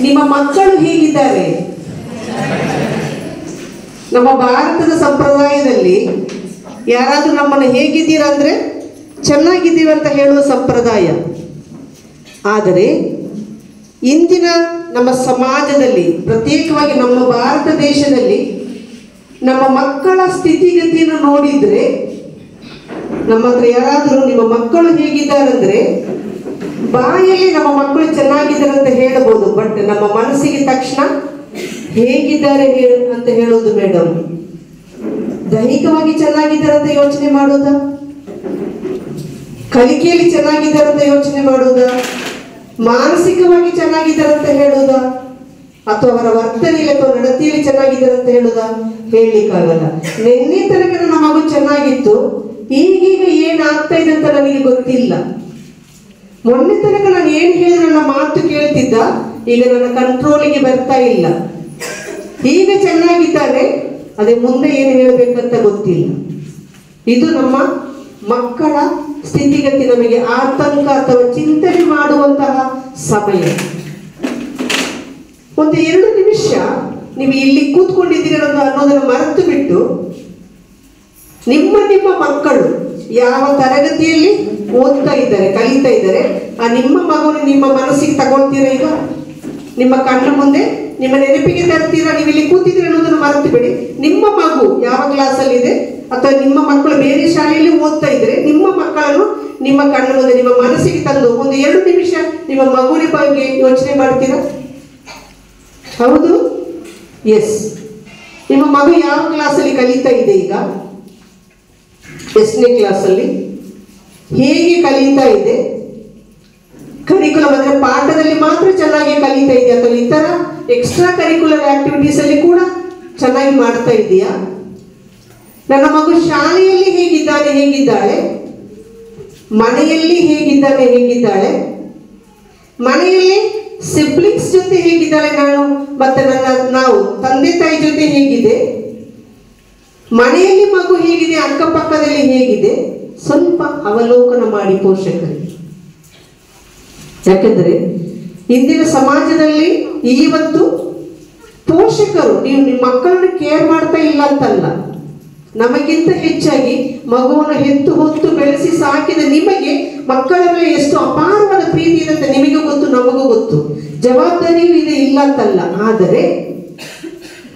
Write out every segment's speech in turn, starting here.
ನಿಮ್ಮ ಮಕ್ಕಳು ಹೇಗಿದ್ದಾರೆ? ನಮ್ಮ ಭಾರತದ ಸಂಪ್ರದಾಯದಲ್ಲಿ ಯಾರಾದರೂ ನಮ್ಮನ್ನು ಹೇಗಿದ್ದೀರಾ ಅಂದರೆ ಚೆನ್ನಾಗಿದ್ದೀವಿ ಅಂತ ಹೇಳುವ ಸಂಪ್ರದಾಯ. ಆದರೆ ಇಂದಿನ ನಮ್ಮ ಸಮಾಜದಲ್ಲಿ, ಪ್ರತ್ಯೇಕವಾಗಿ ನಮ್ಮ ಭಾರತ ದೇಶದಲ್ಲಿ ನಮ್ಮ ಮಕ್ಕಳ ಸ್ಥಿತಿಗತಿಯನ್ನು ನೋಡಿದರೆ, ನಮ್ಮ ಹತ್ರ ಯಾರಾದರೂ ನಿಮ್ಮ ಮಕ್ಕಳು ಹೇಗಿದ್ದಾರೆ ಅಂದರೆ ಬಾಯಲ್ಲಿ ನಮ್ಮ ಮಕ್ಕಳು ಚೆನ್ನಾಗಿದ್ದಾರೆ ಅಂತ ಹೇಳಬಹುದು, ಬಟ್ ನಮ್ಮ ಮನಸ್ಸಿಗೆ ತಕ್ಷಣ ಹೇಗಿದ್ದಾರೆ ಅಂತ ಹೇಳೋದು ಮೇಡಮ್. ದೈಹಿಕವಾಗಿ ಚೆನ್ನಾಗಿದ್ದಾರೆ ಅಂತ ಯೋಚನೆ ಮಾಡೋದಾ, ಕಲಿಕೆಯಲ್ಲಿ ಚೆನ್ನಾಗಿದ್ದಾರೆ ಅಂತ ಯೋಚನೆ ಮಾಡೋದಾ, ಮಾನಸಿಕವಾಗಿ ಚೆನ್ನಾಗಿದ್ದಾರೆ ಅಂತ ಹೇಳೋದಾ, ಅಥವಾ ಅವರ ವರ್ತನೆಯಲ್ಲಿ ಅಥವಾ ನಡತೆಯಲ್ಲಿ ಚೆನ್ನಾಗಿದ್ದಾರೆ ಅಂತ ಹೇಳೋದಾ? ಹೇಳಲಿಕ್ಕಾಗಲ್ಲ. ನಿನ್ನೆ ತನಕ ನನ್ನ ಮಗು ಚೆನ್ನಾಗಿತ್ತು, ಈಗೀಗ ಏನಾಗ್ತಾ ಇದೆ ಅಂತ ನನಗೆ ಗೊತ್ತಿಲ್ಲ. ಮೊನ್ನೆ ತನಕ ನಾನು ಏನು ಹೇಳಿದ್ರೆ ನನ್ನ ಮಾತು ಕೇಳ್ತಿದ್ದ, ಈಗ ನನ್ನ ಕಂಟ್ರೋಲಿಗೆ ಬರ್ತಾ ಇಲ್ಲ. ಈಗ ಚೆನ್ನಾಗಿದ್ದಾನೆ, ಅದೇ ಮುಂದೆ ಏನು ಹೇಳಬೇಕಂತ ಗೊತ್ತಿಲ್ಲ. ಇದು ನಮ್ಮ ಮಕ್ಕಳ ಸ್ಥಿತಿಗತಿ ನಮಗೆ ಆತಂಕ ಅಥವಾ ಚಿಂತನೆ ಮಾಡುವಂತಹ ಸಮಯ. ಒಂದು 2 ನಿಮಿಷ ನೀವು ಇಲ್ಲಿ ಕೂತ್ಕೊಂಡಿದ್ದೀರ ಅನ್ನೋದನ್ನು ಮರೆತು ಬಿಟ್ಟು, ನಿಮ್ಮ ಮಕ್ಕಳು ಯಾವ ತರಗತಿಯಲ್ಲಿ ಓದ್ತಾ ಇದ್ದಾರೆ, ಕಲಿತಾ ಇದ್ದಾರೆ, ಆ ನಿಮ್ಮ ಮಗುವನ್ನು ನಿಮ್ಮ ಮನಸ್ಸಿಗೆ ತಗೊಳ್ತೀರಾ? ಈಗ ನಿಮ್ಮ ಕಣ್ಣು ಮುಂದೆ ನಿಮ್ಮ ನೆನಪಿಗೆ ತರ್ತೀರಾ? ನೀವು ಇಲ್ಲಿ ಕೂತಿದ್ರೆ ಅನ್ನೋದನ್ನು ಮರೆತು ಬಿಡಿ. ನಿಮ್ಮ ಮಗು ಯಾವ ಕ್ಲಾಸಲ್ಲಿದೆ, ಅಥವಾ ನಿಮ್ಮ ಮಕ್ಕಳು ಬೇರೆ ಶಾಲೆಯಲ್ಲಿ ಓದ್ತಾ ಇದ್ರೆ ನಿಮ್ಮ ಮಕ್ಕಳನ್ನು ನಿಮ್ಮ ಕಣ್ಣು ಮುಂದೆ ನಿಮ್ಮ ಮನಸ್ಸಿಗೆ ತಂದು ಒಂದು 2 ನಿಮಿಷ ನಿಮ್ಮ ಮಗುವಿನ ಬಗ್ಗೆ ಯೋಚನೆ ಮಾಡ್ತೀರಾ? ಹೌದು, ಎಸ್. ನಿಮ್ಮ ಮಗು ಯಾವ ಕ್ಲಾಸಲ್ಲಿ ಕಲಿತಾ ಇದೆ? ಈಗ ಎಷ್ಟನೇ ಕ್ಲಾಸಲ್ಲಿ? ಹೇಗೆ ಕಲಿತಾ ಇದೆ? ಕರಿಕ್ಯುಲಮ್ ಅಂದರೆ ಪಾಠದಲ್ಲಿ ಮಾತ್ರ ಚೆನ್ನಾಗಿ ಕಲಿತಾ ಇದೆಯಾ, ಅಥವಾ ಇತರ ಎಕ್ಸ್ಟ್ರಾ ಕರಿಕ್ಯುಲರ್ ಆಕ್ಟಿವಿಟೀಸ್ ಅಲ್ಲಿ ಕೂಡ ಚೆನ್ನಾಗಿ ಮಾಡ್ತಾ ಇದೆಯಾ? ನನ್ನ ಮಗು ಶಾಲೆಯಲ್ಲಿ ಹೇಗಿದ್ದಾನೆ, ಹೇಗಿದ್ದಾಳೆ? ಮನೆಯಲ್ಲಿ ಹೇಗಿದ್ದಾನೆ, ಹೇಗಿದ್ದಾಳೆ? ಮನೆಯಲ್ಲಿ ಸಿಬ್ಲಿಂಗ್ಸ್ ಜೊತೆ ಹೇಗಿದ್ದಾಳೆ ನಾನು ಮತ್ತೆ ನಾವು ತಂದೆ ತಾಯಿ ಜೊತೆ ಹೇಗಿದೆ? ಮನೆಯಲ್ಲಿ ಮಗು ಹೇಗಿದೆ, ಅಕ್ಕಪಕ್ಕದಲ್ಲಿ ಹೇಗಿದೆ? ಸ್ವಲ್ಪ ಅವಲೋಕನ ಮಾಡಿ ಪೋಷಕರಿಗೆ. ಯಾಕೆಂದರೆ ಇಂದಿನ ಸಮಾಜದಲ್ಲಿ ಇವತ್ತು ಪೋಷಕರು, ನೀವು ನಿಮ್ಮ ಮಕ್ಕಳನ್ನು ಕೇರ್ ಮಾಡ್ತಾ ಇಲ್ಲ ಅಂತಲ್ಲ, ನಮಗಿಂತ ಹೆಚ್ಚಾಗಿ ಮಗುವನ್ನು ಹೆತ್ತು ಹೊತ್ತು ಬೆಳೆಸಿ ಸಾಕಿದ ನಿಮಗೆ ಮಕ್ಕಳ ಮೇಲೆ ಎಷ್ಟು ಅಪಾರವಾದ ಪ್ರೀತಿ ಇದೆ ಅಂತ ನಿಮಗೂ ಗೊತ್ತು, ನಮಗೂ ಗೊತ್ತು. ಜವಾಬ್ದಾರಿಯೂ ಇದೆ, ಇಲ್ಲ ಅಂತಲ್ಲ. ಆದರೆ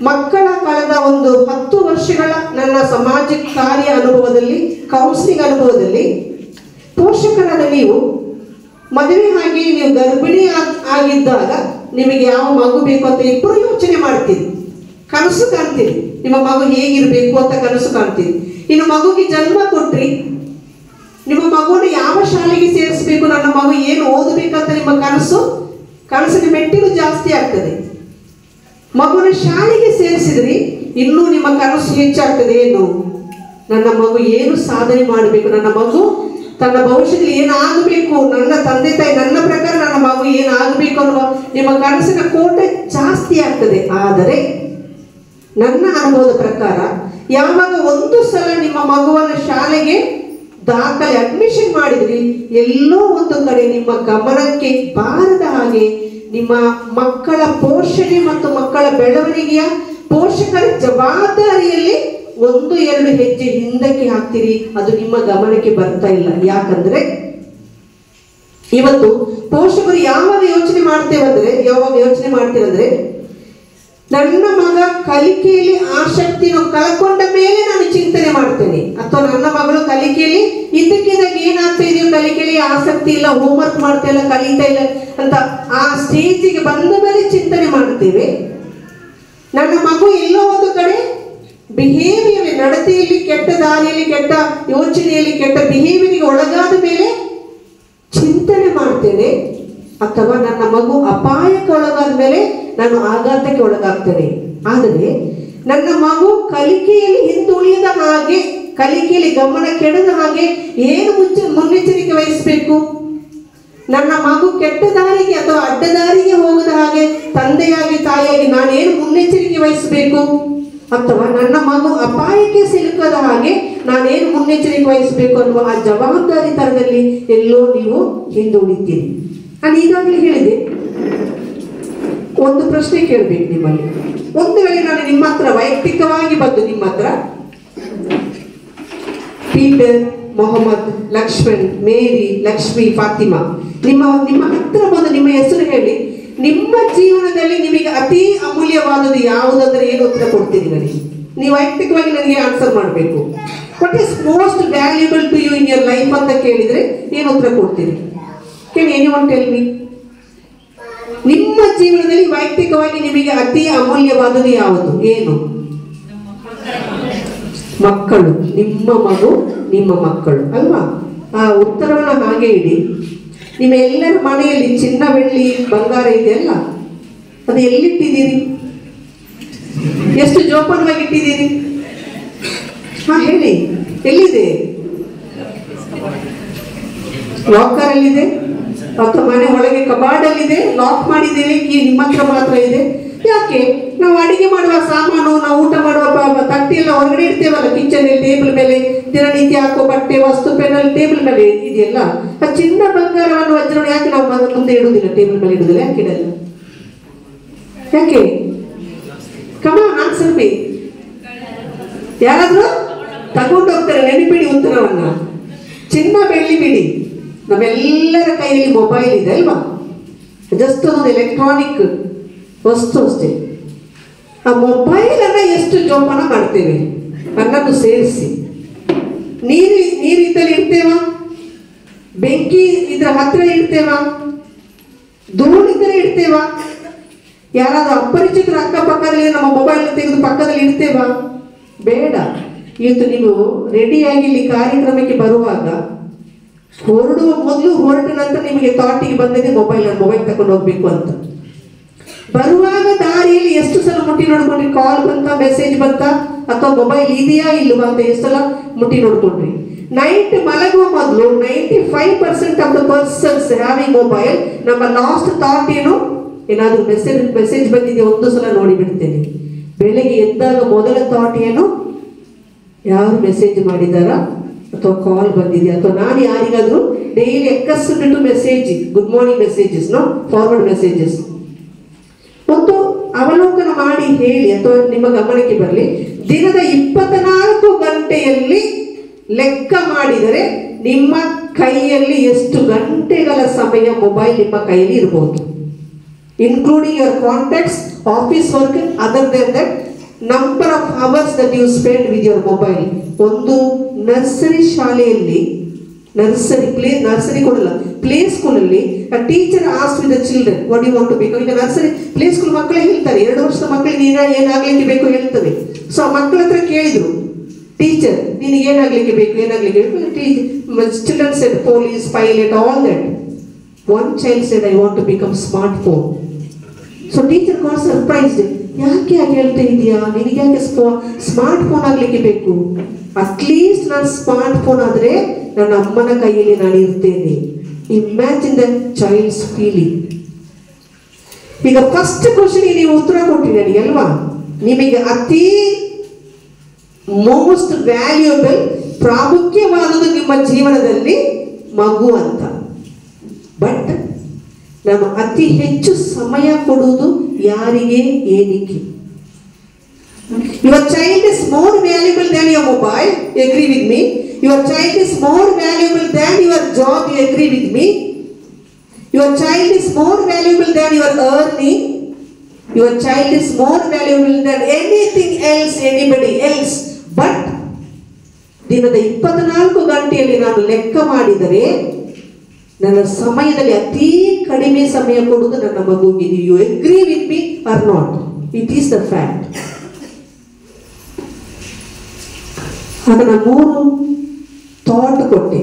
ಮಕ್ಕಳ ಕಳೆದ ಒಂದು 10 ವರ್ಷಗಳ ನನ್ನ ಸಮಾಜ ಕಾರ್ಯ ಅನುಭವದಲ್ಲಿ, ಕೌನ್ಸಿಲಿಂಗ್ ಅನುಭವದಲ್ಲಿ, ಪೋಷಕರಾದ ನೀವು ಮದುವೆ ಆಗಿ ನೀವು ಗರ್ಭಿಣಿ ಆಗಿದ್ದಾಗ ನಿಮಗೆ ಯಾವ ಮಗು ಬೇಕು ಅಂತ ಇಬ್ಬರು ಯೋಚನೆ ಮಾಡ್ತೀರಿ, ಕನಸು ಕಾಣ್ತೀರಿ, ನಿಮ್ಮ ಮಗು ಹೇಗಿರಬೇಕು ಅಂತ ಕನಸು ಕಾಣ್ತೀರಿ. ಇನ್ನು ಮಗುಗೆ ಜನ್ಮ ಕೊಟ್ರಿ, ನಿಮ್ಮ ಮಗುವನ್ನು ಯಾವ ಶಾಲೆಗೆ ಸೇರಿಸಬೇಕು, ನನ್ನ ಮಗು ಏನು ಓದಬೇಕಂತ ನಿಮ್ಮ ಕನಸಿನ ಮೆಟ್ಟಿಲು ಜಾಸ್ತಿ ಆಗ್ತದೆ. ಮಗುನ ಶಾಲೆಗೆ ಸೇರಿಸಿದ್ರಿ, ಇನ್ನೂ ನಿಮ್ಮ ಕನಸು ಹೆಚ್ಚಾಗ್ತದೆ. ಏನು, ನನ್ನ ಮಗು ಏನು ಸಾಧನೆ ಮಾಡಬೇಕು, ನನ್ನ ಮಗು ತನ್ನ ಭವಿಷ್ಯದಲ್ಲಿ ಏನಾಗಬೇಕು, ನನ್ನ ತಂದೆ ತಾಯಿ ನನ್ನ ಪ್ರಕಾರ ನನ್ನ ಮಗು ಏನಾಗಬೇಕು ಅನ್ನುವ ನಿಮ್ಮ ಕನಸಿನ ಕೋಟೆ ಜಾಸ್ತಿ ಆಗ್ತದೆ. ಆದರೆ ನನ್ನ ಅನುಭವದ ಪ್ರಕಾರ ಯಾವಾಗ ಒಂದು ಸಲ ನಿಮ್ಮ ಮಗುವನ್ನು ಶಾಲೆಗೆ ದಾಖಲೆ ಅಡ್ಮಿಷನ್ ಮಾಡಿದ್ರಿ, ಎಲ್ಲೋ ಒಂದು ಕಡೆ ನಿಮ್ಮ ಗಮನಕ್ಕೆ ಬಾರದ ಹಾಗೆ ನಿಮ್ಮ ಮಕ್ಕಳ ಪೋಷಣೆ ಮತ್ತು ಮಕ್ಕಳ ಬೆಳವಣಿಗೆಯ ಪೋಷಕರ ಜವಾಬ್ದಾರಿಯಲ್ಲಿ 1-2 ಹೆಜ್ಜೆ ಹಿಂದಕ್ಕೆ ಹಾಕ್ತೀರಿ, ಅದು ನಿಮ್ಮ ಗಮನಕ್ಕೆ ಬರ್ತಾ ಇಲ್ಲ. ಯಾಕಂದ್ರೆ ಇವತ್ತು ಪೋಷಕರು ಯಾವಾಗ ಯೋಚನೆ ಮಾಡ್ತೀರಂದ್ರೆ ನನ್ನ ಮಗ ಕಲಿಕೆಯಲ್ಲಿ ಆಸಕ್ತಿಯನ್ನು ಕಳ್ಕೊಂಡ ಮೇಲೆ ನಾನು ಚಿಂತನೆ ಮಾಡ್ತೇನೆ, ಅಥವಾ ನನ್ನ ಮಗಳು ಕಲಿಕೆಯಲ್ಲಿ ಇದ್ದಕ್ಕಿದ್ದಾಗ ಏನಾಗ್ತಾ ಇದೆಯೋ, ಕಲಿಕೆಯಲ್ಲಿ ಆಸಕ್ತಿ ಇಲ್ಲ, ಹೋಮ್ವರ್ಕ್ ಮಾಡ್ತಾ ಇಲ್ಲ, ಕಲಿತಾ ಇಲ್ಲ ಅಂತ ಆ ಸ್ಟೇಜಿಗೆ ಬಂದ ಮೇಲೆ ಚಿಂತನೆ ಮಾಡ್ತೇವೆ. ನನ್ನ ಮಗು ಎಲ್ಲೋ ಒಂದು ಕಡೆ ಬಿಹೇವಿಯರ್, ನಡತೆಯಲ್ಲಿ ಕೆಟ್ಟ ದಾರಿಯಲ್ಲಿ, ಕೆಟ್ಟ ಯೋಚನೆಯಲ್ಲಿ, ಕೆಟ್ಟ ಬಿಹೇವಿಯರ್ಗೆ ಒಳಗಾದ ಮೇಲೆ ಚಿಂತನೆ ಮಾಡ್ತೇನೆ. ಅಥವಾ ನನ್ನ ಮಗು ಅಪಾಯಕ್ಕೆ ಒಳಗಾದ ಮೇಲೆ ನಾನು ಆಘಾತಕ್ಕೆ ಒಳಗಾಗ್ತೇನೆ. ಆದರೆ ನನ್ನ ಮಗು ಕಲಿಕೆಯಲ್ಲಿ ಹಿಂದುಳಿಯದ ಹಾಗೆ, ಕಲಿಕೆಯಲ್ಲಿ ಗಮನ ಕೆಡದ ಹಾಗೆ ಏನು ಮುನ್ನೆಚ್ಚರಿಕೆ ವಹಿಸಬೇಕು? ನನ್ನ ಮಗು ಕೆಟ್ಟ ದಾರಿಗೆ ಅಥವಾ ಅಡ್ಡ ದಾರಿಗೆ ಹೋಗದ ಹಾಗೆ ತಂದೆಯಾಗಿ ತಾಯಿಯಾಗಿ ನಾನೇನು ಮುನ್ನೆಚ್ಚರಿಕೆ ವಹಿಸಬೇಕು? ಅಥವಾ ನನ್ನ ಮಗು ಅಪಾಯಕ್ಕೆ ಸಿಲುಕದ ಹಾಗೆ ನಾನೇನು ಮುನ್ನೆಚ್ಚರಿಕೆ ವಹಿಸಬೇಕು ಅನ್ನುವ ಆ ಜವಾಬ್ದಾರಿ ತರದಲ್ಲಿ ಎಲ್ಲೋ ನೀವು ಹಿಂದುಳಿತೀರಿ. ನಾನು ಈಗಾಗಲೇ ಹೇಳಿದೆ, ಒಂದು ಪ್ರಶ್ನೆ ಕೇಳಬೇಕು ನಿಮ್ಮಲ್ಲಿ. ಒಂದು ವೇಳೆ ನಾನು ನಿಮ್ಮ ಹತ್ರ ವೈಯಕ್ತಿಕವಾಗಿ ಬಂದು ನಿಮ್ಮ ಹತ್ರ ಪೀಟರ್, ಮೊಹಮ್ಮದ್, ಲಕ್ಷ್ಮಣ್, ಮೇರಿ, ಲಕ್ಷ್ಮಿ, ಫಾತಿಮಾ ನಿಮ್ಮ ಹತ್ರ ಬಂದು ನಿಮ್ಮ ಹೆಸರು ಹೇಳಿ, ನಿಮ್ಮ ಜೀವನದಲ್ಲಿ ನಿಮಗೆ ಅತಿ ಅಮೂಲ್ಯವಾದದ್ದು ಯಾವುದಂದ್ರೆ ಏನು ಉತ್ತರ ಕೊಡ್ತೀರಿ ನನಗೆ? ನೀವು ವೈಯಕ್ತಿಕವಾಗಿ ನನಗೆ ಆನ್ಸರ್ ಮಾಡಬೇಕು. What is most valuable to you in your life ಅಂತ ಕೇಳಿದ್ರೆ ಏನು ಉತ್ತರ ಕೊಡ್ತೀರಿ? Can anyone tell me? ನಿಮ್ಮ ಜೀವನದಲ್ಲಿ ವೈಯಕ್ತಿಕವಾಗಿ ನಿಮಗೆ ಅತಿ ಅಮೂಲ್ಯವಾದದ್ದು ಯಾವುದು? ಏನು? ಮಕ್ಕಳು. ನಿಮ್ಮ ಮಗು, ನಿಮ್ಮ ಮಕ್ಕಳು ಅಲ್ವಾ? ಆ ಉತ್ತರವನ್ನು ಹಾಗೆ ಇಡಿ. ನಿಮ್ಮ ಎಲ್ಲರ ಮನೆಯಲ್ಲಿ ಚಿನ್ನ, ಬೆಳ್ಳಿ, ಬಂಗಾರ ಇದೆಯಲ್ಲ, ಅದು ಎಲ್ಲಿಟ್ಟಿದ್ದೀರಿ? ಎಷ್ಟು ಜೋಪಾನವಾಗಿ ಇಟ್ಟಿದ್ದೀರಿ? ಹಾ ಹೇಳಿ, ಎಲ್ಲಿದೆ? ಲಾಕರ್ ಅಲ್ಲಿದೆ ಅಥವಾ ಮನೆ ಒಳಗೆ ಕಬಾರ್ಡಲ್ಲಿದೆ? ಲಾಕ್ ಮಾಡಿದ್ದೇವೆ, ಕೀ ನಿಮ್ಮ ಹತ್ರ ಮಾತ್ರ ಇದೆ. ಯಾಕೆ? ನಾವು ಅಡಿಗೆ ಮಾಡುವ ಸಾಮಾನು, ನಾವು ಊಟ ಮಾಡುವ ತಟ್ಟೆ ಎಲ್ಲ ಹೊರಗಡೆ ಇಡ್ತೇವಲ್ಲ, ಕಿಚನ್ ಟೇಬಲ್ ಮೇಲೆ, ದಿನನಿತ್ಯ ಹಾಕೋ ಬಟ್ಟೆ ವಸ್ತು ಪೆನ್ನಲ್ಲಿ ಟೇಬಲ್ ಮೇಲೆ ಇದೆಯಲ್ಲ, ಆ ಚಿನ್ನ ಬಂಗಾರವನ್ನು ವಜ್ರ ಯಾಕೆ ನಾವು ಮುಂದೆ ಇಡುವುದಿಲ್ಲ? ಟೇಬಲ್ ಮೇಲೆ ಇಡುದಿಲ್ಲ, ಯಾಕೆ ಇಡಲ್ಲ? ಯಾಕೆ? ಕಮಾನ್ ಆನ್ಸರ್ ಮೀ. ಯಾರಾದ್ರೂ ತಗೊಂಡು ಹೋಗ್ತಾರೆ, ನೆನಪಿಡಿ ಉತ್ತರವನ್ನ. ಚಿನ್ನ ಬೆಳ್ಳಿ ಬಿಡಿ, ನಮ್ಮೆಲ್ಲರ ಕೈಯಲ್ಲಿ ಮೊಬೈಲ್ ಇದೆ ಅಲ್ವಾ? ಜಸ್ಟ್ ಒಂದು ಎಲೆಕ್ಟ್ರಾನಿಕ್ ವಸ್ತು ಅಷ್ಟೇ. ಆ ಮೊಬೈಲ್ ಅನ್ನ ಎಷ್ಟು ಜೋಪಾನ ಮಾಡ್ತೇವೆ ಅನ್ನೋದು ಸೇರಿಸಿ. ನೀರಿದ್ದಲ್ಲಿ ಇಡ್ತೇವಾ? ಬೆಂಕಿ ಇದ್ರ ಹತ್ರ ಇಡ್ತೇವಾ? ಧೂಳಿದ್ದರೆ ಇಡ್ತೇವಾ? ಯಾರಾದ್ರೂ ಅಪರಿಚಿತರ ಅಕ್ಕಪಕ್ಕದಲ್ಲಿ ನಮ್ಮ ಮೊಬೈಲ್ ತೆಗೆದು ಪಕ್ಕದಲ್ಲಿ ಇಡ್ತೇವಾ? ಬೇಡ. ಇವತ್ತು ನೀವು ರೆಡಿಯಾಗಿ ಇಲ್ಲಿ ಕಾರ್ಯಕ್ರಮಕ್ಕೆ ಬರುವಾಗ, ಹೊರಡುವ ಮೊದಲು, ಹೊರಟ ನಂತರ ನಿಮಗೆ ಥಾಟಿಗೆ ಬಂದಿದೆ ಮೊಬೈಲ್ ತಗೊಂಡು ಹೋಗ್ಬೇಕು ಅಂತ. ಬರುವಾಗ ದಾರಿಯಲ್ಲಿ ಎಷ್ಟು ಸಲ ಮುಟ್ಟಿ ನೋಡ್ಕೊಂಡ್ರಿ? ಕಾಲ್ ಬಂತ, ಮೆಸೇಜ್ ಬಂತ, ಅಥವಾ ಮೊಬೈಲ್ ಇದೆಯಾ ಇಲ್ವಾ ಅಂತ ಎಷ್ಟು ಸಲ ಮುಟ್ಟಿ ನೋಡ್ಕೊಂಡ್ರಿ? ನೈಟ್ ಮಲಗುವ ಮೊದಲು 95% of the persons having mobile, ನಮ್ಮ ಲಾಸ್ಟ್ ಥಾಟ್ ಏನು? ಏನಾದರೂ ಮೆಸೇಜ್ ಬಂದಿದೆ ಒಂದು ಸಲ ನೋಡಿ ಬಿಡ್ತೇನೆ. ಬೆಳಗ್ಗೆ ಎದ್ದಾಗ ಮೊದಲ ಥಾಟ್ ಏನು? ಯಾರು ಮೆಸೇಜ್ ಮಾಡಿದಾರಾ ಅಥವಾ ಕಾಲ್ ಬಂದಿದೆಯಾ, ಅಥವಾ ನಾನು ಯಾರಿಗಾದ್ರೂ ಡೈಲಿ ಎಕ್ಕಸ್ಟು message, good morning messages, forward messages. ಮತ್ತು ಅವಲೋಕನ ಮಾಡಿ ಹೇಳಿ, ಅಥವಾ ನಿಮ್ಮ ಗಮನಕ್ಕೆ ಬರಲಿ, ದಿನದ 24 ಗಂಟೆಯಲ್ಲಿ ಲೆಕ್ಕ ಮಾಡಿದರೆ ನಿಮ್ಮ ಕೈಯಲ್ಲಿ ಎಷ್ಟು ಗಂಟೆಗಳ ಸಮಯ ಮೊಬೈಲ್ ನಿಮ್ಮ ಕೈಯಲ್ಲಿ ಇರಬಹುದು, including your contacts, office work, other than that number of hours that you spend with your mobile. ಒಂದು ನರ್ಸರಿ ಶಾಲೆಯಲ್ಲಿ, ನರ್ಸರಿ ಕೊಡಲ್ಲ, ಪ್ಲೇ ಸ್ಕೂಲಲ್ಲಿ teacher ask with the children what you want to ಬೇಕು. ಈಗ ನರ್ಸರಿ ಪ್ಲೇ ಸ್ಕೂಲ್ ಮಕ್ಕಳೇ ಹೇಳ್ತಾರೆ, 2 ವರ್ಷದ ಮಕ್ಕಳಿಗೆ ಏನಾಗ್ಲಿಕ್ಕೆ ಬೇಕು ಹೇಳ್ತವೆ. ಸೊ ಆ ಮಕ್ಕಳ ಹತ್ರ ಕೇಳಿದ್ರು ಟೀಚರ್, ನಿನಗೆ ಏನಾಗ್ಲಿಕ್ಕೆ ಬೇಕು, children said police, pilot, all that. One child said I want to become smart phone. So teacher got surprised. ಯಾಕೆ ಹೇಳ್ತಾ ಇದೆಯಾ? ನಿನಗೆ ಯಾಕೆ ಸ್ಮಾರ್ಟ್ ಫೋನ್ ಆಗ್ಲಿಕ್ಕೆ ಬೇಕು? ಅಟ್ಲೀಸ್ಟ್ ನಾನು ಸ್ಮಾರ್ಟ್ ಫೋನ್ ಆದ್ರೆ ನನ್ನ ಅಮ್ಮನ ಕೈಯಲ್ಲಿ ನಾನು ಇರ್ತೇನೆ. Imagine the child's feeling. ಈಗ ಫಸ್ಟ್ ಕ್ವಶನ್ ನೀವು ಉತ್ತರ ಕೊಟ್ಟಿದ್ದೀರಿ ಅಲ್ವಾ? ನಿಮಗೆ ಅತಿ ಮೋಸ್ಟ್ ವ್ಯಾಲ್ಯೂಬಲ್, ಪ್ರಾಮುಖ್ಯವಾದದ್ದು ನಿಮ್ಮ ಜೀವನದಲ್ಲಿ ಮಗು ಅಂತ. ಬಟ್ ನಾನು ಅತಿ ಹೆಚ್ಚು ಸಮಯ ಕೊಡುವುದು ಯಾರಿಗೆ, ಏನಕ್ಕೆ? Your child is more valuable than your mobile, you agree with me? Your child is more valuable than your job, you agree with me? Your child is more valuable than your earning. Your child is more valuable than anything else, anybody else. But ದಿನದ 24 ಗಂಟೆಯಲ್ಲಿ ನಾನು ಲೆಕ್ಕ ಮಾಡಿದರೆ ನನ್ನ ಸಮಯದಲ್ಲಿ ಅತಿ ಕಡಿಮೆ ಸಮಯ ಕೊಡುವುದು ನನ್ನ ಮಗುವಿಗೆ. You agree with me or not? It is the fact. ಅದನ್ನು 3 ಥಾಟ್ ಕೊಟ್ಟೆ.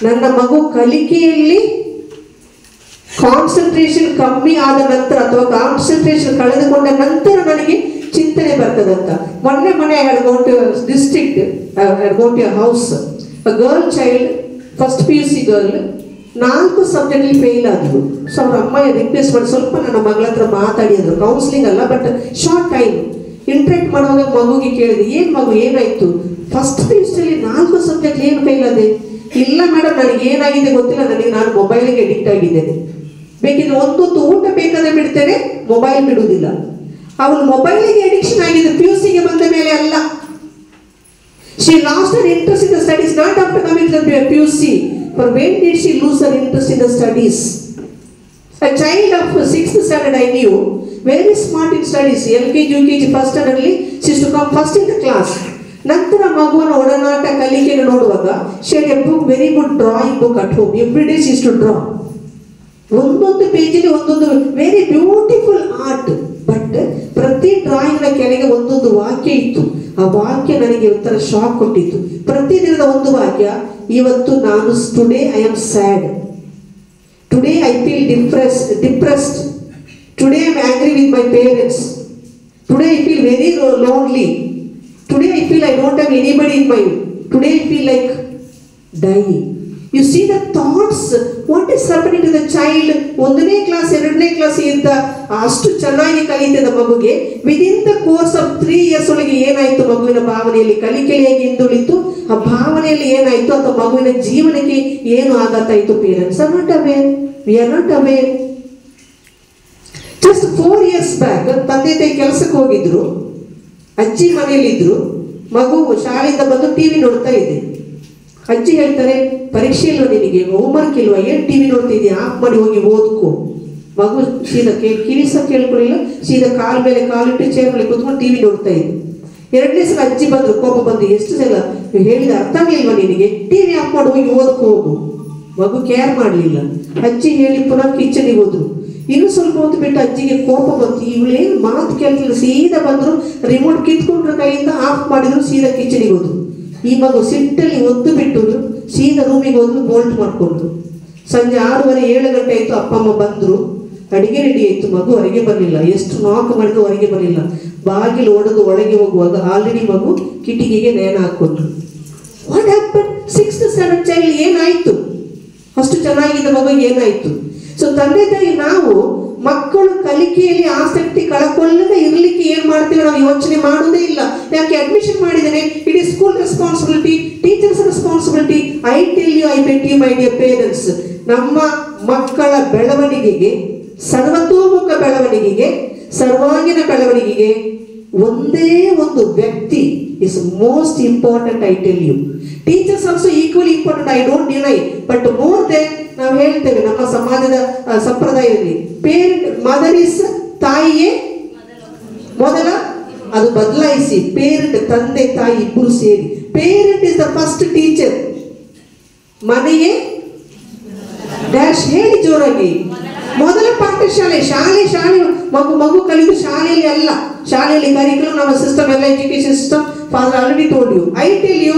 ನನ್ನ ಮಗು ಕಲಿಕೆಯಲ್ಲಿ ಕಾನ್ಸಂಟ್ರೇಷನ್ ಕಮ್ಮಿ ಆದ ನಂತರ, ಅಥವಾ ಕಾನ್ಸಂಟ್ರೇಷನ್ ಕಳೆದುಕೊಂಡ ನಂತರ ನನಗೆ ಚಿಂತನೆ ಬರ್ತದಂತ. ಮೊನ್ನೆ I had gone to district, I had gone to a house, a girl child, first PUC girl, 4 ಸಬ್ಜೆಕ್ಟಲ್ಲಿ ಫೇಲ್ ಆದ್ರು. ಸೊ ಅವ್ರ ಅಮ್ಮ ರಿಕ್ವೆಸ್ಟ್ ಮಾಡಿ ಸ್ವಲ್ಪ ನನ್ನ ಮಗಳ ಹತ್ರ ಮಾತಾಡಿ ಅಂದರು. ಕೌನ್ಸಿಲಿಂಗ್ ಅಲ್ಲ, ಬಟ್ ಶಾರ್ಟ್ ಟೈಮ್ ಇಂಟ್ರಾಕ್ಟ್ ಮಾಡುವಾಗ ಮಗುಗೆ ಕೇಳಿದೆ, ಏನು ಮಗು ಏನಾಯ್ತು, ಫಸ್ಟ್ PUCಯಲ್ಲಿ 4 ಸಬ್ಜೆಕ್ಟ್ ಏನು ಫೇಲ್ ಆದೆ? ಇಲ್ಲ ಮೇಡಮ್, ನನಗೆ ಏನಾಗಿದೆ ಗೊತ್ತಿಲ್ಲ, ನಾನು ಮೊಬೈಲಿಗೆ ಅಡಿಕ್ಟ್ ಆಗಿದ್ದೇನೆ. ಬೇಕಿದ್ರೆ ಒಂದೊಂದು ಊಟ ಬೇಕಾದ್ರೆ ಬಿಡ್ತೇನೆ, ಮೊಬೈಲ್ ಬಿಡುವುದಿಲ್ಲ. ಅವಳು ಮೊಬೈಲಿಗೆ ಅಡಿಕ್ಷನ್ ಆಗಿದೆ PUCಗೆ ಬಂದ ಮೇಲೆ ಅಲ್ಲ. She lost her interest in the studies not after coming to the PUC. For when did she lose her interest in the studies? A child of 6th standard I knew, very smart in studies. LKG, UKG, first standard ಅಲ್ಲಿ she used to come first in the class. ನಂತರ ಮಗುವಿನ ಒಡನಾಟ ಕಲಿಕೆಯನ್ನು ನೋಡುವಾಗ she had a book, very good drawing book at home. Every day she used to draw. ಒಂದೊಂದು ಪೇಜಲ್ಲಿ ಒಂದೊಂದು very beautiful art. But ಪ್ರತಿ ಡ್ರಾಯಿಂಗ್ನ ಕೆಳಗೆ ಒಂದೊಂದು ವಾಕ್ಯ ಇತ್ತು. ಆ ವಾಕ್ಯ ನನಗೆ ಒಂಥರ ಶಾಕ್ ಕೊಟ್ಟಿತ್ತು. ಪ್ರತಿದಿನದ ಒಂದು ವಾಕ್ಯ, ಇವತ್ತು ನಾನು today I am sad, today I feel depressed, today I am angry with my parents, today I feel very lonely, today I feel I don't have anybody in my, today I feel like dying. You see the thoughts, what is happening to the child. ಒಂದನೇ class ಎರಡನೇ class ಇಂದ ಅಷ್ಟು ಚೆನ್ನಾಗಿ ಕಲಿತಿದ್ದ ಮಗುಗೆ within the course of 3 years ಒಳಗೆ ಏನಾಯ್ತು, ಮಗುವಿನ ಭಾವನೆಯಲ್ಲಿ ಕಲಿಕೆಯಲ್ಲಿ ಹೇಗೆ ಹಿಂದುಳಿತು, ಆ ಭಾವನೆಯಲ್ಲಿ ಏನಾಯ್ತು ಅಥವಾ ಮಗುವಿನ ಜೀವನಕ್ಕೆ ಏನು ಆಘಾತ ಆಯಿತು. Parents are not aware, V are not aware. Just 4 years back ತಂದೆ ತಾಯಿ ಕೆಲಸಕ್ಕೆ ಹೋಗಿದ್ರು, ಅಜ್ಜಿ ಮನೆಯಲ್ಲಿದ್ರು, ಮಗು ಶಾಲೆಯಿಂದ ಬಂದು ಟಿವಿ ನೋಡ್ತಾ ಇದೆ. ಅಜ್ಜಿ ಹೇಳ್ತಾರೆ, ಪರೀಕ್ಷೆ ಇಲ್ವ ನಿನಗೆ, ಹೋಮ್ವರ್ಕ್ ಇಲ್ವಾ, ಏನು ಟಿವಿ ನೋಡ್ತಿದ್ಯಾ, ಆಫ್ ಮಾಡಿ ಹೋಗಿ ಓದ್ಕೋ. ಮಗು ಸೀದಾ ಕಿವಿಸ ಕೇಳ್ಕೊಳ್ಳಿಲ್ಲ, ಸೀದಾ ಕಾಲ ಮೇಲೆ ಕಾಲಿಟ್ಟು ಚೇರ್ ಮೇಲೆ ಕೂತ್ಕೊಂಡು ಟಿವಿ ನೋಡ್ತಾ ಇದ್ದೆ. 2ನೇ ಸಲ ಅಜ್ಜಿ ಬಂದ್ರು, ಕೋಪ ಬಂದು, ಎಷ್ಟು ಸಲ ಹೇಳಿದ ಅರ್ಥ ಆಗಲಿಲ್ವಾ ನಿನಗೆ, ಟಿವಿ ಆಫ್ ಮಾಡಿ ಹೋಗಿ ಓದ್ಕೋ ಹೋಗು. ಮಗು ಕೇರ್ ಮಾಡಲಿಲ್ಲ. ಅಜ್ಜಿ ಹೇಳಿ ಪುನಃ ಕಿಚನಿಗೆ ಹೋದ್ರು. ಇನ್ನು ಸ್ವಲ್ಪ ಹೊತ್ತು ಬಿಟ್ಟು ಅಜ್ಜಿಗೆ ಕೋಪ ಬಂತು, ಇವಳೇನು ಮಾತು ಕೇಳ್ತಿಲ್ಲ, ಸೀದಾ ಬಂದ್ರು, ರಿಮೋಟ್ ಕಿತ್ಕೊಂಡ್ರ ಕೈಯಿಂದ ಆಫ್ ಮಾಡಿದ್ರು, ಸೀದಾ ಕಿಚನಿಗೆ ಹೋದ್ರು. ಈ ಮಗು ಸಿಟ್ಟಲ್ಲಿ ಒದ್ದು ಬಿಟ್ಟು ಸೀದಾ ರೂಮಿಗೆ ಹೋದ್ರು, ಬೋಲ್ಟ್ ಮಾಡಿಕೊಂಡ್ರು. ಸಂಜೆ 6:30 7 ಗಂಟೆ ಆಯಿತು, ಅಪ್ಪ ಅಮ್ಮ ಬಂದರು, ಅಡಿಗೆ ರೆಡಿ ಆಯಿತು, ಮಗು ಹೊರಗೆ ಬರಲಿಲ್ಲ. ಎಷ್ಟು ನಾಕ್ ಮಾಡಿದ್ರು ಹೊರಗೆ ಬರಲಿಲ್ಲ. ಬಾಗಿಲು ಒಡೆದು ಒಳಗೆ ಹೋಗುವಾಗ ಆಲ್ರೆಡಿ ಮಗು ಕಿಟಿಕಿಗೆ ನೇಣ ಹಾಕ್ಕೊಂಡ್ರು. What happen? 6th standard child ಏನಾಯಿತು? ಅಷ್ಟು ಚೆನ್ನಾಗಿದ್ದ ಮಗುಗೆ ಏನಾಯಿತು? ಸೊ ತಂದೆ ತಾಯಿ ನಾವು ಮಕ್ಕಳು ಕಲಿಕೆಯಲ್ಲಿ ಆಸಕ್ತಿ ಕಳ್ಕೊಳ್ಳದೆ ಇರಲಿಕ್ಕೆ ಏನು ಮಾಡ್ತೀವಿ, ನಾವು ಯೋಚನೆ ಮಾಡೋದೇ ಇಲ್ಲ. ಯಾಕೆ ಅಡ್ಮಿಷನ್ ಮಾಡಿದ್ದೇನೆ, it is school responsibility, teachers responsibility. I tell you, I bet you my dear parents, ನಮ್ಮ ಮಕ್ಕಳ ಬೆಳವಣಿಗೆಗೆ, ಸರ್ವತೋಮುಖ ಬೆಳವಣಿಗೆಗೆ, ಸರ್ವಾಂಗೀಣ ಬೆಳವಣಿಗೆಗೆ ಒಂದೇ ಒಂದು ವ್ಯಕ್ತಿ is most important. I tell you, teachers also equally important, I don't deny. But more than ನಾವು ಹೇಳ್ತೇವೆ ನಮ್ಮ ಸಮಾಜದ ಸಂಪ್ರದಾಯದಲ್ಲಿ, ಪೇರೆಂಟ್, ಮದರ್ ಇಸ್, ತಾಯಿಯೇ ಮೊದಲ, ಅದು ಬದಲಾಯಿಸಿ ಪೇರೆಂಟ್, ತಂದೆ ತಾಯಿ ಇಬ್ಬರು ಸೇರಿ, parent is the first teacher. ಮನೆಯೇ ಡ್ಯಾಶ್ ಹೇಳಿ ಜೋರಾಗಿ, ಮೊದಲ ಪಾಠಶಾಲೆ. ಶಾಲೆ ಮಗು ಕಲಿಯುವುದು ಶಾಲೆಯಲ್ಲಿ ಅಲ್ಲ. ಶಾಲೆಯಲ್ಲಿ ಕರಿಕ್ಯುಲಮ್, ನಮ್ಮ ಸಿಸ್ಟಮ್ ಎಲ್ಲ education system, father already told you. I tell you,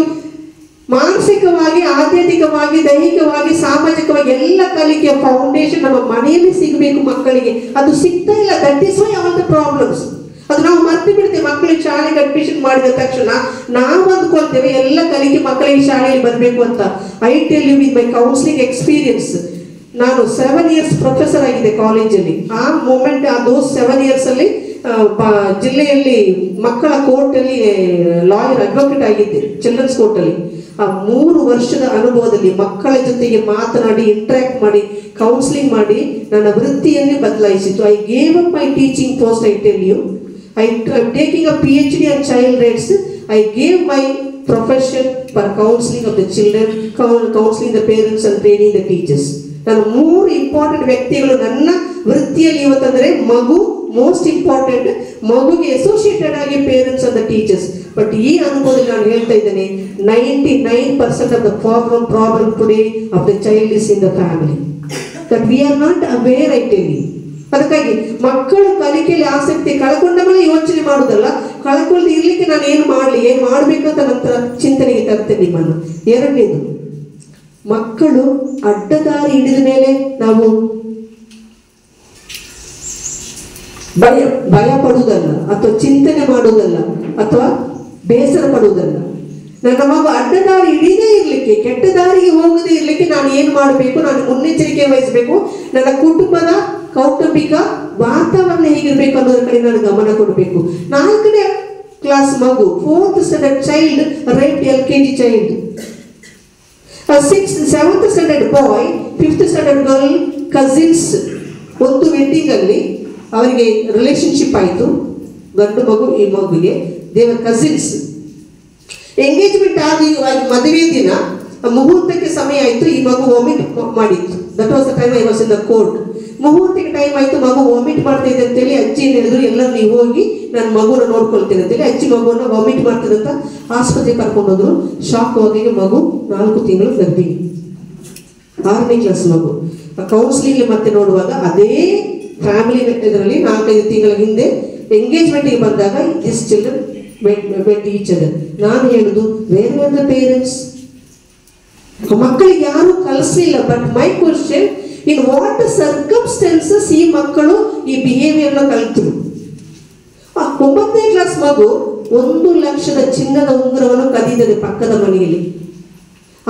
ಮಾನಸಿಕವಾಗಿ, ಆಧ್ಯಾತ್ಮಿಕವಾಗಿ, ದೈಹಿಕವಾಗಿ, ಸಾಮಾಜಿಕವಾಗಿ ಎಲ್ಲ ಕಲಿಕೆಯ ಫೌಂಡೇಶನ್ ನಮ್ಮ ಮನೆಯಲ್ಲಿ ಸಿಗಬೇಕು ಮಕ್ಕಳಿಗೆ. ಅದು ಸಿಗ್ತಾ ಇಲ್ಲ. That is why all the problems. ಅದು ನಾವು ಮರ್ತು ಬಿಡ್ತೇವೆ. ಮಕ್ಕಳಿಗೆ ಶಾಲೆಗೆ ಅಡ್ಮಿಷನ್ ಮಾಡಿದ ತಕ್ಷಣ ನಾವು ಅಂದ್ಕೊಳ್ತೇವೆ ಎಲ್ಲ ಕಲಿಕೆ ಮಕ್ಕಳಿಗೆ ಶಾಲೆಯಲ್ಲಿ ಬರಬೇಕು ಅಂತ. I tell you with my counselling experience, ನಾನು 7 years ಪ್ರೊಫೆಸರ್ ಆಗಿದೆ ಕಾಲೇಜಲ್ಲಿ. ಆ ಮೂಮೆಂಟ್, those 7 years ಅಲ್ಲಿ ಜಿಲ್ಲೆಯಲ್ಲಿ ಮಕ್ಕಳ ಕೋರ್ಟಲ್ಲಿ ಲಾಯರ್, ಅಡ್ವೊಕೇಟ್ ಆಗಿದ್ದೆ, ಚಿಲ್ಡ್ರನ್ಸ್ ಕೋರ್ಟಲ್ಲಿ. ಆ 3 ವರ್ಷದ ಅನುಭವದಲ್ಲಿ ಮಕ್ಕಳ ಜೊತೆಗೆ ಮಾತನಾಡಿ, ಇಂಟ್ರಾಕ್ಟ್ ಮಾಡಿ, ಕೌನ್ಸಿಲಿಂಗ್ ಮಾಡಿ ನನ್ನ ವೃತ್ತಿಯನ್ನೇ ಬದಲಾಯಿಸಿತು. I gave up my teaching post. I tell you, I am taking a PhD on child rights. I gave my profession for counseling of the children, counseling the parents and training the teachers. ನಾನು 3 important ವ್ಯಕ್ತಿಗಳು ನನ್ನ ವೃತ್ತಿಯಲ್ಲಿ ಇವತ್ತಂದರೆ ಮಗು most important, ಮಗುಗೆ associated ಆಗಿ parents and the teachers. But ಈ ಅನುಭವದಲ್ಲಿ ನಾನು ಹೇಳ್ತಾ ಇದ್ದೇನೆ, 99% of the problem today of the child is in the family. That we are not aware. I tell you, ಅದಕ್ಕಾಗಿ ಮಕ್ಕಳು ಕಲಿಕೆಯಲ್ಲಿ ಆಸಕ್ತಿ ಕಳ್ಕೊಂಡ ಮೇಲೆ ಯೋಚನೆ ಮಾಡೋದಲ್ಲ, ಕಳ್ಕೊಳ್ಳದೆ ಇರ್ಲಿಕ್ಕೆ ನಾನು ಏನು ಮಾಡಲಿ, ಏನು ಮಾಡಬೇಕಂತ ನಂತರ ಚಿಂತನೆಗೆ ತರ್ತೇನೆ ನಿಮ್ಮನ್ನು. 2ನೇದು, ಮಕ್ಕಳು ಅಡ್ಡದಾರಿ ಹಿಡಿದ ಮೇಲೆ ನಾವು ಭಯ ಪಡುವುದಲ್ಲ, ಅಥವಾ ಚಿಂತನೆ ಮಾಡುವುದಲ್ಲ, ಅಥವಾ ಬೇಸರ ಪಡುವುದಲ್ಲ. ನನ್ನ ಮಗು ಅಡ್ಡದಾರಿ ಹಿಡಿದೇ ಇರಲಿಕ್ಕೆ, ಕೆಟ್ಟ ದಾರಿಗೆ ಹೋಗದೇ ಇರಲಿಕ್ಕೆ ನಾನು ಏನು ಮಾಡಬೇಕು, ನಾನು ಮುನ್ನೆಚ್ಚರಿಕೆ ವಹಿಸಬೇಕು, ನನ್ನ ಕುಟುಂಬದ ಕೌಟುಂಬಿಕ ವಾತಾವರಣ ಹೇಗಿರಬೇಕು ಅನ್ನೋದ್ರ ಕಡೆ ನಾನು ಗಮನ ಕೊಡಬೇಕು. 4ನೇ ಕ್ಲಾಸ್ ಮಗು, 4th standard child raped LKG child. A 7th standard boy, 5th standard girl, cousins ಒಂದು ವೆಡ್ಡಿಂಗಲ್ಲಿ ಅವರಿಗೆ ರಿಲೇಶನ್ಶಿಪ್ ಆಯಿತು, ಗಂಡು ಮಗು ಈ ಮಗುವಿಗೆ, ದೇವರ ಕಸಿನ್ಸ್. ಎಂಗೇಜ್ಮೆಂಟ್ ಆಗಿ ಮದುವೆ ದಿನ ಮುಹೂರ್ತಕ್ಕೆ ಸಮಯ ಆಯಿತು, ಈ ಮಗು ವಾಮಿಟ್ ಮಾಡಿತ್ತು. That was the time I was in the court. ಮುಹೂರ್ತಕ್ಕೆ ಟೈಮ್ ಆಯಿತು, ಮಗು ವಾಮಿಟ್ ಮಾಡ್ತಾ ಇದೆ ಅಂತೇಳಿ ಅಜ್ಜಿ ಏನು ಹೇಳಿದ್ರು, ಎಲ್ಲರೂ ನೀವು ಹೋಗಿ ನನ್ನ ಮಗುನ ನೋಡ್ಕೊಳ್ತೀನಿ ಅಂತೇಳಿ ಅಜ್ಜಿ ಮಗುವನ್ನು ವಾಮಿಟ್ ಮಾಡ್ತಿದೆ ಅಂತ ಆಸ್ಪತ್ರೆಗೆ ಕರ್ಕೊಂಡು ಹೋದ್ರು. ಶಾಕ್ ಹೋಗಿ ಮಗು 4 ತಿಂಗಳು ಗರ್ಭಿಣಿ, 6ನೇ ಕ್ಲಾಸ್ ಮಗು. ಕೌನ್ಸಿಲಿಂಗ್ ಮತ್ತೆ ನೋಡುವಾಗ ಅದೇ ಫ್ಯಾಮಿಲಿ ಇದರಲ್ಲಿ 4-5 ತಿಂಗಳ ಹಿಂದೆ ಎಂಗೇಜ್ಮೆಂಟ್ಗೆ ಬಂದಾಗ this children wet each other. ನಾನು ಹೇಳುದು ವೇರ್ ಆರ್ ದ ಪೇರೆಂಟ್ಸ್? ಮಕ್ಕಳಿಗೆ ಯಾರು ಕಲಿಸಲಿಲ್ಲ. But my question, in what circumstances ಈ ಮಕ್ಕಳು ಈ ಬಿಹೇವಿಯರ್ನ ಕಲಿತರು? 9ನೇ ಕ್ಲಾಸ್ ಮಗು 1 ಲಕ್ಷದ ಚಿನ್ನದ ಉಂಗುರವನ್ನು ಕದಿದರೆ ಪಕ್ಕದ ಮನೆಯಲ್ಲಿ.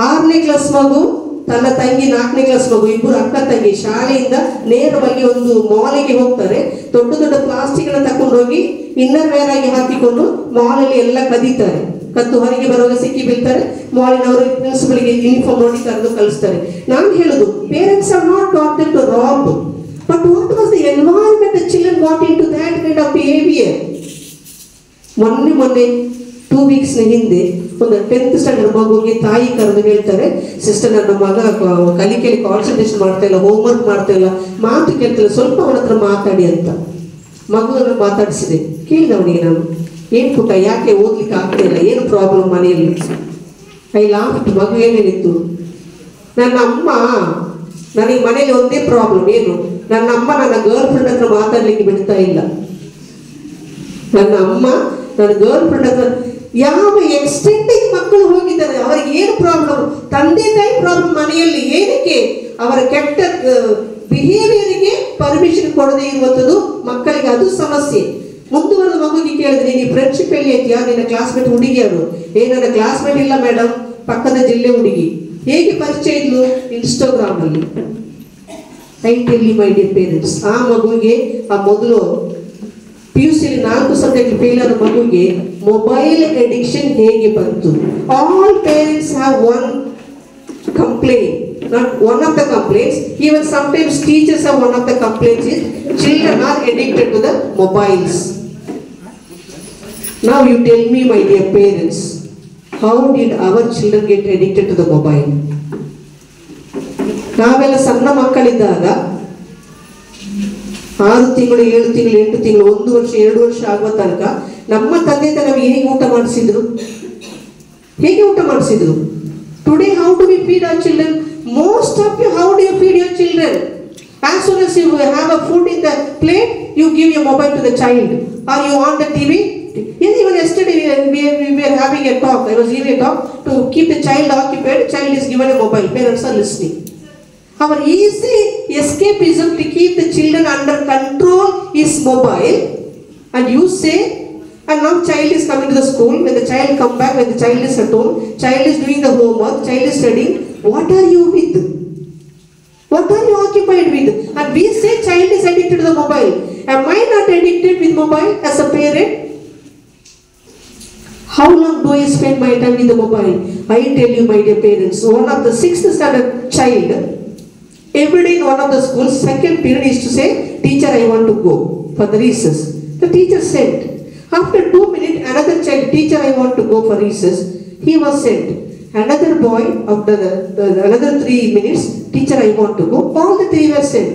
6ನೇ ಕ್ಲಾಸ್ ಮಗು ತನ್ನ ತಂಗಿ, 4ನೇ ಕ್ಲಾಸ್ ಮಗು, ಇಬ್ಬರು ಅಕ್ಕ ತಂಗಿ ಶಾಲೆಯಿಂದ ನೇರವಾಗಿ ಒಂದು ಮಾಲಿಗೆ ಹೋಗ್ತಾರೆ. ದೊಡ್ಡ ದೊಡ್ಡ ಪ್ಲಾಸ್ಟಿಕ್ ಅನ್ನು ತಕೊಂಡು ಹೋಗಿ ಇನ್ನರ್ ವೇರ್ ಆಗಿ ಹಾಕಿಕೊಂಡು ಮಾಲಲ್ಲಿ ಎಲ್ಲ ಕದೀತಾರೆ. ಕದ್ದು ಹೊರಗೆ ಬರುವಾಗ ಸಿಕ್ಕಿ ಬೀಳ್ತಾರೆ. ಮಾಲಿನವರು ಪ್ರಿನ್ಸಿಪಲ್ಗೆ ಯೂನಿಫಾರ್ಮ್ ನೋಡಿ ಕರೆದು ಕಳಿಸ್ತಾರೆ. ನಾನು ಹೇಳುದು, parents are not taught them to rob, but what was the environment the children got in to that kind of behaviour. ಮೊನ್ನೆ 2 ವೀಕ್ಸ್ ಹಿಂದೆ ಒಂದು 10th ಸ್ಟ್ಯಾಂಡರ್ಡ್ ಮಗುವಿಗೆ ತಾಯಿ ಕರೆದು ಹೇಳ್ತಾರೆ, ಸಿಸ್ಟರ್ ನನ್ನ ಮಗ ಕಲಿಕೆಯಲ್ಲಿ ಕಾನ್ಸಂಟ್ರೇಷನ್ ಮಾಡ್ತಾ ಇಲ್ಲ, ಹೋಮ್ವರ್ಕ್ ಮಾಡ್ತಾ ಇಲ್ಲ, ಮಾತು ಕೇಳ್ತಿಲ್ಲ, ಸ್ವಲ್ಪ ಅವನ ಹತ್ರ ಮಾತಾಡಿ ಅಂತ ಮಗುವನ್ನು ಮಾತಾಡಿಸಿದೆ. ಕೇಳಿದೆ ಅವನಿಗೆ ನಾನು, ಏನು ಪುಟ್ಟ, ಯಾಕೆ ಓದ್ಲಿಕ್ಕೆ ಆಗ್ತಾ ಇಲ್ಲ, ಏನು ಪ್ರಾಬ್ಲಮ್ ಮನೆಯಲ್ಲಿ? I loft. ಮಗು ಏನು ಹೇಳಿತ್ತು, ನನ್ನ ಅಮ್ಮ, ನನಗೆ ಮನೇಲಿ ಒಂದೇ ಪ್ರಾಬ್ಲಮ್, ಏನು, ನನ್ನ ಅಮ್ಮ ನನ್ನ ಗರ್ಲ್ ಫ್ರೆಂಡ್ ಹತ್ರ ಮಾತಾಡ್ಲಿಕ್ಕೆ ಬಿಡ್ತಾ ಇಲ್ಲ. ನನ್ನ ಅಮ್ಮ ನನ್ನ ಗರ್ಲ್ ಫ್ರೆಂಡ್ ಹತ್ರ ಯಾವ ಎಕ್ಸ್ಟೆಂಟಿಗೆ ಮಕ್ಕಳು ಹೋಗಿದ್ದಾರೆ. ಅವರಿಗೆ ಏನು ಪ್ರಾಬ್ಲಮ್? ತಂದೆ ತಾಯಿ ಪ್ರಾಬ್ಲಮ್ ಮನೆಯಲ್ಲಿ. ಏನಕ್ಕೆ? ಅವರ ಕೆಟ್ಟ ಬಿಹೇವಿಯರಿಗೆ ಪರ್ಮಿಷನ್ ಕೊಡದೇ ಇರುವಂಥದ್ದು ಮಕ್ಕಳಿಗೆ, ಅದು ಸಮಸ್ಯೆ. ಮುಂದುವರೆದ ಮಗುಗೆ ಕೇಳಿದ್ರೆ, ನೀನು ಫ್ರೆಂಡ್ಶಿಪ್ ಎಲ್ಲಿ ಐತಿಯಾ, ನಿನ್ನ ಕ್ಲಾಸ್ಮೇಟ್ ಹುಡುಗಿಯರು? ನನ್ನ ಕ್ಲಾಸ್ಮೇಟ್ ಇಲ್ಲ ಮೇಡಮ್, ಪಕ್ಕದ ಜಿಲ್ಲೆ ಹುಡುಗಿ. ಹೇಗೆ ಪರಿಚಯ ಇದ್ಲು? ಇನ್ಸ್ಟಾಗ್ರಾಮ್ ಅಲ್ಲಿ. I tell you my dear parents, ಆ ಮಗುವಿಗೆ ಆ ಮೊದಲು PUCಯಲ್ಲಿ 4 ಸಬ್ಜೆಕ್ಟ್ ಫೇಲ್ ಆದ ಮಗುವಿಗೆ ಮೊಬೈಲ್ ಅಡಿಕ್ಷನ್ ಹೇಗೆ ಬಂತು? All parents have one complaint, not one of the complaints, even sometimes teachers have one of the complaints is children are addicted to the mobiles. Now you tell me, my dear parents, how did our children get addicted to the mobile? ನಾವೆಲ್ಲ ಸಣ್ಣ ಮಕ್ಕಳಿದ್ದಾಗ 6 ತಿಂಗಳು 7 ತಿಂಗಳು 8 ತಿಂಗಳು 1 ವರ್ಷ 2 ವರ್ಷ ಆಗುವ ತನಕ ನಮ್ಮ ತಂದೆ ನಮಗೆ ಹೇಗೆ ಊಟ ಮಾಡಿಸಿದ್ರು? Today how do we feed our children? Most of you, how do you feed your children? As soon as you have a food in the plate, you give your mobile to the child. Or you on the TV. Even yesterday we were having a talk. I was giving a talk to keep the child occupied. Child is given a mobile. Parents are listening. Our easy escapism to keep the children under control is mobile. And you say, and now child is coming to the school. When the child come back, when the child is at home, child is doing the homework, child is studying. What are you with? What are you occupied with? And we say child is addicted to the mobile. Am I not addicted with mobile as a parent? How long do I spend my time with the mobile? I tell you, my dear parents, one of the 6th standard child, every day in one of the schools, second period is to say, teacher, I want to go for the recess. The teacher sent. After 2 minutes, another child, teacher, I want to go for recess. He was sent. Another boy, after another 3 minutes, teacher, I want to go. All the 3 were sent.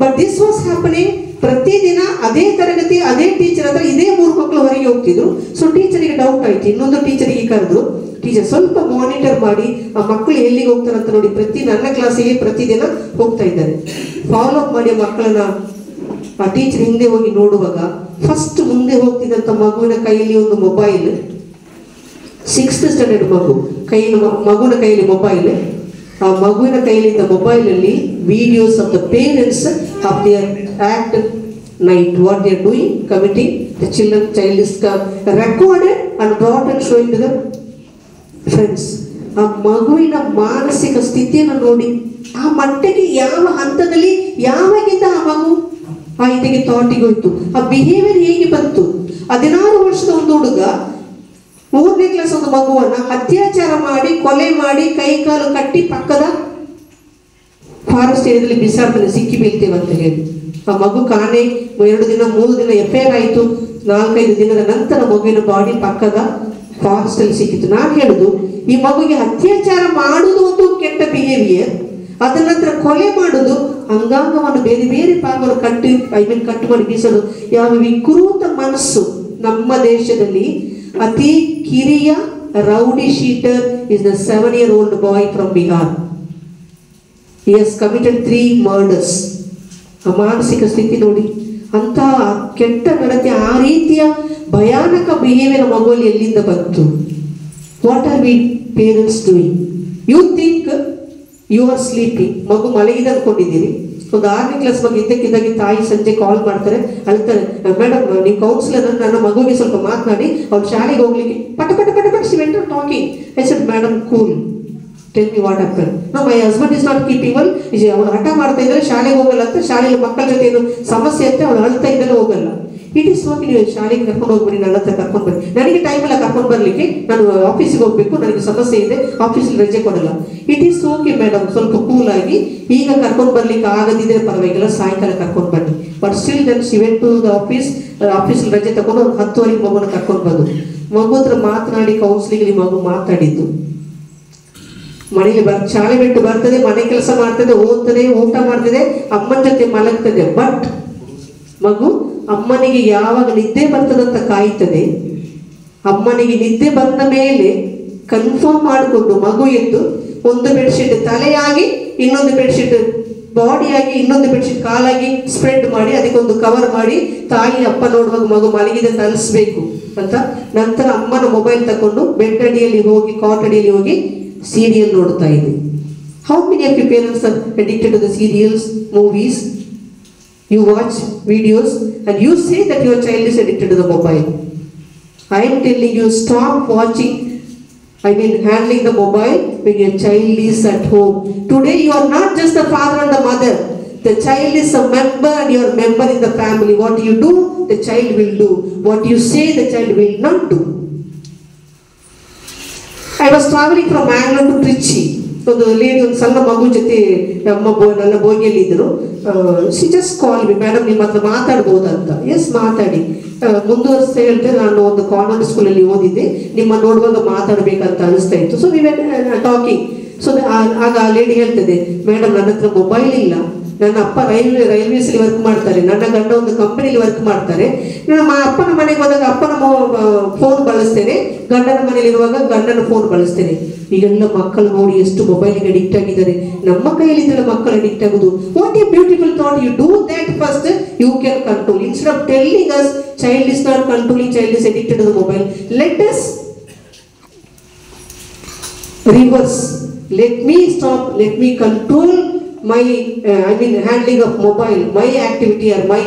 But this was happening. ಪ್ರತಿದಿನ ಅದೇ ತರಗತಿ ಅದೇ teacher ಹತ್ರ ಇದೇ 3 ಮಕ್ಕಳು ಹೊರಗೆ ಹೋಗ್ತಿದ್ರು. So ಟೀಚರಿಗೆ doubt ಆಯ್ತು. ಇನ್ನೊಂದು ಟೀಚರಿಗೆ ಕರೆದ್ರು, ಟೀಚರ್ ಸ್ವಲ್ಪ ಮಾನಿಟರ್ ಮಾಡಿ ಆ ಮಕ್ಕಳು ಎಲ್ಲಿಗೆ ಹೋಗ್ತಾರೆ ಅಂತ ನೋಡಿ. ನನ್ನ ಕ್ಲಾಸಿಗೆ ಪ್ರತಿದಿನ ಹೋಗ್ತಾ ಇದ್ದಾರೆ. ಫಾಲೋ ಅಪ್ ಮಾಡಿ ಮಕ್ಕಳನ್ನ ಆ ಟೀಚರ್ ಹಿಂದೆ ಹೋಗಿ ನೋಡುವಾಗ ಫಸ್ಟ್ ಮುಂದೆ ಹೋಗ್ತಿದ್ದಂಥ ಮಗುವಿನ ಕೈಯಲ್ಲಿ ಒಂದು ಮೊಬೈಲ್. 6th ಸ್ಟ್ಯಾಂಡರ್ಡ್ ಮಗುವಿನ ಕೈಯಲ್ಲಿ ಮೊಬೈಲ್. ಆ ಮಗುವಿನ ಕೈಯಲ್ಲಿದ್ದ ಮೊಬೈಲಲ್ಲಿ videos of the parents of their act night, what they are doing, committing the child is recorded and brought and showing to the friends. ಆ ಮಗುವಿನ ಮಾನಸಿಕ ಸ್ಥಿತಿಯನ್ನು ನೋಡಿ, ಆ ಮಟ್ಟಿಗೆ ಯಾವ ಹಂತದಲ್ಲಿ ಯಾವಾಗಿಂದ ಆ ಮಗು ಆ ಇದಕ್ಕೆ ಥಾಟಿಗೆ ಹೋಯ್ತು, ಆ ಬಿಹೇವಿಯರ್ ಹೇಗೆ ಬಂತು. 16 ವರ್ಷದ ಒಂದು ಹುಡುಗ 3ನೇ ಕ್ಲಾಸ್ ಒಂದು ಮಗುವನ್ನ ಅತ್ಯಾಚಾರ ಮಾಡಿ ಕೊಲೆ ಮಾಡಿ ಕೈ ಕಾಲು ಕಟ್ಟಿ ಪಕ್ಕದ ಫಾರೆಸ್ಟ್ ಏರಿಯಾದಲ್ಲಿ ಬಿಸಾಡ್ತಾನೆ, ಸಿಕ್ಕಿ ಬೀಳ್ತೇವೆ ಅಂತ ಹೇಳಿ. ಆ ಮಗು ಕಾಣೆ 2 ದಿನ 3 ದಿನ ಎಫ್ಐಆರ್ ಆಯಿತು. 4-5 ದಿನದ ನಂತರ ಮಗುವಿನ ಬಾಡಿ ಪಕ್ಕದ ಫಾರೆಸ್ಟ್ ಅಲ್ಲಿ ಸಿಕ್ಕಿತು. ನಾನು ಹೇಳುದು, ಈ ಮಗುಗೆ ಅತ್ಯಾಚಾರ ಮಾಡುವುದು ಒಂದು ಕೆಟ್ಟ ಬಿಹೇವಿಯರ್, ಅದರ ನಂತರ ಕೊಲೆ ಮಾಡುದು, ಅಂಗಾಂಗವನ್ನು ಬೇರೆ ಬೇರೆ ಭಾಗವನ್ನು ಕಟ್ಟು ಮಾಡಿ ಬೀಸಲು ಯಾವ ವಿಕೃತ ಮನಸ್ಸು. ನಮ್ಮ ದೇಶದಲ್ಲಿ ಅತಿ ಕಿರಿಯ rowdy sheeter is the 7-year-old boy from Bihar. He has committed 3 murders. ಆ ಮಾನಸಿಕ ಸ್ಥಿತಿ ನೋಡಿ, ಅಂತಹ ಕೆಟ್ಟ ನಡತೆ, ಆ ರೀತಿಯ ಭಯಾನಕ ಬಿಹೇವಿಯರ್ ಮಗುವಲ್ಲಿ ಎಲ್ಲಿಂದ ಬಂತು? What are we parents doing? You think you are sleeping, ಮಗು ಮಲಗಿದೆ ಅಂದ್ಕೊಂಡಿದ್ದೀರಿ. ಒಂದು 6ನೇ ಕ್ಲಾಸ್ ಮಗು ಇದ್ದಕ್ಕಿದ್ದಾಗಿ ತಾಯಿ ಸಂಜೆ ಕಾಲ್ ಮಾಡ್ತಾರೆ, ಅಳ್ತಾರೆ, ಮೇಡಮ್ ನೀವು ಕೌನ್ಸಿಲರ್, ನನ್ನ ಮಗುವಿಗೆ ಸ್ವಲ್ಪ ಮಾತನಾಡಿ ಅವ್ರು ಶಾಲೆಗೆ ಹೋಗ್ಲಿಕ್ಕೆ ಪಟ ಪಟ ಪಟ ಪಟ she went talking. I said madam cool, tell me what happen. No my husband is not keeping well. ಅವಳು ಹಠ ಮಾಡ್ತಾ ಇದ್ದಾರೆ, ಶಾಲೆಗೆ ಹೋಗಲ್ಲ ಅಂತ, ಶಾಲೆಯಲ್ಲಿ ಮಕ್ಕಳ ಜೊತೆ ಏನು ಸಮಸ್ಯೆ ಅಂತ ಅವಳು ಅಳ್ತಾ ಇದ್ದರೆ ಹೋಗಲ್ಲ. ಇಟ್ ಈಸ್ ಓಕೆ, ನೀವು ಶಾಲೆಗೆ ಕರ್ಕೊಂಡು ಹೋಗ್ಬಿಡಿ, ನನ್ನ ಹತ್ರ ಕರ್ಕೊಂಡು ಬನ್ನಿ. ನನಗೆ ಟೈಮ್ ಎಲ್ಲ ಕರ್ಕೊಂಡು ಬರಲಿಕ್ಕೆ, ನಾನು ಆಫೀಸಿಗೆ ಹೋಗಬೇಕು, ನನಗೆ ಸಮಸ್ಯೆ ಇದೆ, ಆಫೀಸಲ್ಲಿ ರಜೆ ಕೊಡಲ್ಲ. ಇಟ್ ಈಸ್ ಓಕೆ ಮೇಡಮ್, ಸ್ವಲ್ಪ ಕೂಲ್ ಆಗಿ, ಈಗ ಕರ್ಕೊಂಡು ಬರ್ಲಿಕ್ಕೆ ಆಗದಿದ್ರೆ ಪರವಾಗಿಲ್ಲ, ಸಾಯಂಕಾಲ ಕರ್ಕೊಂಡು ಬನ್ನಿ. But still then she went to the ಆಫೀಸಲ್ಲಿ ರಜೆ ತಗೊಂಡು ಒಂದು 10 ಮಗುನ ಕರ್ಕೊಂಡು ಬಂದು ಮಗು ಹತ್ರ ಮಾತನಾಡಿ ಕೌನ್ಸಿಲಿಂಗ್ ಮಗು ಮಾತಾಡಿದ್ದು. ಮನೇಲಿ ಶಾಲೆ ಬಿಟ್ಟು ಬರ್ತದೆ, ಮನೆ ಕೆಲಸ ಮಾಡ್ತದೆ, ಓದ್ತದೆ, ಊಟ ಮಾಡ್ತದೆ, ಅಮ್ಮನ ಜೊತೆ ಮಲಗ್ತದೆ. ಬಟ್ ಮಗು ಅಮ್ಮನಿಗೆ ಯಾವಾಗ ನಿದ್ದೆ ಬರ್ತದಂತ ಕಾಯ್ತದೆ. ಅಮ್ಮನಿಗೆ ನಿದ್ದೆ ಬಂದ ಮೇಲೆ ಕನ್ಫರ್ಮ್ ಮಾಡಿಕೊಂಡು ಮಗು ಎದ್ದು ಒಂದು ಬೆಡ್ಶೀಟ್ ತಲೆಯಾಗಿ, ಇನ್ನೊಂದು ಬೆಡ್ಶೀಟ್ ಬಾಡಿಯಾಗಿ, ಇನ್ನೊಂದು ಬೆಡ್ಶೀಟ್ ಕಾಲಾಗಿ ಸ್ಪ್ರೆಡ್ ಮಾಡಿ ಅದಕ್ಕೊಂದು ಕವರ್ ಮಾಡಿ ತಾಯಿ ಅಪ್ಪ ನೋಡುವಾಗ ಮಗು ಮಲಗಿದೆ ಅಂತ ಅನಿಸ್ಬೇಕು ಅಂತ. ನಂತರ ಅಮ್ಮನ ಮೊಬೈಲ್ ತಗೊಂಡು ಬೆಡ್ ಅಡಿಯಲ್ಲಿ ಹೋಗಿ, ಕಾಟ್ ಅಡಿಯಲ್ಲಿ ಹೋಗಿ ಸೀರಿಯಲ್ ನೋಡ್ತಾ ಇದೆ. How many of you parents are addicted to the serials, movies? You watch videos and you say that your child is addicted to the mobile. I am telling you, stop watching, handling the mobile when your child is at home. Today you are not just the father and the mother. The child is a member and you are a member in the family. What you do, the child will do. What you say, the child will not do. I was traveling from Bangalore to Trichy. ಒಂದು lady ಒಂದು ಸಣ್ಣ ಮಗು ಜೊತೆ ನನ್ನ ಬೋಗಿಯಲ್ಲಿ ಇದ್ರು. She just call me, madam ನಿಮ್ಮ ಹತ್ರ ಮಾತಾಡ್ಬೋದಂತ. S ಮಾತಾಡಿ. ಮುಂದುವರಿಸ್ತಾ ಹೇಳ್ತೇನೆ, ನಾನು ಒಂದು ಕಾನ್ವೆಂಟ್ ಸ್ಕೂಲಲ್ಲಿ ಓದಿದ್ದೆ, ನಿಮ್ಮ ನೋಡುವಾಗ ಮಾತಾಡಬೇಕಂತ ಅನಿಸ್ತಾ ಇತ್ತು. So we were talking. So ಆಗ ಆ ಲೇಡಿ ಹೇಳ್ತದೆ, ಮೇಡಮ್ ನನ್ನ ಹತ್ರ ಮೊಬೈಲ್ ಇಲ್ಲ, ನನ್ನ ಅಪ್ಪ ರೈಲ್ವೇಸಲ್ಲಿ ವರ್ಕ್ ಮಾಡ್ತಾರೆ, ನನ್ನ ಗಂಡ ಒಂದು ಕಂಪನಿಲಿ ವರ್ಕ್ ಮಾಡ್ತಾರೆ. ನಮ್ಮ ಅಪ್ಪನ ಮನೆಗೆ ಹೋದಾಗ ಅಪ್ಪನ ಫೋನ್ ಬಳಸ್ತೇನೆ, ಗಂಡನ ಮನೇಲಿರುವಾಗ ಗಂಡನ ಫೋನ್ ಬಳಸ್ತೇನೆ. ಈಗೆಲ್ಲ ಮಕ್ಕಳು ನೋಡಿ ಎಷ್ಟು ಮೊಬೈಲ್ಗೆ ಅಡಿಕ್ಟ್ ಆಗಿದ್ದಾರೆ. ನಮ್ಮ ಕೈಯಲ್ಲಿದ್ದಲ್ಲ ಮಕ್ಕಳು ಅಡಿಕ್ಟ್ ಆಗೋದು. What a beautiful thought. You do that first, you can control. Instead of telling us child is not controlling, child is addicted to the mobile, let us reverse. Let me stop, let me control my handling of mobile, my activity, or my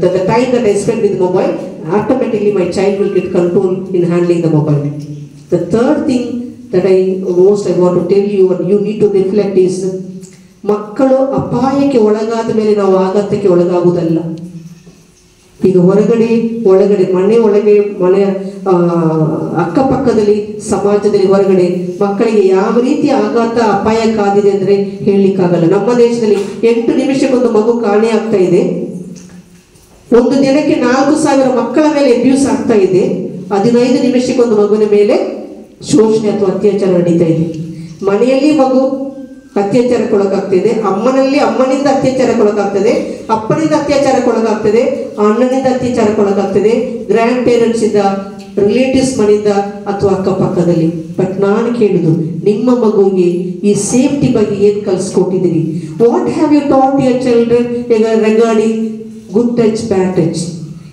the time that I spend with mobile. Automatically my child will get control in handling the mobile. The third thing that I want to tell you and you need to reflect is, ಮಕ್ಕಳು ಅಪಾಯಕ್ಕೆ ಒಳಗಾದ ಮೇಲೆ ನಾವು ಆಘಾತಕ್ಕೆ ಒಳಗಾಗುವುದಲ್ಲ. ಈಗ ಒಳಗಡೆ ಮನೆಯ ಅಕ್ಕಪಕ್ಕದಲ್ಲಿ, ಸಮಾಜದಲ್ಲಿ, ಹೊರಗಡೆ ಮಕ್ಕಳಿಗೆ ಯಾವ ರೀತಿ ಆಘಾತ, ಅಪಾಯ ಕಾದಿದೆ ಅಂದರೆ ಹೇಳಲಿಕ್ಕಾಗಲ್ಲ. ನಮ್ಮ ದೇಶದಲ್ಲಿ 8 ನಿಮಿಷಕ್ಕೊಂದು ಮಗು ಕಾಣೆ ಆಗ್ತಾ ಇದೆ. ಒಂದು ದಿನಕ್ಕೆ 4,000 ಮಕ್ಕಳ ಮೇಲೆ ಅಬ್ಯೂಸ್ ಆಗ್ತಾ ಇದೆ. 15 ನಿಮಿಷಕ್ಕೊಂದು ಮಗುವಿನ ಮೇಲೆ ಶೋಷಣೆ ಅಥವಾ ಅತ್ಯಾಚಾರ ನಡೀತಾ ಇದೆ. ಮನೆಯಲ್ಲಿ ಮಗು ಅತ್ಯಾಚಾರಕ್ಕೊಳಗಾಗ್ತಿದೆ, ಅಮ್ಮನಿಂದ ಅತ್ಯಾಚಾರಕ್ಕೊಳಗಾಗ್ತದೆ, ಅಪ್ಪನಿಂದ ಅತ್ಯಾಚಾರಕ್ಕೊಳಗಾಗ್ತದೆ, ಅಣ್ಣನಿಂದ ಅತ್ಯಾಚಾರಕ್ಕೊಳಗಾಗ್ತದೆ, ಗ್ರ್ಯಾಂಡ್ ಪೇರೆಂಟ್ಸ್ ಇಂದ, ರಿಲೇಟಿವ್ಸ್ ಮನೆಯಿಂದ ಅಥವಾ ಅಕ್ಕಪಕ್ಕದಲ್ಲಿ. ಬಟ್ ನಾನು ಕೇಳುದು, ನಿಮ್ಮ ಮಗುವಿಗೆ ಈ ಸೇಫ್ಟಿ ಬಗ್ಗೆ ಏನು ಕಲಿಸ್ಕೊಟ್ಟಿದ್ದೀರಿ? What have you taught your children regarding good touch, bad touch?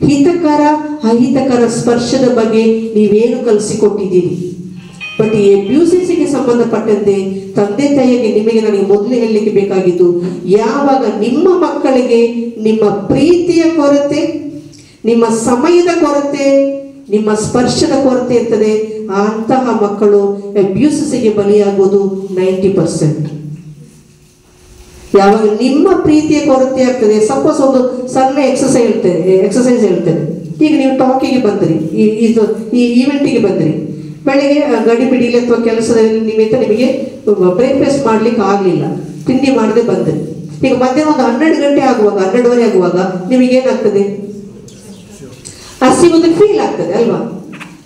ಹಿತಕರ ಅಹಿತಕರ ಸ್ಪರ್ಶದ ಬಗ್ಗೆ ನೀವೇನು ಕಲಿಸಿಕೊಟ್ಟಿದ್ದೀರಿ? ಬಟ್ ಈ ಅಬ್ಯೂಸಸ್ಗೆ ಸಂಬಂಧಪಟ್ಟಂತೆ ತಂದೆ ತಾಯಿಗೆ ನಿಮಗೆ ನನಗೆ ಮೊದಲು ಹೇಳಲಿಕ್ಕೆ ಬೇಕಾಗಿದ್ದು, ಯಾವಾಗ ನಿಮ್ಮ ಮಕ್ಕಳಿಗೆ ನಿಮ್ಮ ಪ್ರೀತಿಯ ಕೊರತೆ, ನಿಮ್ಮ ಸಮಯದ ಕೊರತೆ, ನಿಮ್ಮ ಸ್ಪರ್ಶದ ಕೊರತೆ ಇರ್ತದೆ, ಅಂತಹ ಮಕ್ಕಳು ಅಬ್ಯೂಸಸ್ಗೆ ಬಲಿಯಾಗುವುದು 90%. ಯಾವಾಗ ನಿಮ್ಮ ಪ್ರೀತಿಯ ಕೊರತೆ ಆಗ್ತದೆ, ಸಪೋಸ್ ಒಂದು ಸಣ್ಣ ಎಕ್ಸಸೈಸ್ ಹೇಳ್ತೇನೆ. ಈಗ ನೀವು ಟಾಕಿಗೆ ಬಂದ್ರಿ, ಈ ಈವೆಂಟಿಗೆ ಬಂದ್ರಿ, ಬೆಳಿಗ್ಗೆ ಗಡಿಬಿಡಿಲಿ ಅಥವಾ ಕೆಲಸದಲ್ಲಿ ನಿಮಿತ್ತ ನಿಮಗೆ ಬ್ರೇಕ್ಫಾಸ್ಟ್ ಮಾಡ್ಲಿಕ್ಕೆ ಆಗಲಿಲ್ಲ, ತಿಂಡಿ ಮಾಡದೆ ಬಂದ್ರಿ. ಈಗ ಮಧ್ಯಾಹ್ನ ಒಂದು 12 ಗಂಟೆ ಆಗುವಾಗ 12:30 ಆಗುವಾಗ ನಿಮಗೇನಾಗ್ತದೆ? ಹಸಿವು ಫೀಲ್ ಆಗ್ತದೆ ಅಲ್ವಾ?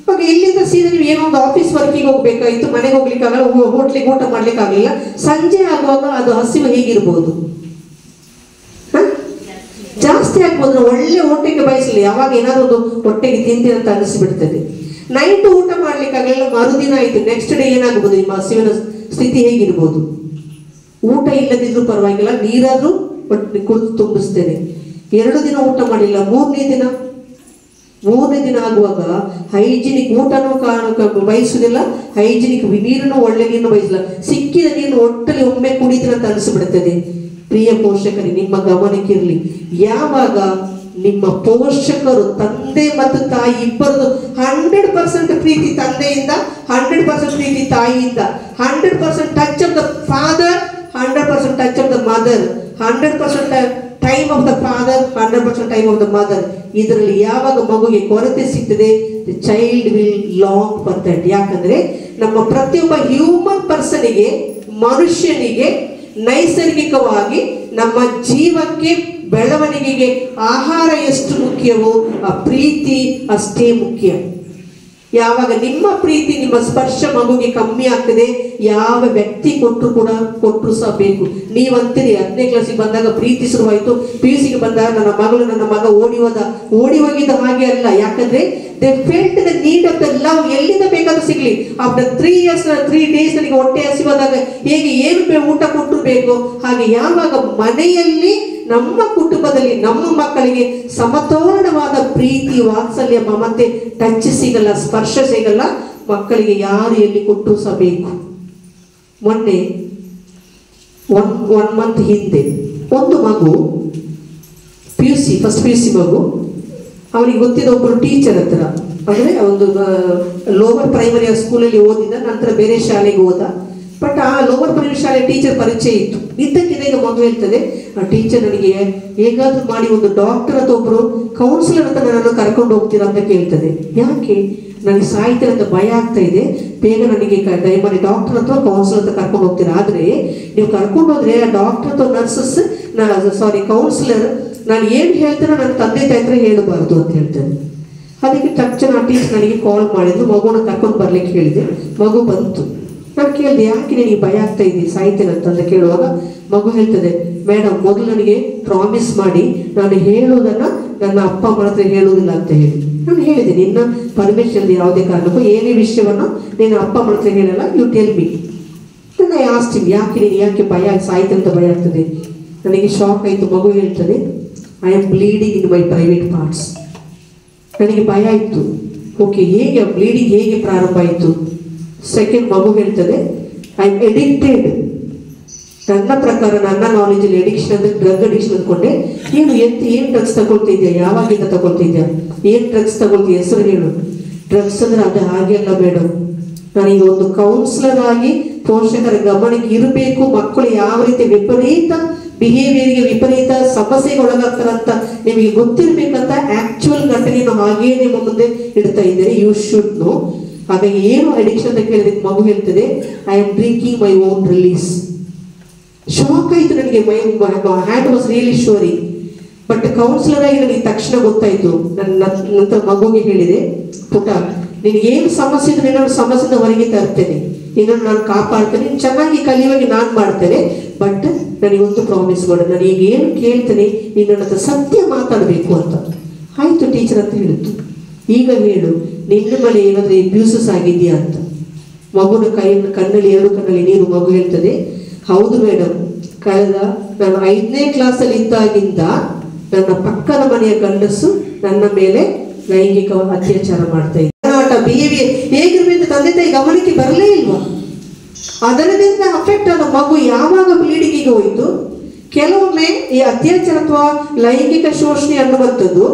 ಇವಾಗ ಇಲ್ಲಿಂದ ಸೀದಾ ನೀವು ಏನೋ ಒಂದು ಆಫೀಸ್ ವರ್ಕಿಗೆ ಹೋಗ್ಬೇಕಾಯ್ತು, ಮನೆಗೆ ಹೋಗ್ಲಿಕ್ಕಾಗಲ್ಲ, ಹೋಟ್ಲಿಗೆ ಊಟ ಮಾಡ್ಲಿಕ್ಕೆ ಆಗಲಿಲ್ಲ, ಸಂಜೆ ಆಗುವಾಗ ಅದು ಹಸಿವು ಹೇಗಿರ್ಬೋದು? ಜಾಸ್ತಿ ಆಗ್ಬೋದು. ಒಳ್ಳೆ ಹೊಟ್ಟೆಗೆ ಬಯಸಲಿ, ಯಾವಾಗ ಏನಾದ್ರು ಒಂದು ಹೊಟ್ಟೆಗೆ ತಿಂತೀನಿ ಅಂತ ಅನಿಸ್ಬಿಡ್ತದೆ. ನೈಟ್ ಊಟ ಮಾಡ್ಲಿಕ್ಕಾಗಲಿಲ್ಲ, ಮರುದಿನ ಆಯ್ತು, ನೆಕ್ಸ್ಟ್ ಡೇ ಏನಾಗ್ಬೋದು? ನಿಮ್ಮ ಹಸಿವಿನ ಸ್ಥಿತಿ ಹೇಗಿರ್ಬೋದು? ಊಟ ಇಲ್ಲದಿದ್ರು ಪರವಾಗಿಲ್ಲ, ನೀರಾದ್ರೂ ಹೊಟ್ಟೆ ಕುಡಿದು ತುಂಬಿಸ್ತೇನೆ. 2 ದಿನ ಊಟ ಮಾಡಿಲ್ಲ, ಮೂರನೇ ದಿನ ಆಗುವಾಗ ಹೈಜಿನಿಕ್ ಊಟನೂ ಬಯಸುದಿಲ್ಲ, ಹೈಜಿನಿಕ್ ನೀರನ್ನು ಒಳ್ಳೆ ನೀರನ್ನು ಬಯಸಿಲ್ಲ, ಸಿಕ್ಕಿದ ನೀರನ್ನು ಒಟ್ಟಲ್ಲಿ ಒಮ್ಮೆ ಕುಡಿತೀನಿ ಅಂತ ಅನಿಸ್ಬಿಡ್ತದೆ. ಪ್ರಿಯ ಪೋಷಕರೇ, ನಿಮ್ಮ ಗಮನಕ್ಕಿರಲಿ, ಯಾವಾಗ ನಿಮ್ಮ ಪೋಷಕರು ತಂದೆ ಮತ್ತು ತಾಯಿ ಇಬ್ಬರದು 100% ಪ್ರೀತಿ ತಂದೆಯಿಂದ, 100% ಪ್ರೀತಿ ತಾಯಿಯಿಂದ, 100% touch of the father, 100% touch of the mother, 100% time of the father, 100% time of the mother, ಇದರಲ್ಲಿ ಯಾವಾಗ ಮಗುಗೆ ಕೊರತೆ ಸಿಗ್ತದೆ, the child will long for that. ಯಾಕಂದ್ರೆ ನಮ್ಮ ಪ್ರತಿಯೊಬ್ಬ ಹ್ಯೂಮನ್ ಪರ್ಸನಿಗೆ, ಮನುಷ್ಯನಿಗೆ ನೈಸರ್ಗಿಕವಾಗಿ ನಮ್ಮ ಜೀವಕ್ಕೆ, ಬೆಳವಣಿಗೆಗೆ ಆಹಾರ ಎಷ್ಟು ಮುಖ್ಯವೋ ಆ ಪ್ರೀತಿ ಅಷ್ಟೇ ಮುಖ್ಯ. ಯಾವಾಗ ನಿಮ್ಮ ಪ್ರೀತಿ, ನಿಮ್ಮ ಸ್ಪರ್ಶ ಮಗುಗೆ ಕಮ್ಮಿ ಆಗ್ತದೆ, ಯಾವ ವ್ಯಕ್ತಿ ಕೊಟ್ಟರು ಸಹ ಬೇಕು. ನೀವಂತೀರಿ 10ನೇ ಕ್ಲಾಸಿಗೆ ಬಂದಾಗ ಪ್ರೀತಿ ಶುರುವಾಯಿತು, PUCಗೆ ಬಂದಾಗ ನನ್ನ ಮಗ ಓಡಿ ಹೋಗಿದ್ದ ಹಾಗೆ ಅಲ್ಲ. ಯಾಕಂದ್ರೆ they felt the need of the love. ಎಲ್ಲಿಂದ ಬೇಕಾದ್ರೂ ಸಿಗ್ಲಿ, ಆಫ್ಟರ್ 3 ಇಯರ್ಸ್ 3 ಡೇಸ್ ನನಗೆ ಹೊಟ್ಟೆ ಹಸಿವಾದಾಗ ಹೇಗೆ ಏನು ಊಟ ಕೊಟ್ಟರು ಬೇಕು, ಹಾಗೆ ಯಾವಾಗ ಮನೆಯಲ್ಲಿ ನಮ್ಮ ಕುಟುಂಬದಲ್ಲಿ ನಮ್ಮ ಮಕ್ಕಳಿಗೆ ಸಮತೋಲನವಾದ ಪ್ರೀತಿ, ವಾತ್ಸಲ್ಯ, ಮಮತೆ, ಟಚ್ ಸಿಗಲ್ಲ, ಸ್ಪರ್ಶ ಸಿಗಲ್ಲ, ಮಕ್ಕಳಿಗೆ ಯಾರು ಎಲ್ಲಿ ಕೊಟ್ಟರು ಸಹ ಬೇಕು. ಮೊನ್ನೆ 1 ಮಂತ್ ಹಿಂದೆ ಒಂದು ಮಗು ಫಸ್ಟ್ PUC ಮಗು, ಅವನಿಗೆ ಗೊತ್ತಿದ್ದ ಒಬ್ಬರು ಟೀಚರ್ ಹತ್ರ, ಅಂದರೆ ಒಂದು ಲೋವರ್ ಪ್ರೈಮರಿ ಸ್ಕೂಲಲ್ಲಿ ಓದಿದ, ನಂತರ ಬೇರೆ ಶಾಲೆಗೆ ಹೋದ. ಬಟ್ ಆ ಲೋವರ್ ಪ್ರೈಮರಿ ಶಾಲೆ ಟೀಚರ್ ಪರಿಚಯ ಇತ್ತು. ಇದ್ದಕ್ಕಿದ್ದ ಈಗ ಮಗು ಹೇಳ್ತದೆ, ಆ ಟೀಚರ್ ನನಗೆ ಹೇಗಾದ್ರೂ ಮಾಡಿ ಒಂದು ಡಾಕ್ಟರ್ ಅಥವಾ ಒಬ್ಬರು ಕೌನ್ಸಿಲರ್ ಅಂತ ನನ್ನನ್ನು ಕರ್ಕೊಂಡು ಹೋಗ್ತೀರಾ ಅಂತ ಕೇಳ್ತದೆ. ಯಾಕೆ? ನನಗೆ ಸಾಯ್ತಾರೆ ಅಂತ ಭಯ ಆಗ್ತಾ ಇದೆ, ಬೇಗ ನನಗೆ ದಯಮಾಡಿ ಡಾಕ್ಟರ್ ಅಥವಾ ಕೌನ್ಸಿಲರ್ ಅಂತ ಕರ್ಕೊಂಡು ಹೋಗ್ತೀರಾ. ಆದರೆ ನೀವು ಕರ್ಕೊಂಡು ಹೋದ್ರೆ ಆ ಡಾಕ್ಟರ್ ಅಥವಾ ನರ್ಸಸ್, ಕೌನ್ಸಿಲರ್, ನಾನು ಏನು ಹೇಳ್ತೇನೋ ನನ್ನ ತಂದೆ ತಾಯಿ ಹತ್ರ ಹೇಳಬಾರ್ದು ಅಂತ ಹೇಳ್ತೇನೆ. ಅದಕ್ಕೆ ತಕ್ಷಣ ಆ ಟೀಚರ್ ನನಗೆ ಕಾಲ್ ಮಾಡಿದ್ರು, ಮಗುನ ಕರ್ಕೊಂಡು ಬರ್ಲಿಕ್ಕೆ ಹೇಳಿದೆ. ಮಗು ಬಂತು. ನಾನು ಕೇಳಿದೆ, ಯಾಕೆ ನಿನಗೆ ಭಯ ಆಗ್ತಾ ಇದ್ದೀನಿ, ಸಾಯ್ತೇನೆ ಅಂತ ಕೇಳುವಾಗ ಮಗು ಹೇಳ್ತದೆ, ಮೇಡಮ್ ಮೊದಲು ನನಗೆ ಪ್ರಾಮಿಸ್ ಮಾಡಿ ನಾನು ಹೇಳೋದನ್ನ ನನ್ನ ಅಪ್ಪ ಅಮ್ಮನ ಹತ್ರ ಹೇಳುವುದಿಲ್ಲ ಅಂತ ಹೇಳಿ. ನಾನು ಹೇಳಿದೆ, ನಿನ್ನ ಪರ್ಮಿಷನ್ ಯಾವುದೇ ಕಾರಣಕ್ಕೂ ಏನೇ ವಿಷಯವನ್ನು ನಿನ್ನ ಅಪ್ಪ ಅಮ್ಮನ ಹತ್ರ ಹೇಳಲ್ಲ, ಯು ಟೆಲ್ ಮಿ. ನನ್ನ ಆಸ್ತೀನಿ, ಯಾಕೆ ಭಯ ಸಾಯ್ತೇನೆ ಅಂತ ಭಯ ಆಗ್ತದೆ. ನನಗೆ ಶಾಕ್ ಆಯಿತು. ಮಗು ಹೇಳ್ತದೆ, I am bleeding in my private parts. ನನಗೆ ಭಯ ಇತ್ತು. ಓಕೆ, ಹೇಗೆ ಬ್ಲೀಡಿಂಗ್ ಹೇಗೆ ಪ್ರಾರಂಭ ಆಯಿತು? ಸೆಕೆಂಡ್ ಮಗು ಹೇಳ್ತದೆ, ಐ ಆಮ್ ಎಡಿಕ್ಟೆಡ್. ನನ್ನ ಪ್ರಕಾರ, ನನ್ನ ನಾಲೆಜಲ್ಲಿ ಎಡಿಕ್ಷನ್ ಅಂದರೆ ಡ್ರಗ್ ಅಡಿಕ್ಷನ್ ಅಂದ್ಕೊಂಡೆ. ಏನು ಡ್ರಗ್ಸ್ ತಗೊಳ್ತಿದ್ಯಾ, ಯಾವಾಗಿಂದ ತಗೊಳ್ತಿದ್ಯಾ, ಏನು ಡ್ರಗ್ಸ್ ತಗೊಳ್ತೀಯ, ಹೆಸರು ಹೇಳು. ಡ್ರಗ್ಸ್ ಅಂದರೆ ಅದು ಹಾಗೆ ಅಲ್ಲ ಮೇಡಮ್. ನಾನೀಗ ಒಂದು ಕೌನ್ಸಿಲರ್ ಆಗಿ ಪೋಷಕರ ಗಮನಕ್ಕೆ ಇರಬೇಕು, ಮಕ್ಕಳು ಯಾವ ರೀತಿ ವಿಪರೀತ ಬಿಹೇವಿಯರ್ಗೆ, ವಿಪರೀತ ಸಮಸ್ಯೆಗೆ ಒಳಗಾಗ್ತಾರಂತ ನಿಮಗೆ ಗೊತ್ತಿರಬೇಕಂತ ಆಕ್ಚುಯಲ್ ಘಟನೆಯನ್ನು ಹಾಗೇ ನಿಮ್ಮ ಮುಂದೆ ಇಡ್ತಾ ಇದ್ದೇನೆ. You should know. ಹಾಗಾಗಿ ಏನು ಅಡಿಕ್ಷನ್ ಅಂತ ಕೇಳಿದಕ್ಕೆ ಮಗು ಹೇಳ್ತದೆ, I am drinking my own release. Shock ಆಯಿತು ನನಗೆ. My hand was really shoring. But counsellor ಆಗಿ ನನಗೆ ತಕ್ಷಣ ಗೊತ್ತಾಯಿತು. ನಂತರ ಮಗುಗೆ ಹೇಳಿದೆ, ಪುಟ, ನಿನಗೇನು ಸಮಸ್ಯೆ ಇದ್ರೆ ನಾನು ಸಮಸ್ಯೆಯಿಂದ ಹೊರಗೆ ತರ್ತೇನೆ, ನಿನ್ನನ್ನು ನಾನು ಕಾಪಾಡ್ತೇನೆ, ನೀನು ಚೆನ್ನಾಗಿ ಕಲಿಯುವಾಗಿ ನಾನು ಮಾಡ್ತೇನೆ. ಬಟ್ ನನಗೊಂದು ಪ್ರಾಮಿಸ್ ಮಾಡು, ನಾನು ಈಗ ಏನು ಕೇಳ್ತೇನೆ ನೀನು ನನ್ನ ಹತ್ರ ಸತ್ಯ ಮಾತಾಡಬೇಕು ಅಂತ. ಆಯಿತು ಟೀಚರ್ ಅಂತ ಹೇಳಿತ್ತು. ಈಗ ಹೇಳು, ನಿನ್ನ ಮೇಲೆ ಏನಾದರೂ ಅಬ್ಯೂಸಸ್ ಆಗಿದೆಯಾ ಅಂತ. ಮಗುನ ಕಣ್ಣಲ್ಲಿ 2 ಕಣ್ಣಲ್ಲಿ ನೀರು. ಮಗು ಹೇಳ್ತದೆ, ಹೌದು ಮೇಡಮ್, ಕಳೆದ ನಾನು 5ನೇ ಕ್ಲಾಸಲ್ಲಿ ಇದ್ದಾಗಿಂದ ನನ್ನ ಪಕ್ಕದ ಮನೆಯ ಗಂಡಸು ನನ್ನ ಮೇಲೆ ಲೈಂಗಿಕ ಅತ್ಯಾಚಾರ ಮಾಡ್ತಾ ಇದ್ದ. ಬಿಹೇವಿಯರ್ ಹೇಗಿರ್ಬೇಕು ತಂದೆ ತಾಯಿ ಗಮನಕ್ಕೆ ಬರಲೇ ಇಲ್ವಾ? ಅದರಿಂದ ಅಫೆಕ್ಟ್ ಆದ ಮಗು ಯಾವಾಗ ಬ್ಲೀಡಿಂಗಿಗೆ ಹೋಯಿತು. ಕೆಲವೊಮ್ಮೆ ಈ ಅತ್ಯಾಚಾರ ಅಥವಾ ಲೈಂಗಿಕ ಶೋಷಣೆ ಅನ್ನುವಂಥದ್ದು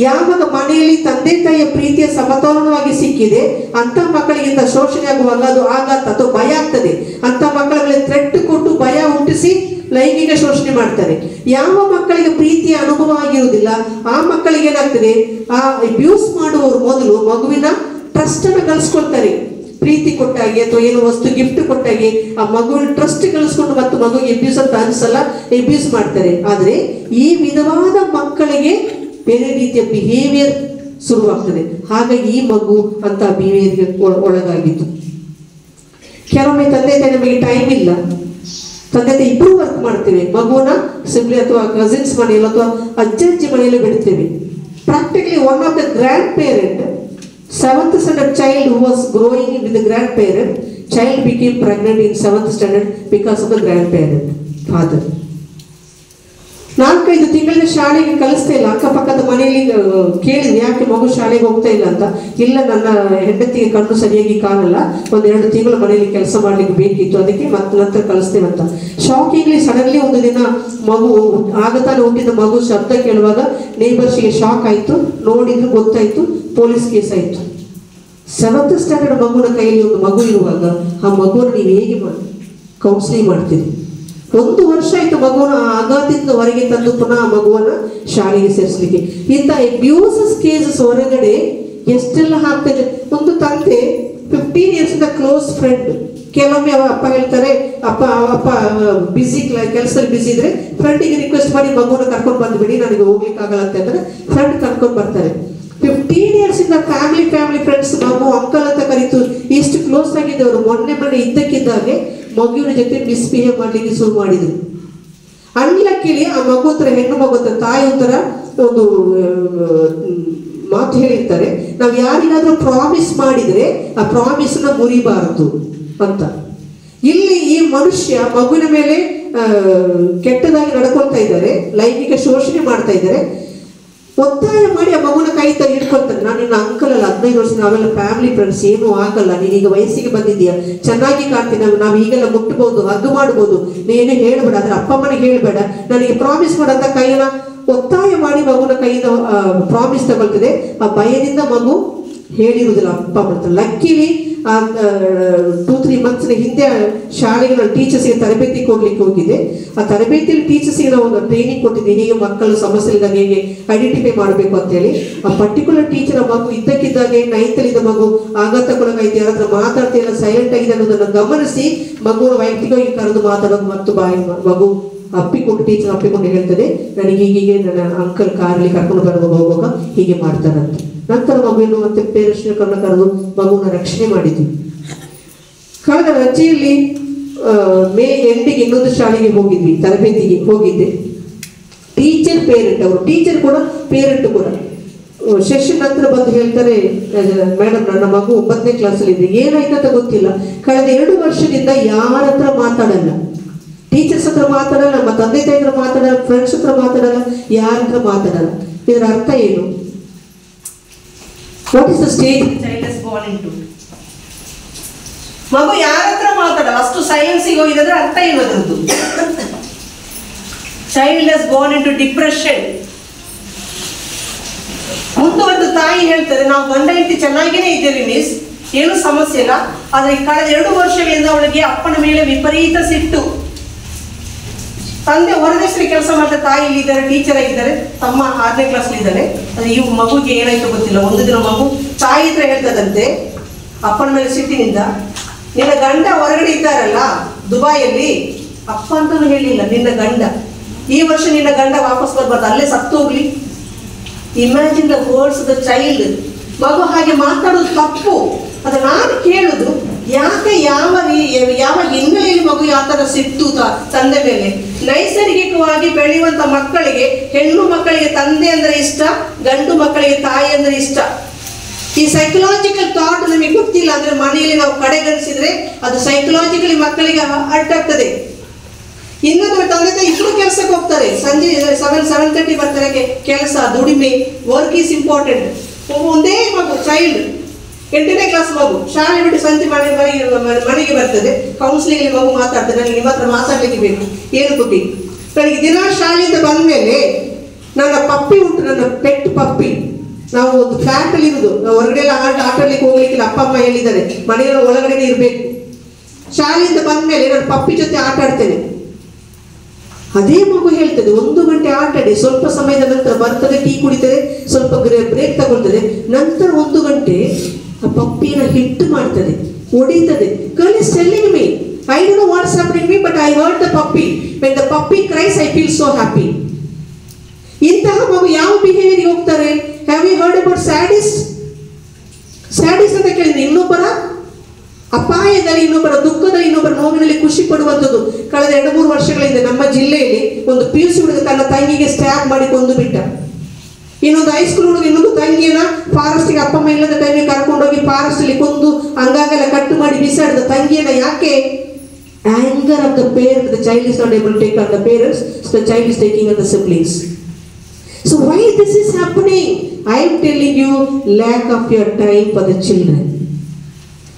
ಯಾವಾಗ ಮನೆಯಲ್ಲಿ ತಂದೆ ತಾಯಿಯ ಪ್ರೀತಿಯ ಸಮತೋಲನವಾಗಿ ಸಿಕ್ಕಿದೆ, ಅಂತ ಮಕ್ಕಳಿಗಿಂತ ಶೋಷಣೆ ಆಗುವಾಗ ಅದು ಆಘಾತ ಅಥವಾ ಭಯ ಆಗ್ತದೆ. ಅಂತ ಮಕ್ಕಳ ಮೇಲೆ ಥ್ರೆಟ್ ಕೊಟ್ಟು ಭಯ ಹುಟ್ಟಿಸಿ ಲೈಂಗಿಕ ಶೋಷಣೆ ಮಾಡ್ತಾರೆ. ಯಾವ ಮಕ್ಕಳಿಗೆ ಪ್ರೀತಿಯ ಅನುಭವ ಆಗಿರುವುದಿಲ್ಲ ಆ ಮಕ್ಕಳಿಗೆ ಏನಾಗ್ತದೆ, ಆ ಅಬ್ಯೂಸ್ ಮಾಡುವವರು ಮೊದಲು ಮಗುವಿನ ಟ್ರಸ್ಟ್ ಅನ್ನು ಕಲಿಸ್ಕೊಳ್ತಾರೆ, ಪ್ರೀತಿ ಕೊಟ್ಟಾಗಿ ಅಥವಾ ಏನು ವಸ್ತು ಗಿಫ್ಟ್ ಕೊಟ್ಟಾಗಿ ಆ ಮಗುವಿನ ಟ್ರಸ್ಟ್ ಕಳಿಸ್ಕೊಂಡು ಮತ್ತು ಮಗುವಿಗೆ ಎಬ್ಯೂಸ್ ಅಂತ ಅನ್ಸಲ್ಲ, ಎಬ್ಯೂಸ್ ಮಾಡ್ತಾರೆ. ಆದರೆ ಈ ವಿಧವಾದ ಮಕ್ಕಳಿಗೆ ಬೇರೆ ರೀತಿಯ ಬಿಹೇವಿಯರ್ ಶುರುವಾಗ್ತದೆ. ಹಾಗಾಗಿ ಈ ಮಗು ಅಂತ ಬಿಹೇವಿಯರ್ಗೆ ಒಳಗಾಗಿತ್ತು. ಕೆಲವೊಮ್ಮೆ ತಂದೆ ತಾಯಿ ನಮಗೆ ಟೈಮ್ ಇಲ್ಲ, ತಂದೆ ತಾಯಿ ಇಬ್ಬರು ವರ್ಕ್ ಮಾಡ್ತೇವೆ, ಮಗುವನ್ನ ಸಿಬ್ಲಿ ಅಥವಾ ಕಸಿನ್ಸ್ ಮನೆಯಲ್ಲಿ ಅಥವಾ ಅಜ್ಜಿ ಮನೆಯಲ್ಲಿ ಬಿಡ್ತೇವೆ. Practically one of the grand parent, 7th standard child who was growing with the grandparent, child became pregnant in 7th standard because of the grandparent father. 4-5 ತಿಂಗಳಿಂದ ಶಾಲೆಗೆ ಕಳಿಸ್ತಾ ಇಲ್ಲ. ಅಕ್ಕಪಕ್ಕದ ಮನೆಯಲ್ಲಿ ಕೇಳಿದ್ವಿ ಯಾಕೆ ಮಗು ಶಾಲೆಗೆ ಹೋಗ್ತಾ ಇಲ್ಲ ಅಂತ. ಇಲ್ಲ, ನನ್ನ ಹೆಂಡತಿಗೆ ಕಣ್ಣು ಸರಿಯಾಗಿ ಕಾಣಲ್ಲ, 1-2 ತಿಂಗಳು ಮನೆಯಲ್ಲಿ ಕೆಲಸ ಮಾಡ್ಲಿಕ್ಕೆ ಬೇಕಿತ್ತು, ಅದಕ್ಕೆ ಮತ್ತೆ ನಂತರ ಕಳಿಸ್ತೇವೆ ಅಂತ. ಶಾಕಿಂಗ್ಲಿ ಸಡನ್ಲಿ ಒಂದು ದಿನ ಮಗು ಆಗತಾನೆ ಹುಟ್ಟಿದ ಮಗು ಶಬ್ದ ಕೇಳುವಾಗ ನೇಬರ್ಸ್ಗೆ ಶಾಕ್ ಆಯ್ತು. ನೋಡಿದ್ರು ಗೊತ್ತಾಯ್ತು, ಪೊಲೀಸ್ ಕೇಸ್ ಆಯ್ತು. 7th standard ಮಗುವಿನ ಕೈಯಲ್ಲಿ ಒಂದು ಮಗು ಇರುವಾಗ ಆ ಮಗುವನ್ನು ನೀವು ಹೇಗೆ ಕೌನ್ಸಿಲಿಂಗ್ ಮಾಡ್ತೀರಿ? 1 ವರ್ಷ ಆಯ್ತು ಮಗುವನ್ನ ಆಘಾತದಿಂದ ಹೊರಗೆ ತಂದು ಪುನಃ ಮಗುವನ್ನ ಶಾಲೆಗೆ ಸೇರಿಸಲಿಕ್ಕೆ. ಇಂಥ ಅಬ್ಯೂಸಸ್ ಕೇಸಸ್ ಹೊರಗಡೆ ಎಷ್ಟೆಲ್ಲ ಆಗ್ತದೆ. ಒಂದು ತಂದೆ 15 years ಕ್ಲೋಸ್ ಫ್ರೆಂಡ್, ಕೆಲವೊಮ್ಮೆ ಅಪ್ಪ ಹೇಳ್ತಾರೆ, ಅಪ್ಪ ಬಿಸಿ ಕೆಲಸದಲ್ಲಿ ಬಿಸಿ ಇದ್ರೆ ಫ್ರೆಂಡಿಗೆ ರಿಕ್ವೆಸ್ಟ್ ಮಾಡಿ ಮಗುವನ್ನ ಕರ್ಕೊಂಡು ಬಂದ್ಬಿಡಿ, ನನಗೆ ಹೋಗ್ಲಿಕ್ಕೆ ಆಗಲ್ಲ ಅಂತಂದ್ರೆ ಫ್ರೆಂಡ್ ಕರ್ಕೊಂಡು ಬರ್ತಾರೆ. 15 years ಫ್ಯಾಮಿಲಿ ಫ್ರೆಂಡ್ಸ್, ಮಗು ಅಂಕಲ್ ಅಂತ ಕರೀತು, ಇಷ್ಟು ಕ್ಲೋಸ್ ಆಗಿದ್ದವರು ಮೊನ್ನೆ ಇದ್ದಕ್ಕಿದ್ದಾಗೆ ಮಗುವಿನ ಜೊತೆ ಮಿಸ್ಬಿಹೇವ್ ಮಾಡ್ಲಿಕ್ಕೆ ಶುರು ಮಾಡಿದ್ರು. ಅನ್ಲಕ್ಕಿಲಿ ಆ ಮಗು ಹತ್ರ, ಹೆಣ್ಣು ಮಗು ಹತ್ರ ತಾಯಿ ಒಂಥರ ಒಂದು ಮಾತು ಹೇಳಿರ್ತಾರೆ, ನಾವು ಯಾರಿಗಾದ್ರೂ ಪ್ರಾಮಿಸ್ ಮಾಡಿದ್ರೆ ಆ ಪ್ರಾಮಿಸ್ನ ಮುರಿಬಾರದು ಅಂತ. ಇಲ್ಲಿ ಈ ಮನುಷ್ಯ ಮಗುವಿನ ಮೇಲೆ ಕೆಟ್ಟದಾಗಿ ನಡ್ಕೊಳ್ತಾ ಇದ್ದಾರೆ, ಲೈಂಗಿಕ ಶೋಷಣೆ ಮಾಡ್ತಾ ಇದ್ದಾರೆ. ಒತ್ತಾಯ ಮಾಡಿ ಆ ಮಗುನ ಕೈ ಹಿಡ್ಕೊಳ್ತಾರೆ. ನಾನು ನಿನ್ನ ಅಂಕಲ್ ಅಲ್ಲ, 15 ವರ್ಷ, ನಾವೆಲ್ಲ ಫ್ಯಾಮಿಲಿ ಫ್ರೆಂಡ್ಸ್, ಏನೂ ಆಗಲ್ಲ, ನೀನೀಗ ವಯಸ್ಸಿಗೆ ಬಂದಿದ್ದೀಯಾ, ಚೆನ್ನಾಗಿ ಕಾಣ್ತೀನಿ, ನಾವು ಈಗೆಲ್ಲ ಮುಟ್ಟಬಹುದು, ಹಗ್ಗು ಮಾಡ್ಬೋದು, ನೀನೇ ಹೇಳ್ಬೇಡ, ಆದ್ರೆ ಅಪ್ಪ ಅಮ್ಮನಿಗೆ ಹೇಳ್ಬೇಡ, ನನಗೆ ಪ್ರಾಮಿಸ್ ಮಾಡಂತ ಕೈಯನ್ನ ಒತ್ತಾಯ ಮಾಡಿ ಮಗುನ ಕೈಯಿಂದ ಪ್ರಾಮಿಸ್ ತಗೊಳ್ತದೆ. ಆ ಭಯದಿಂದ ಮಗು ಹೇಳಿರುವುದಿಲ್ಲ ಅಪ್ಪ ಅಮ್ಮ. ಲಕ್ಕಿಲಿ 2-3 months ಹಿಂದೆ ಶಾಲೆಗೆ ನಾನು ಟೀಚರ್ಸ್ಗೆ ತರಬೇತಿಗೆ ಹೋಗ್ಲಿಕ್ಕೆ ಹೋಗಿದ್ದೆ. ಆ ತರಬೇತಿಯಲ್ಲಿ ಟೀಚರ್ಸ್ಗೆ ನಾವು ಒಂದು ಟ್ರೈನಿಂಗ್ ಕೊಟ್ಟಿದ್ದೆ, ಹೇಗೆ ಮಕ್ಕಳು ಸಮಸ್ಯೆ ಇದ್ದಾಗ ಹೇಗೆ ಐಡೆಂಟಿಫೈ ಮಾಡಬೇಕು ಅಂತೇಳಿ. ಆ ಪರ್ಟಿಕ್ಯುಲರ್ ಟೀಚರ್ ಮಗು ಇದ್ದಕ್ಕಿದ್ದಾಗೆ 9th ಅಲ್ಲಿದ್ದ ಮಗು ಆಘಾತಕ್ಕೊಳಗಾಯ್ತು, ಯಾರ ಹತ್ರ ಮಾತಾಡ್ತಾ ಇಲ್ಲ, ಸೈಲೆಂಟ್ ಆಗಿದೆ ಅನ್ನೋದನ್ನು ಗಮನಿಸಿ ಮಗುನ ವೈಯಕ್ತಿಕವಾಗಿ ಕರೆದು ಮಾತಾಡೋದು ಮತ್ತು ಮಗು ಟೀಚರ್ ಅಪ್ಪಿಕೊಂಡು ಹೇಳ್ತದೆ, ನನಗೆ ಹೀಗೆ ನನ್ನ ಅಂಕಲ್ ಕಾರಲ್ಲಿ ಕರ್ಕೊಂಡು ಹೋಗುವಾಗ ಹೀಗೆ ಮಾಡ್ತಾರಂತೆ. ನಂತರ ಮಗುವನ್ನು ಮತ್ತೆ ಪೇರೆಂಟ್ಸ್ನ ಕರೆದು ಮಗುವನ್ನ ರಕ್ಷಣೆ ಮಾಡಿದ್ವಿ. ಕಳೆದ ರಜೆಯಲ್ಲಿ ಮೇ ಎಂಡಿಗೆ ಇನ್ನೊಂದು ಶಾಲೆಗೆ ಹೋಗಿದ್ವಿ, ತರಬೇತಿಗೆ ಹೋಗಿದ್ದೆ. ಟೀಚರ್ ಪೇರೆಂಟ್, ಅವರು ಟೀಚರ್ ಕೂಡ ಪೇರೆಂಟ್ ಕೂಡ ಸೆಷನ್ ನಂತರ ಬಂದು ಹೇಳ್ತಾರೆ, ಮೇಡಮ್ ನನ್ನ ಮಗು 9ನೇ ಕ್ಲಾಸಲ್ಲಿ ಇದೆ, ಏನಾಯ್ತಂತ ಗೊತ್ತಿಲ್ಲ, ಕಳೆದ 2 ವರ್ಷದಿಂದ ಯಾರ ಹತ್ರ ಮಾತಾಡಲ್ಲ, ಟೀಚರ್ಸ್ ಹತ್ರ ಮಾತಾಡಲ್ಲ, ನಮ್ಮ ತಂದೆ ತಾಯಿ ಹತ್ರ ಮಾತಾಡಲ್ಲ, ಫ್ರೆಂಡ್ಸ್ ಹತ್ರ ಮಾತಾಡಲ್ಲ, ಯಾರ ಹತ್ರ ಮಾತಾಡಲ್ಲ. ಇದರ ಅರ್ಥ ಏನು? What is the stage child is born into? ಮಗು ಯಾರ ಹತ್ರ ಮಾತಾಡಲ್ಲ, ಅಷ್ಟು ಸೈಲೆನ್ಸಿಗೆ ಹೋಗಿದ್ರೆ ಅರ್ಥ ಏನು ಅದರದ್ದು? Child is born into depression. ಮುಂದುವರೆದು ತಾಯಿ ಹೇಳ್ತಾರೆ, ನಾವು ಗಂಡ ಹೆಂಡತಿ ಚೆನ್ನಾಗೇನೆ ಇದ್ದೇವೆ ಮಿಸ್, ಏನು ಸಮಸ್ಯೆ ಇಲ್ಲ, ಆದ್ರೆ ಕಳೆದ 2 ವರ್ಷಗಳಿಂದ ಅವಳಿಗೆ ಅಪ್ಪನ ಮೇಲೆ ವಿಪರೀತ ಸಿಟ್ಟು. ತಂದೆ ಹೊರದೇಶದಲ್ಲಿ ಕೆಲಸ ಮಾಡ್ತಾರೆ, ತಾಯಿ ಇಲ್ಲಿ ಇದ್ದಾರೆ, ಟೀಚರ್ ಆಗಿದ್ದಾರೆ, ತಮ್ಮ 6ನೇ ಕ್ಲಾಸ್ಲಿ ಇದ್ದಾನೆ. ಅದು ಈ ಮಗುಗೆ ಏನಾಯ್ತು ಗೊತ್ತಿಲ್ಲ. ಒಂದು ದಿನ ಮಗು ತಾಯಿ ಹತ್ರ ಹೇಳ್ತದಂತೆ ಅಪ್ಪನ ಮೇಲೆ ಸಿಟ್ಟಿನಿಂದ, ನಿನ್ನ ಗಂಡ ಹೊರಗಡೆ ಇದ್ದಾರಲ್ಲ ದುಬೈಯಲ್ಲಿ, ಅಪ್ಪ ಅಂತಾನು ಹೇಳಿಲ್ಲ, ನಿನ್ನ ಗಂಡ, ಈ ವರ್ಷ ನಿನ್ನ ಗಂಡ ವಾಪಸ್ ಬರ್ಬಾರ್ದು, ಅಲ್ಲೇ ಸತ್ತು ಹೋಗ್ಲಿ. Imagine the words the child. ಮಗು ಹಾಗೆ ಮಾತಾಡೋದು ತಪ್ಪು. ಅದು ನಾನು ಕೇಳುದು, ಯಾಕೆ ಯಾವ ಹಿನ್ನೆಲೆಯಲ್ಲಿ ಮಗು ಯಾವ ತರ ಸಿಟ್ಟು ತಂದೆ ಮೇಲೆ? ನೈಸರ್ಗಿಕವಾಗಿ ಬೆಳೆಯುವಂತ ಮಕ್ಕಳಿಗೆ, ಹೆಣ್ಣು ಮಕ್ಕಳಿಗೆ ತಂದೆ ಅಂದ್ರೆ ಇಷ್ಟ, ಗಂಡು ಮಕ್ಕಳಿಗೆ ತಾಯಿ ಅಂದ್ರೆ ಇಷ್ಟ. ಈ ಸೈಕಲಾಜಿಕಲ್ ಥಾಟ್ ನಮಗೆ ಗೊತ್ತಿಲ್ಲ ಅಂದ್ರೆ ಮನೆಯಲ್ಲಿ ನಾವು ಕಡೆಗಣಿಸಿದ್ರೆ ಅದು ಸೈಕಲಾಜಿಕಲಿ ಮಕ್ಕಳಿಗೆ ಹರ್ಟ್ ಆಗ್ತದೆ. ಇನ್ನೊಂದು ತಂದೆ ತಾಯಿ ಇಬ್ರು ಕೆಲಸಕ್ಕೆ ಹೋಗ್ತಾರೆ, ಸಂಜೆ 7-7:30 ಬರ್ತಾರೆ ಕೆಲಸ, ದುಡಿಮೆ, ವರ್ಕ್ ಈಸ್ ಇಂಪಾರ್ಟೆಂಟ್. ಒಂದೇ ಮಗು ಚೈಲ್ಡ್ 8ನೇ ಕ್ಲಾಸ್ ಮಗು ಶಾಲೆ ಬಿಟ್ಟು ಸಂಜೆ ಮನೆಗೆ ಬರ್ತದೆ. ಕೌನ್ಸಿಲಿಂಗ್ ಮಗು ಮಾತಾಡ್ತದೆ, ನನಗೆ ನಿಮ್ಮ ಹತ್ರ ಮಾತಾಡ್ಲಿಕ್ಕೆ ಬೇಕು, ಏನು ಪುಟ್ಟಿ, ನನಗೆ ದಿನ ಶಾಲೆಯಿಂದ ಬಂದ ಮೇಲೆ ನನ್ನ ಪಪ್ಪಿ ಉಂಟು, ನನ್ನ ಪೆಟ್ ಪಪ್ಪಿ, ನಾವು ಒಂದು ಫ್ಲಾಟ್ ಅಲ್ಲಿ ಇರುದು, ನಾವು ಹೊರಗಡೆ ಎಲ್ಲ ಆಟಾಡ್ಲಿಕ್ಕೆ ಹೋಗ್ಲಿಕ್ಕಿಲ್ಲ, ಅಪ್ಪ ಅಮ್ಮ ಹೇಳಿದ್ದಾರೆ ಮನೆಯ ಒಳಗಡೆ ಇರಬೇಕು. ಶಾಲೆಯಿಂದ ಬಂದ ಮೇಲೆ ನನ್ನ ಪಪ್ಪಿ ಜೊತೆ ಆಟ ಆಡ್ತೇನೆ. ಅದೇ ಮಗು ಹೇಳ್ತದೆ 1 ಗಂಟೆ ಆಟಾಡಿ, ಸ್ವಲ್ಪ ಸಮಯದ ನಂತರ ಬರ್ತದೆ, ಟೀ ಕುಡಿತದೆ, ಸ್ವಲ್ಪ ಬ್ರೇಕ್ ತಗೊಳ್ತದೆ, ನಂತರ 1 ಗಂಟೆ ಆ ಪಪ್ಪಿನ ಹಿಟ್ಟು ಮಾಡ್ತದೆ. ಹೊಡೀತದೆ. Girl is telling me, I don't know what's happening to me, but I heard the puppy. When the puppy cries, I feel so happy. ಇಂತಹ ಮಗು ಯಾವ ಬಿಹೇವಿಯರ್ ಹೋಗ್ತಾರೆ? Have you heard about sadist? Sadist ಅಂತ ಕೇಳಿದ್ರೆ ಇನ್ನೊಬ್ಬರ ಅಪಾಯದಲ್ಲಿ, ಇನ್ನೊಬ್ಬರ ದುಃಖದಲ್ಲಿ, ಇನ್ನೊಬ್ಬರ ನೋವಿನಲ್ಲಿ ಖುಷಿ ಪಡುವಂಥದ್ದು. ಕಳೆದ 2-3 ವರ್ಷಗಳಿಂದ ನಮ್ಮ ಜಿಲ್ಲೆಯಲ್ಲಿ ಒಂದು PUC ಹುಡುಗ ತನ್ನ ತಂಗಿಗೆ ಸ್ಟ್ಯಾಬ್ ಮಾಡಿ ಕೊಂದು ಬಿಟ್ಟ. ಇನ್ನೊಂದು ಹೈಸ್ಕೂಲ್ ಹುಡುಗ ಇನ್ನೊಂದು ತಂಗಿಯನ್ನ ಫಾರೆಸ್ಟ್ಗೆ ಅಪ್ಪ ಅಮ್ಮ ಇಲ್ಲದ ಟೈಮಿಗೆ ಕರ್ಕೊಂಡೋಗಿ ಫಾರೆಸ್ಟ್ ಅಲ್ಲಿ ಕೊಂದು ಅಂಗಾಗೆಲ್ಲ ಕಟ್ಟು ಮಾಡಿ ಬಿಸಾಡಿದ ತಂಗಿಯನ್ನ. ಯಾಕೆ? anger of the parent. The child is not able to take on the parents, so the child is taking on the siblings. So why this is happening? I am telling you, lack of your time for the children.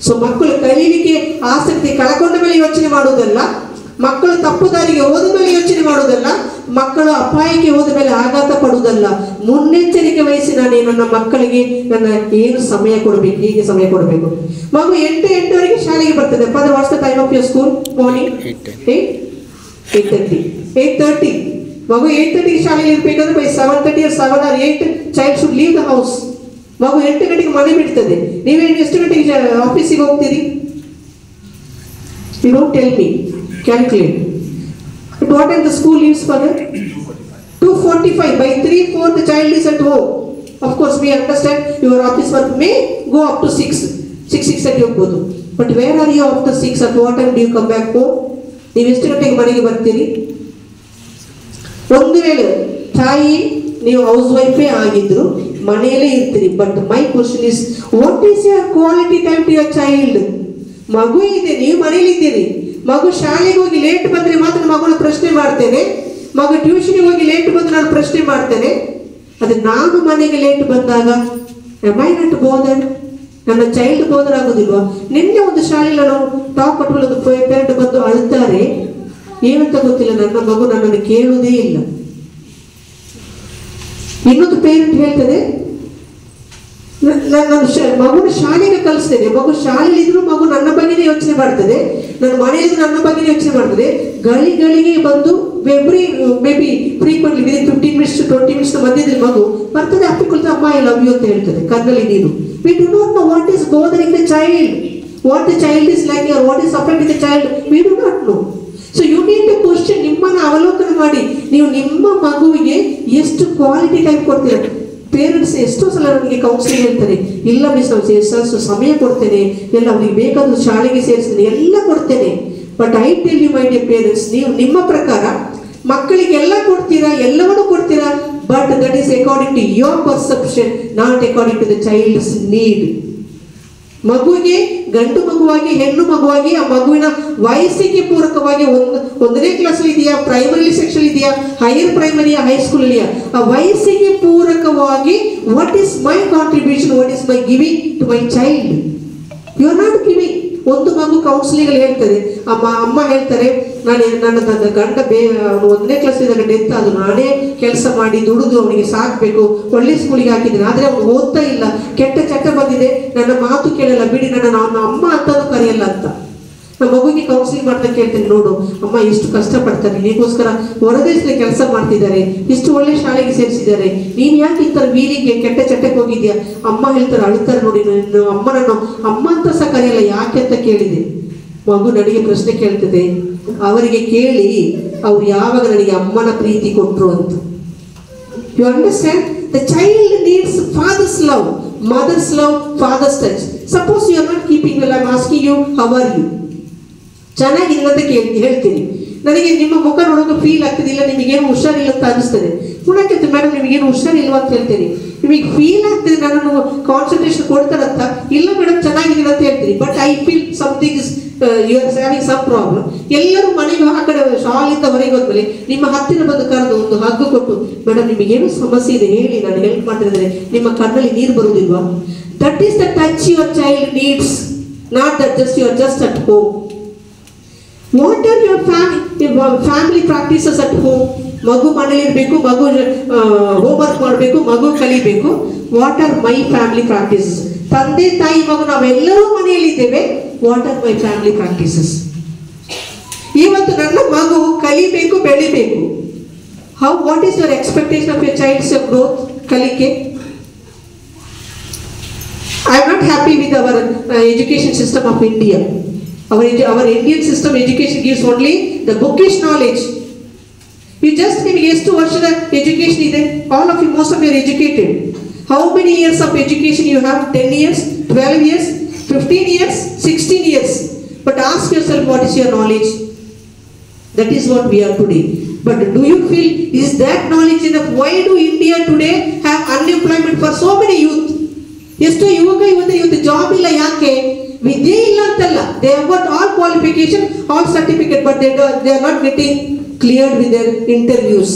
So ಮಕ್ಕಳು ಕಲಿಲಿಕ್ಕೆ ಆಸಕ್ತಿ ಕಳಕೊಂಡ ಮೇಲೆ ಯೋಚನೆ ಮಾಡುವುದಲ್ಲ, ಮಕ್ಕಳು ತಪ್ಪು ದಾರಿಗೆ ಹೋದ ಮೇಲೆ ಯೋಚನೆ ಮಾಡುವುದಲ್ಲ, ಮಕ್ಕಳು ಅಪಾಯಕ್ಕೆ ಹೋದ ಮೇಲೆ ಆಘಾತ ಪಡುವುದಲ್ಲ. ಮುನ್ನೆಚ್ಚರಿಕೆ ವಹಿಸಿ ನಾನು ನನ್ನ ಮಕ್ಕಳಿಗೆ ನನ್ನ ಏನು ಸಮಯ ಕೊಡಬೇಕು, ಹೀಗೆ ಸಮಯ ಕೊಡಬೇಕು. ಮಗು 8:08ವರೆಗೆ ಶಾಲೆಗೆ ಬರ್ತದೆ. Father, what's the time of your school? Morning 8:30. ಮಗು 8:30ಗೆ ಶಾಲೆಗೆ ಇರಬೇಕಂದ್ರೆ by 7:30 or 7 or 8 child should leave the house. ಮಗು 8 ಗಂಟೆಗೆ ಮನೆ ಬಿಡ್ತದೆ. ನೀವೇನು ಎಷ್ಟು ಗಂಟೆಗೆ ಆಫೀಸಿಗೆ ಹೋಗ್ತೀರಿ? You don't tell me. Calculate. At what time the school leaves, father? 2:45. By 3:04 the child is at home. Of course we understand your office work may go up to 6:30 ಹೋಗ್ಬೋದು. But where are you after 6? At what time do you come back home? ನೀವು ಎಷ್ಟು ಗಂಟೆಗೆ ಮನೆಗೆ ಬರ್ತೀರಿ? ಒಂದು ವೇಳೆ ತಾಯಿ ನೀವು ಹೌಸ್ ವೈಫೇ ಆಗಿದ್ರು ಮನೆಯಲ್ಲೇ ಇರ್ತೀರಿ. But my question is, what is your quality time to your child? ಮಗು ಇದೆ, ನೀವು ಮನೇಲಿ ಇದ್ದೀರಿ. ಮಗು ಶಾಲೆಗೆ ಹೋಗಿ ಲೇಟ್ ಬಂದರೆ ಮಾತ್ರ ಮಗುನ ಪ್ರಶ್ನೆ ಮಾಡ್ತೇನೆ. ಮಗು ಟ್ಯೂಷನ್ಗೆ ಹೋಗಿ ಲೇಟ್ ಬಂದ್ರೆ ನಾನು ಪ್ರಶ್ನೆ ಮಾಡ್ತೇನೆ. ಅದು ನಾನು ಮನೆಗೆ ಲೇಟ್ ಬಂದಾಗ am I not bothered? ನನ್ನ ಚೈಲ್ಡ್ ಬೋದರ್ ಆಗೋದಿಲ್ವಾ? ನಿನ್ನೆ ಒಂದು ಶಾಲೆಯಲ್ಲಿ ನಾವು ಟಾಪ್ ಒಂದು ಪೇರೆಂಟ್ ಬಂದು ಅಳ್ತಾರೆ. ಏನಂತ ಗೊತ್ತಿಲ್ಲ, ನನ್ನ ಮಗು ನನ್ನನ್ನು ಕೇಳುವುದೇ ಇಲ್ಲ. ಇನ್ನೊಂದು ಪೇರೆಂಟ್ ಹೇಳ್ತದೆ, ನಾನು ಮಗುನ ಶಾಲೆಗೆ ಕಲಿಸ್ತೇನೆ. ಮಗು ಶಾಲೆಯಲ್ಲಿ ಇದ್ರು ಮಗು ನನ್ನ ಬಗ್ಗೆನೇ ಯೋಚನೆ ಮಾಡ್ತದೆ, ನನ್ನ ಮನೆಯಲ್ಲಿ ನನ್ನ ಬಗ್ಗೆನೇ ಯೋಚನೆ ಮಾಡ್ತದೆ. ಗಳಿಗೆ ಬಂದು may be frequently within 15 minutes to 20 minutes ಮಧ್ಯದಲ್ಲಿ ಮಗು ಬರ್ತದೆ, ಅಪ್ಪಿಕೊಳ್ತಾ ಅಮ್ಮ ಐ ಲವ್ ಯು ಅಂತ ಹೇಳ್ತದೆ ಕಣ್ಣಲ್ಲಿ ನೀರು. We do not know what is bothering the child, what the child is like or what is affecting the child. We do not know. So you need to question. ನಿಮ್ಮನ್ನು ಅವಲೋಕನ ಮಾಡಿ ನೀವು ನಿಮ್ಮ ಮಗುವಿಗೆ ಎಷ್ಟು ಕ್ವಾಲಿಟಿ ಟೈಮ್ ಕೊಡ್ತೀರ. Parents ಎಷ್ಟೋ ಸಲ ನನಗೆ ಕೌನ್ಸಿಲಿಂಗ್ ಹೇಳ್ತಾರೆ, ಇಲ್ಲ ಮಿಸ್ ನಾವು ಎಷ್ಟು ಸಮಯ ಕೊಡ್ತೇನೆ, ಎಲ್ಲ ಅವ್ರಿಗೆ ಬೇಕಾದ ಶಾಲೆಗೆ ಸೇರಿಸ್ತೇನೆ, ಎಲ್ಲ ಕೊಡ್ತೇನೆ. But I tell you my dear parents, ನೀವು ನಿಮ್ಮ ಪ್ರಕಾರ ಮಕ್ಕಳಿಗೆಲ್ಲ ಕೊಡ್ತೀರಾ, ಎಲ್ಲವನ್ನೂ ಕೊಡ್ತೀರಾ, but that is according to your perception, not according to the child's need. ಮಗುವಿಗೆ ಗಂಡು ಮಗುವಾಗಿ ಹೆಣ್ಣು ಮಗುವಾಗಿ ಆ ಮಗುವಿನ ವಯಸ್ಸಿಗೆ ಪೂರಕವಾಗಿ ಒಂದನೇ ಕ್ಲಾಸ್ ಇದೆಯಾ, ಪ್ರೈಮರಿ ಸೆಕ್ಷನ್ ಇದೆಯಾ, ಹೈಯರ್ ಪ್ರೈಮರಿಯಾ, ಹೈಸ್ಕೂಲ್ ಇದೆಯಾ, ಆ ವಯಸ್ಸಿಗೆ ಪೂರಕವಾಗಿ what is my contribution, what is my giving to my child. You are not giving. ಒಂದು ಮಗು ಕೌನ್ಸಿಲಿಂಗ್ ಅಲ್ಲಿ ಹೇಳ್ತಾರೆ, ಅಮ್ಮ ಹೇಳ್ತಾರೆ, ನನ್ನ ಗಂಡ ಒಂದನೇ ಕ್ಲಾಸ್ ಇದ್ದಾಗ ಡೆತ್ ಆದ್ರು, ನಾನೇ ಕೆಲಸ ಮಾಡಿ ದುಡಿದು ಅವನಿಗೆ ಸಾಕಬೇಕು, ಒಳ್ಳೆ ಸ್ಕೂಲಿಗೆ ಹಾಕಿದ್ದೀನಿ, ಆದರೆ ಅವನು ಓದ್ತಾ ಇಲ್ಲ, ಕೆಟ್ಟ ಚಟ ಬಂದಿದೆ, ನನ್ನ ಮಾತು ಕೇಳಲ್ಲ, ಬಿಡಿ ನನ್ನ ಅಮ್ಮ ಅಂತಲೂ ಕರೆಯಲ್ಲ ಅಂತ. ನಮ್ಮ ಮಗುವಿಗೆ ಕೌನ್ಸಿಲಿಂಗ್ ಮಾಡ್ತಾ ಕೇಳ್ತೇನೆ, ನೋಡು ಅಮ್ಮ ಎಷ್ಟು ಕಷ್ಟಪಡ್ತಾರೆ, ನಿನಗೋಸ್ಕರ ಹೊರದೇಶದಲ್ಲಿ ಕೆಲಸ ಮಾಡ್ತಿದ್ದಾರೆ, ಇಷ್ಟು ಒಳ್ಳೆ ಶಾಲೆಗೆ ಸೇರಿಸಿದ್ದಾರೆ, ನೀನು ಯಾಕೆ ಈ ಥರ ವೀಲಿಗೆ ಕೆಟ್ಟ ಚಟಕ್ಕೆ ಹೋಗಿದ್ಯಾ? ಅಮ್ಮ ಹೇಳ್ತಾರೆ, ಅಳ್ತಾರೆ, ನೋಡಿ ಅಮ್ಮ ನಾನು ಅಮ್ಮ ಅಂತ ಸಹ ಕರೆಯಲ್ಲ, ಯಾಕೆ ಅಂತ ಕೇಳಿದೆ. ಮಗು ನನಗೆ ಪ್ರಶ್ನೆ ಕೇಳ್ತದೆ, ಅವರಿಗೆ ಕೇಳಿ ಅವ್ರು ಯಾವಾಗ ನನಗೆ ಅಮ್ಮನ ಪ್ರೀತಿ ಕೊಟ್ಟರು ಅಂತ. You understand? The child needs father's love, mother's love, father's touch. Suppose you are not keeping well, I am asking you, how are you? ಚೆನ್ನಾಗಿಲ್ಲ ಅಂತ ಹೇಳ್ತೀನಿ. ನನಗೆ ನಿಮ್ಮ ಮುಖ ನೋಡೋಕೆ ಫೀಲ್ ಆಗ್ತದಿಲ್ಲ, ನಿಮಗೇನು ಹುಷಾರಿಲ್ಲ ಅಂತ ಅನಿಸ್ತದೆ. ಪುನಃ ಮೇಡಮ್ ನಿಮಗೇನು ಹುಷಾರಿಲ್ವಾ ಅಂತ ಹೇಳ್ತೀನಿ. ನಿಮಗೆ ಫೀಲ್ ಆಗ್ತದೆ ನನ್ನನ್ನು ಕಾನ್ಸಂಟ್ರೇಷನ್ ಕೊಡ್ತಾರಂತ, ಇಲ್ಲ ಮೇಡಮ್ ಚೆನ್ನಾಗಿದ್ದೀನಿ ಅಂತ ಹೇಳ್ತೀನಿ. But I feel something is you are having some problem. ಎಲ್ಲರೂ ಮನೆಗೆ ಆ ಕಡೆ ಶಾಲಿಂದ ಹೊರಗೆ ಹೋದ್ಮೇಲೆ ನಿಮ್ಮ ಹತ್ತಿರ ಬಂದು ಕರೆದು ಒಂದು ಹಗ್ಗು ಕೊಟ್ಟು, ಮೇಡಮ್ ನಿಮಗೇನು ಸಮಸ್ಯೆ ಇದೆ ಹೇಳಿ, ನಾನು ಹೆಲ್ಪ್ ಮಾಡ್ತಿದ್ರೆ ನಿಮ್ಮ ಕಣ್ಣಲ್ಲಿ ನೀರು ಬರುವುದಿಲ್ವಾ? That is the touch your child needs, not that just you are just at home. What are your family practices at home? ಮಗು ಮನೇಲಿರಬೇಕು, ಮಗು ಹೋಮ್ವರ್ಕ್ ಮಾಡಬೇಕು, ಮಗು ಕಲಿಬೇಕು. What are my family practices? ತಂದೆ ತಾಯಿ ಮಗು ನಾವೆಲ್ಲರೂ ಮನೆಯಲ್ಲಿದ್ದೇವೆ. What are my family practices? ಇವತ್ತು ನನ್ನ ಮಗು ಕಲಿಬೇಕು, ಬೆಳಿಬೇಕು. How what is your expectation of your child's growth, ಕಲಿಕೆ? I am not happy with our education system of India. Our Indian system education gives only the bookish knowledge. You just ನಿಮಗೆ ಎಷ್ಟು ವರ್ಷದ education ಇದೆ? All of you, most of you are educated. How many years of education you have? 10 years, 12 years, 15 years, 16 years. But ask yourself, what is your knowledge? That is what we are today. But do you feel, is that knowledge enough? Why do India today have unemployment for so many youth? ಎಷ್ಟೋ ಇವತ್ತು job ಇಲ್ಲ. ಯಾಕೆ? ವಿದ್ಯೆ ಇಲ್ಲ ಅಂತಲ್ಲ. They have got all qualification, all certificate, but they are not getting cleared with their interviews.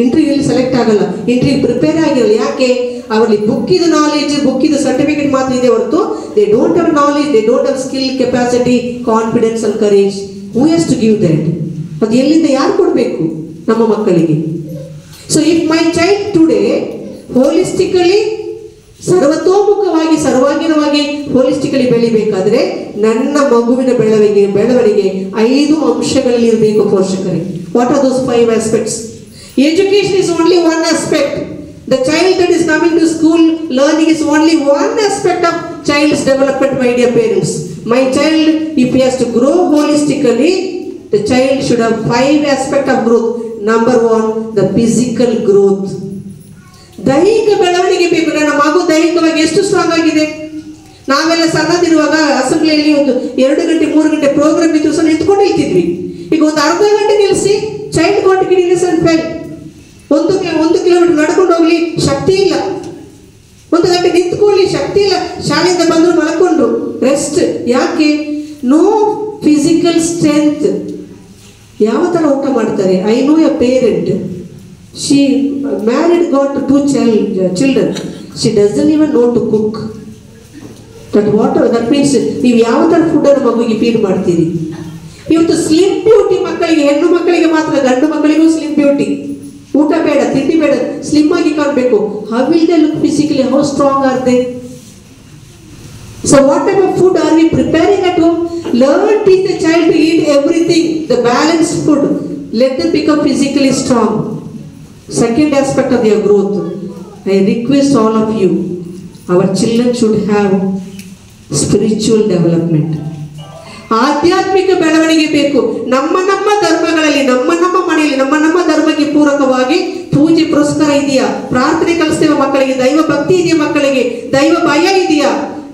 Interview select ಆಗಲ್ಲ, interview prepare ಆಗಿರಲ್ಲ. ಯಾಕೆ? ಅವರಲ್ಲಿ ಬುಕ್ಕಿದ ನಾಲೆಜ್, ಬುಕ್ಕಿದ ಸರ್ಟಿಫಿಕೇಟ್ ಮಾತ್ರ ಇದೆ ಹೊರತು they don't have knowledge, they don't have skill, capacity, confidence and courage. Who has to give that? ಅದು ಎಲ್ಲಿಂದ ಯಾರು ಕೊಡಬೇಕು ನಮ್ಮ ಮಕ್ಕಳಿಗೆ? So if my child today holistically, ಸರ್ವತೋಮುಖವಾಗಿ ಸರ್ವಾಂಗೀಣವಾಗಿ ಹೋಲಿಸ್ಟಿಕಲಿ ಬೆಳಿಬೇಕಾದ್ರೆ ನನ್ನ ಮಗುವಿನ ಬೆಳವಣಿಗೆ 5 ಅಂಶಗಳಲ್ಲಿ ಇರಬೇಕು ಪೋಷಕರಿಗೆ. What are those 5 aspects? Education is only one aspect. The child that is coming to school learning is only one aspect of child's development, my dear parents. My child, if he has to grow holistically, the child should have 5 aspects of growth. Number 1, the physical growth. ದೈಹಿಕ ಬೆಳವಣಿಗೆ ಬೇಕು. ನನ್ನ ಮಗು ದೈಹಿಕವಾಗಿ ಎಷ್ಟು strong ಆಗಿದೆ? ನಾವೆಲ್ಲ ಸಣ್ಣದಿರುವಾಗ ಅಸೆಂಬ್ಲಿಯಲ್ಲಿ ಒಂದು 2 ಗಂಟೆ 3 ಗಂಟೆ ಪ್ರೋಗ್ರಾಮ್ ಇದ್ದು ಸಹ ನಿಂತ್ಕೊಂಡು ಇರ್ತಿದ್ವಿ. ಈಗ ಒಂದು ಅರ್ಧ ಗಂಟೆ ನಿಲ್ಲಿಸಿ child got giddiness and fell. 1 kilometre ನಡ್ಕೊಂಡು ಹೋಗ್ಲಿ ಶಕ್ತಿ ಇಲ್ಲ, 1 ಗಂಟೆ ನಿಂತ್ಕೊಳ್ಳಿ ಶಕ್ತಿ ಇಲ್ಲ, ಶಾಲೆಯಿಂದ ಬಂದ್ರು ಮಲ್ಕೊಂಡ್ರು, ರೆಸ್ಟ್. ಯಾಕೆ? No physical strength. ಯಾವ ಥರ ಊಟ ಮಾಡ್ತಾರೆ? I know a parent, she married, got 2 children, she doesn't even know to cook. That means ನೀವು ಯಾವ ಥರ ಫುಡ್ ಅನ್ನು ಮಗುವಿಗೆ ಫೀಡ್ ಮಾಡ್ತೀರಿ? ಇವತ್ತು ಸ್ಲಿಮ್ ಬ್ಯೂಟಿ ಮಕ್ಕಳಿಗೆ, ಹೆಣ್ಣು ಮಕ್ಕಳಿಗೆ ಮಾತ್ರ, ಗಂಡು ಮಕ್ಕಳಿಗೂ ಸ್ಲಿಮ್ ಬ್ಯೂಟಿ. ಊಟ ಬೇಡ, ತಿಂಡಿ ಬೇಡ, ಸ್ಲಿಮ್ ಆಗಿ ಕಾಣಬೇಕು. How will they look physically? How strong are they? So what type of food are we preparing at home? Learn, teach the child to eat everything, the balanced food. Let them become physically strong. Second aspect of their growth, I request all of you, our children should have spiritual development. ಆಧ್ಯಾತ್ಮಿಕ ಬೆಳವಣಿಗೆ ಬೇಕು. ನಮ್ಮ ಧರ್ಮಗಳಲ್ಲಿ, ನಮ್ಮ ಮನೆಯಲ್ಲಿ, ನಮ್ಮ ಧರ್ಮಕ್ಕೆ ಪೂರಕವಾಗಿ ಪೂಜೆ ಪುರಸ್ಕಾರ ಇದೆಯಾ? ಪ್ರಾರ್ಥನೆ ಕಲಿಸ್ತೇವೆ ಮಕ್ಕಳಿಗೆ? ದೈವ ಭಕ್ತಿ ಇದೆಯಾ ಮಕ್ಕಳಿಗೆ? ದೈವ ಭಯ ಇದೆಯಾ?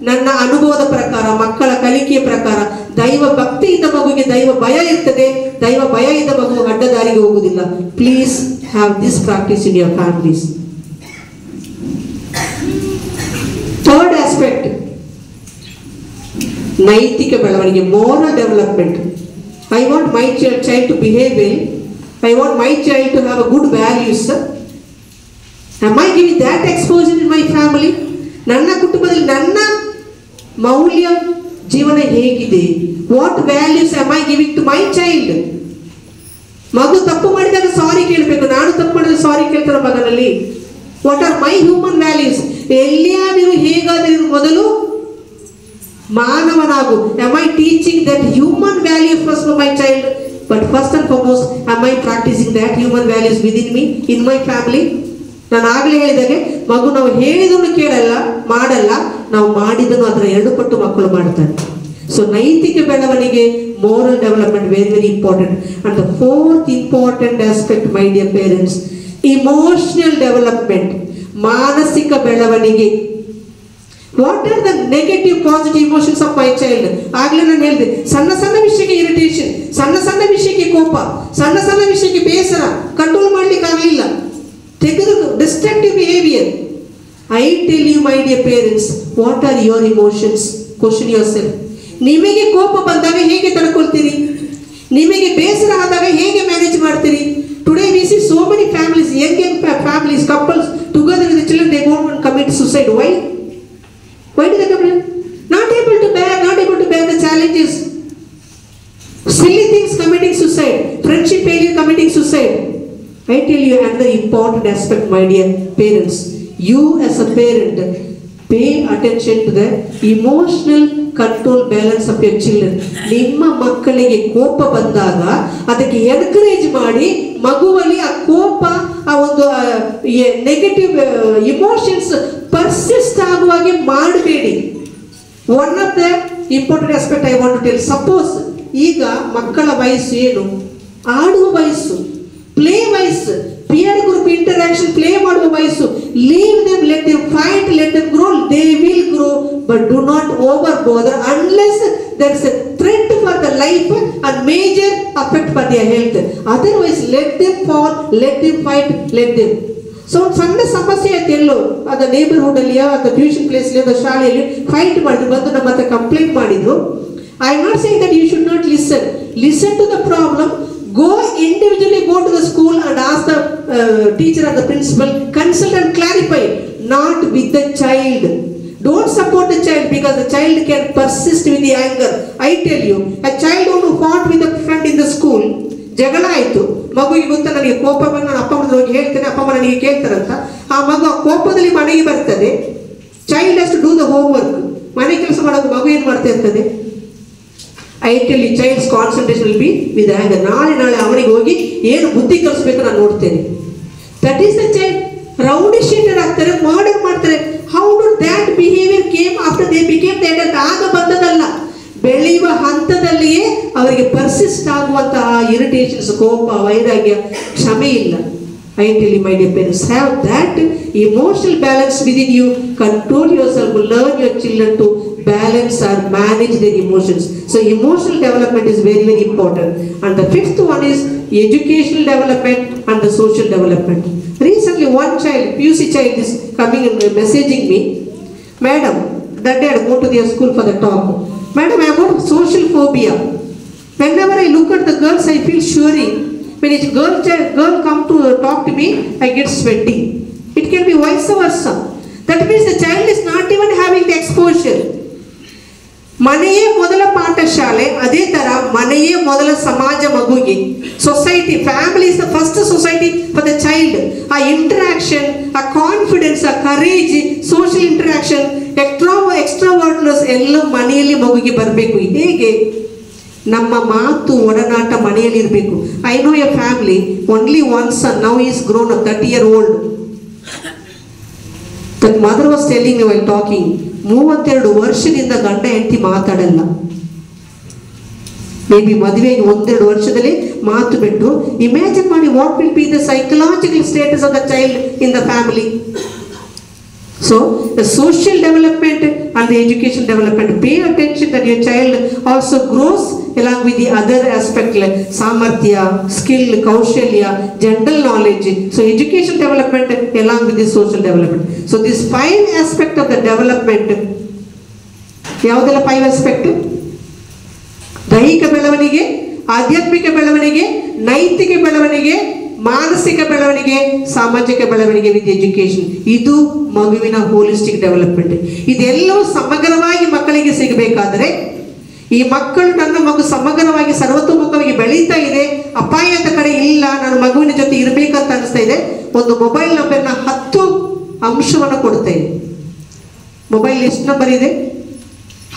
ನನ್ನ ಅನುಭವದ ಪ್ರಕಾರ, ಮಕ್ಕಳ ಕಲಿಕೆಯ ಪ್ರಕಾರ, ದೈವ ಭಕ್ತಿ ಇದ್ದ ಮಗುವಿಗೆ ದೈವ ಭಯ ಇರ್ತದೆ, ದೈವ ಭಯ ಇದ್ದ ಮಗು ಅಡ್ಡದಾರಿಗೆ ಹೋಗುವುದಿಲ್ಲ. Please have this practice in your families. Third aspect, ನೈತಿಕ ಬೆಳವಣಿಗೆ, moral development. I want my child to behave well. I want my child to have a good values. Am I giving that exposure in my family? ನನ್ನ ಕುಟುಂಬದಲ್ಲಿ ನನ್ನ ಮೌಲ್ಯ ಜೀವನ ಹೇಗಿದೆ? What values am I giving to my child? ಮಗು ತಪ್ಪು ಮಾಡಿದಾಗ ಸಾರಿ ಕೇಳಬೇಕು. ನಾನು ತಪ್ಪು ಮಾಡಿದ್ರೆ ಸಾರಿ ಕೇಳ್ತಾರೆ ಮಗನಲ್ಲಿ. What are my human values? ಎಲ್ಲಿಯಾದರೂ ಹೇಗಾದರೂ ಮೊದಲು ಮಾನವನಾಗು. am I teaching that human value first for my child? But first and foremost, am I practicing that human values within me, in my family? ನಾನು ಆಗಲೇ ಹೇಳಿದಾಗೆ ಮಗು ನಾವು ಹೇಳಿದನ್ನು ಕೇಳಲ್ಲ, ಮಾಡಲ್ಲ, ನಾವು ಮಾಡಿದನ್ನು ಅದರ 2 ಪಟ್ಟು ಮಕ್ಕಳು ಮಾಡ್ತಾರೆ. ಸೊ ನೈತಿಕ ಬೆಳವಣಿಗೆ, moral development, very very important. And the 4th important aspect, my dear parents, emotional development, ಮಾನಸಿಕ ಬೆಳವಣಿಗೆ. What are the negative positive emotions of my child? ಆಗಲೇ ನಾನು ಹೇಳಿದೆ, ಸಣ್ಣ ವಿಷಯಕ್ಕೆ ಇರಿಟೇಷನ್, ಸಣ್ಣ ವಿಷಯಕ್ಕೆ ಕೋಪ, ಸಣ್ಣ ವಿಷಯಕ್ಕೆ ಬೇಸರ, ಕಂಟ್ರೋಲ್ ಮಾಡ್ಲಿಕ್ಕೆ ಆಗಲಿಲ್ಲ, ತೆಗೆದು destructive behaviour. I tell you, my dear parents, what are your emotions? Question yourself. ನಿಮಗೆ ಕೋಪ ಬಂದಾಗ ಹೇಗೆ ತಡ್ಕೊಳ್ತೀರಿ? ನಿಮಗೆ ಬೇಸರ ಆದಾಗ ಹೇಗೆ ಮ್ಯಾನೇಜ್ ಮಾಡ್ತೀರಿ? Today we see so many families, young families, couples together with the children, they go and commit suicide. Why do they commit? Not able to bear the challenges. Silly things, committing suicide. Friendship failure, committing suicide. I tell you another important aspect, my dear parents. You as a parent, pay attention to the emotional control balance of your children. ನಿಮ್ಮ ಮಕ್ಕಳಿಗೆ ಕೋಪ ಬಂದಾಗ ಅದಕ್ಕೆ encourage ಮಾಡಿ, ಮಗುವಲ್ಲಿ ಆ ಕೋಪ, ಆ ಒಂದು ನೆಗೆಟಿವ್ ಇಮೋಷನ್ಸ್ ಪರ್ಸಿಸ್ಟ್ ಆಗುವಾಗೆ ಮಾಡಬೇಡಿ. One of the important aspect I want to tell, suppose ಈಗ ಮಕ್ಕಳ ವಯಸ್ಸು ಏನು, ಆಡುವ ವಯಸ್ಸು, ಪ್ಲೇ ವಯಸ್ಸು, ಪಿಯರ್ ಗ್ರೂಪ್ ಇಂಟರಾಕ್ಷನ್ ಪ್ಲೇ ಮಾಡುವ ವಯಸ್ಸು. Leave them, let them fight, let them grow, they will grow, but do not over bother unless there is a threat for the life and major effect for their health. Otherwise let them fall, let them fight, let them. So ಸಣ್ಣ ಸಮಸ್ಯೆ ಆಯ್ತು ಎಲ್ಲೋ ಅದು neighbourhood ಅಲ್ಲಿಯೋ ಅಥವಾ tuition ಪ್ಲೇಸ್ಲಿ ಅಥವಾ ಶಾಲೆಯಲ್ಲಿ fight ಮಾಡಿದ್ರು, ಬಂದು ನಮ್ಮ ಹತ್ರ ಕಂಪ್ಲೇಂಟ್ ಮಾಡಿದ್ರು. I am not saying that you should not listen to the problem. Go individually, go to the school and ask the teacher or the principal, consult and clarify, not with the child. Don't support the child because the child can persist with the anger. I tell you, a child who fought with a friend in the school, ಜಗಳ ಆಯಿತು, ಮಗುವಿಗೆ ಗೊತ್ತಾ ನನಗೆ ಕೋಪ ಬಂದು ನಾನು ಅಪ್ಪ ಅಮ್ಮನ ಹೋಗಿ ಹೇಳ್ತೇನೆ, ಅಪ್ಪ ಅಮ್ಮ ನನಗೆ ಕೇಳ್ತಾರಂತ. ಆ ಮಗು ಆ ಕೋಪದಲ್ಲಿ ಮನೆಗೆ ಬರ್ತದೆ. Child has to do the homework. ಮನೆ ಕೆಲಸ ಮಾಡೋದು ಮಗು ಏನು ಮಾಡ್ತಾ ಇರ್ತದೆ? I tell you, child's concentration will be with anger. ನಾಳೆ ಅವನಿಗೆ ಹೋಗಿ ಏನು ಬುದ್ಧಿ ಕಲಿಸ್ಬೇಕು ನಾನು ನೋಡ್ತೇನೆ. That is the child. Rowdy sheeter ಆಗ್ತಾರೆ, ಮರ್ಡರ್ ಮಾಡ್ತಾರೆ. How do that behaviour came after they became the adult? ಆಗ ಬಂದದಲ್ಲ, ಬೆಳೆಯುವ ಹಂತದಲ್ಲಿಯೇ ಅವರಿಗೆ ಪರ್ಸಿಸ್ಟ್ ಆಗುವಂತಹ ಇರಿಟೇಷನ್ಸ್, ಕೋಪ, ವೈರಾಗ್ಯ, ಕ್ಷಮೆ ಇಲ್ಲ. I tell you, my dear parents, have that emotional balance within you. Control yourself, learn your children to balance or manage their emotions. So emotional development is very, very important. And the fifth one is educational development and the social development. Recently one child, PUC child, is coming and messaging me, madam, that day I go to their school for the talk. Madam, I have got social phobia. Whenever I look at the girls, I feel shivering. When a girl come to talk to me, I get sweaty. It can be vice versa. That means the child is not even having the exposure. ಮನೆಯೇ ಮೊದಲ ಪಾಠಶಾಲೆ, ಅದೇ ತರ ಮನೆಯೇ ಮೊದಲ ಸಮಾಜ ಮಗುವಿಗೆ. Society, family is the first society for the child. ಆ ಇಂಟರಾಕ್ಷನ್, ಆ ಕಾನ್ಫಿಡೆನ್ಸ್, ಆ ಕರೇಜ್, ಸೋಷಿಯಲ್ ಇಂಟರಾಕ್ಷನ್, ಎಕ್ಸ್ಟ್ರಾವರ್ಟ್ನೆಸ್ ಎಲ್ಲ ಮನೆಯಲ್ಲಿ ಮಗುವಿಗೆ ಬರಬೇಕು. ಹೇಗೆ? ನಮ್ಮ ಮಾತು, ಒಡನಾಟ ಮನೆಯಲ್ಲಿ ಇರಬೇಕು. I know a family, only one son, now is grown up 30 years old. That mother was telling me while talking, 32 ವರ್ಷದಿಂದ ಗಂಡ ಹೆಂಡತಿ ಮಾತಾಡಲ್ಲ. ಮೇ ಬಿ ಮದುವೆಗೆ 1-2 ವರ್ಷದಲ್ಲಿ ಮಾತು ಬಿಟ್ಟು. ಇಮ್ಯಾಜಿನ್ ಮಾಡಿ, what will be the psychological status of the child in the family. So the social development and the education development, pay attention that your child also grows along with the other aspect like samarthya, skill, kaushalya, general knowledge. So education development along with the social development. So these 5 aspects of the development, ಯಾವುದೆಲ್ಲ 5 aspect? ದೈಹಿಕ ಬೆಳವಣಿಗೆ, ಆಧ್ಯಾತ್ಮಿಕ ಬೆಳವಣಿಗೆ, ನೈತಿಕ ಬೆಳವಣಿಗೆ, ಮಾನಸಿಕ ಬೆಳವಣಿಗೆ, ಸಾಮಾಜಿಕ ಬೆಳವಣಿಗೆ ವಿತ್ ಎಜುಕೇಶನ್. ಇದು ಮಗುವಿನ ಹೋಲಿಸ್ಟಿಕ್ ಡೆವಲಪ್ಮೆಂಟ್. ಇದೆಲ್ಲವೂ ಸಮಗ್ರವಾಗಿ ಮಕ್ಕಳಿಗೆ ಸಿಗಬೇಕಾದರೆ, ಈ ಮಕ್ಕಳು, ನನ್ನ ಮಗು ಸಮಗ್ರವಾಗಿ ಸರ್ವತೋಮುಖವಾಗಿ ಬೆಳೀತಾ ಇದೆ, ಅಪಾಯದ ಕಡೆ ಇಲ್ಲ, ನಾನು ಮಗುವಿನ ಜೊತೆ ಇರಬೇಕಂತ ಅನಿಸ್ತಾ ಇದೆ, ಒಂದು ಮೊಬೈಲ್ ನಂಬರ್ನ 10 ಅಂಶವನ್ನು ಕೊಡ್ತೇನೆ. ಮೊಬೈಲ್ ಎಷ್ಟು ನಂಬರ್ ಇದೆ?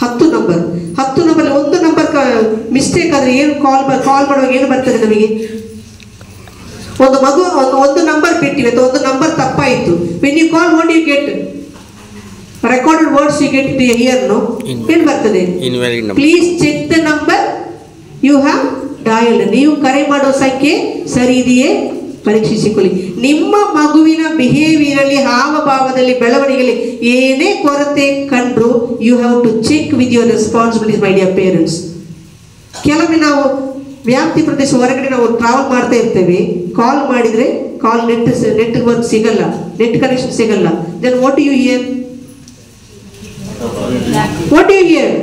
10 ನಂಬರ್. 10 ನಂಬರ್, ಒಂದು ನಂಬರ್ ಮಿಸ್ಟೇಕ್ ಆದರೆ ಏನು ಕಾಲ್ ಮಾಡುವಾಗ ಏನು ಬರ್ತದೆ ನಮಗೆ? ಒಂದು ಮಗು ಒಂದು ನಂಬರ್ ಬಿಟ್ಟಿವೆ ಅಥವಾ ಒಂದು ನಂಬರ್ ತಪ್ಪಾಯಿತು. When you call, what you get? Recorded words you get to hear. No, ಏನು ಬರ್ತದೆ? Please check the number you have dialled. ನೀವು ಕರೆ ಮಾಡೋ ಸಂಖ್ಯೆ ಸರಿ ಇದೆಯೇ ಪರೀಕ್ಷಿಸಿಕೊಳ್ಳಿ. ನಿಮ್ಮ ಮಗುವಿನ ಬಿಹೇವಿಯರಲ್ಲಿ, ಹಾವಭಾವದಲ್ಲಿ, ಬೆಳವಣಿಗೆಯಲ್ಲಿ ಏನೇ ಕೊರತೆ ಕಂಡ್ರು, you have to check with your responsibilities, my dear parents. ಕೆಲವೊಮ್ಮೆ ನಾವು ವ್ಯಾಪ್ತಿ ಪ್ರದೇಶ ಹೊರಗಡೆ ನಾವು ಟ್ರಾವೆಲ್ ಮಾಡ್ತಾ ಇರ್ತೇವೆ, ಕಾಲ್ ಮಾಡಿದರೆ ಕಾಲ್ ನೆಟ್ವರ್ಕ್ ಸಿಗಲ್ಲ, ನೆಟ್ ಕನೆಕ್ಷನ್ ಸಿಗಲ್ಲ. Then what you hear? What you hear?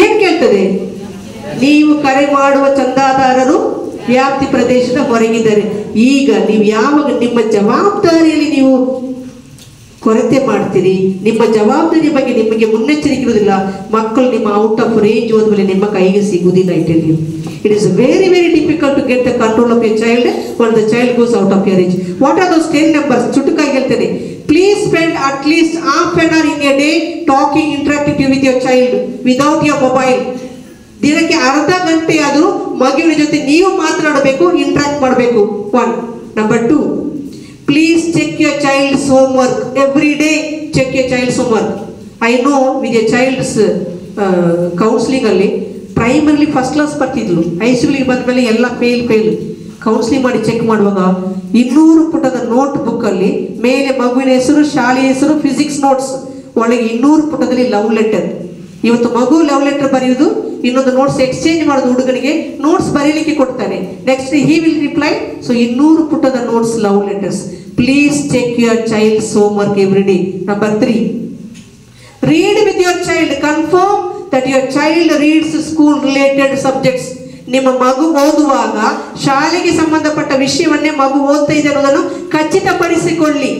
ಏನ್ ಕೇಳ್ತದೆ? ನೀವು ಕರೆ ಮಾಡುವ ಚಂದಾದಾರರು ವ್ಯಾಪ್ತಿ ಪ್ರದೇಶದ ಹೊರಗಿದ್ದಾರೆ. ಈಗ ನೀವು ಯಾವಾಗ ನಿಮ್ಮ ಜವಾಬ್ದಾರಿಯಲ್ಲಿ ನೀವು ಕೊರತೆ ಮಾಡ್ತೀರಿ, ನಿಮ್ಮ ಜವಾಬ್ದಾರಿ ಬಗ್ಗೆ ನಿಮಗೆ ಮುನ್ನೆಚ್ಚರಿಕೆ ಇರುವುದಿಲ್ಲ, ಮಕ್ಕಳು ನಿಮ್ಮ ಔಟ್ ಆಫ್ ರೇಂಜ್ ಹೋದ್ಮೇಲೆ ನಿಮ್ಮ ಕೈಗೆ ಸಿಗುವುದಿಲ್ಲ. I tell you, it is very very difficult to get the control of your child when the child goes out of your range. What are those 10 numbers? ಚುಟುಕಾಗಿ ಹೇಳ್ತೇನೆ. Please spend at least half an hour in a day talking, interacting with your child without your mobile. ದಿನಕ್ಕೆ ಅರ್ಧ ಗಂಟೆ ಆದರೂ ಮಗುವಿನ ಜೊತೆ ನೀವು ಮಾತನಾಡಬೇಕು, interact ಮಾಡಬೇಕು. 1. Number 2, please check your child's homework every day. Check your child's homework. I know with your child's counselling ಅಲ್ಲಿ ಪ್ರೈಮರಿಲಿ ಫಸ್ಟ್ ಕ್ಲಾಸ್ ಬರ್ತಿದ್ಲು, ಹೈಸ್ಕೂಲಿಗೆ ಬಂದ ಮೇಲೆ ಎಲ್ಲ ಫೇಲ್. ಕೌನ್ಸಿಲಿಂಗ್ ಮಾಡಿ ಚೆಕ್ ಮಾಡುವಾಗ 200 ಪುಟದ ನೋಟ್ ಬುಕ್ ಅಲ್ಲಿ ಮೇಲೆ ಮಗುವಿನ ಹೆಸರು, ಶಾಲೆಯ ಹೆಸರು, ಫಿಸಿಕ್ಸ್ ನೋಟ್ಸ್, ಒಳಗೆ 200 ಪುಟದಲ್ಲಿ ಲವ್ ಲೆಟರ್. ಇವತ್ತು ಮಗು ಲವ್ ಲೆಟರ್ ಬರೆಯುವುದು, ಇನ್ನೊಂದು ನೋಟ್ಸ್ ಎಕ್ಸ್ಚೇಂಜ್ ಮಾಡೋದು, ಹುಡುಗನಿಗೆ ನೋಟ್ಸ್ ಬರೀಲಿಕ್ಕೆ ಕೊಡ್ತಾನೆ, next he will reply. So 200 ಪುಟದ notes, love letters. Please check your child's homework every day. Number 3, read with your child. Confirm that your child reads school related subjects. ನಿಮ್ಮ ಮಗು ಓದುವಾಗ ಶಾಲೆಗೆ ಸಂಬಂಧಪಟ್ಟ ವಿಷಯವನ್ನೇ ಮಗು ಓದ್ತಾ ಇದೆ ಅನ್ನೋದನ್ನು ಖಚಿತಪಡಿಸಿಕೊಳ್ಳಿ.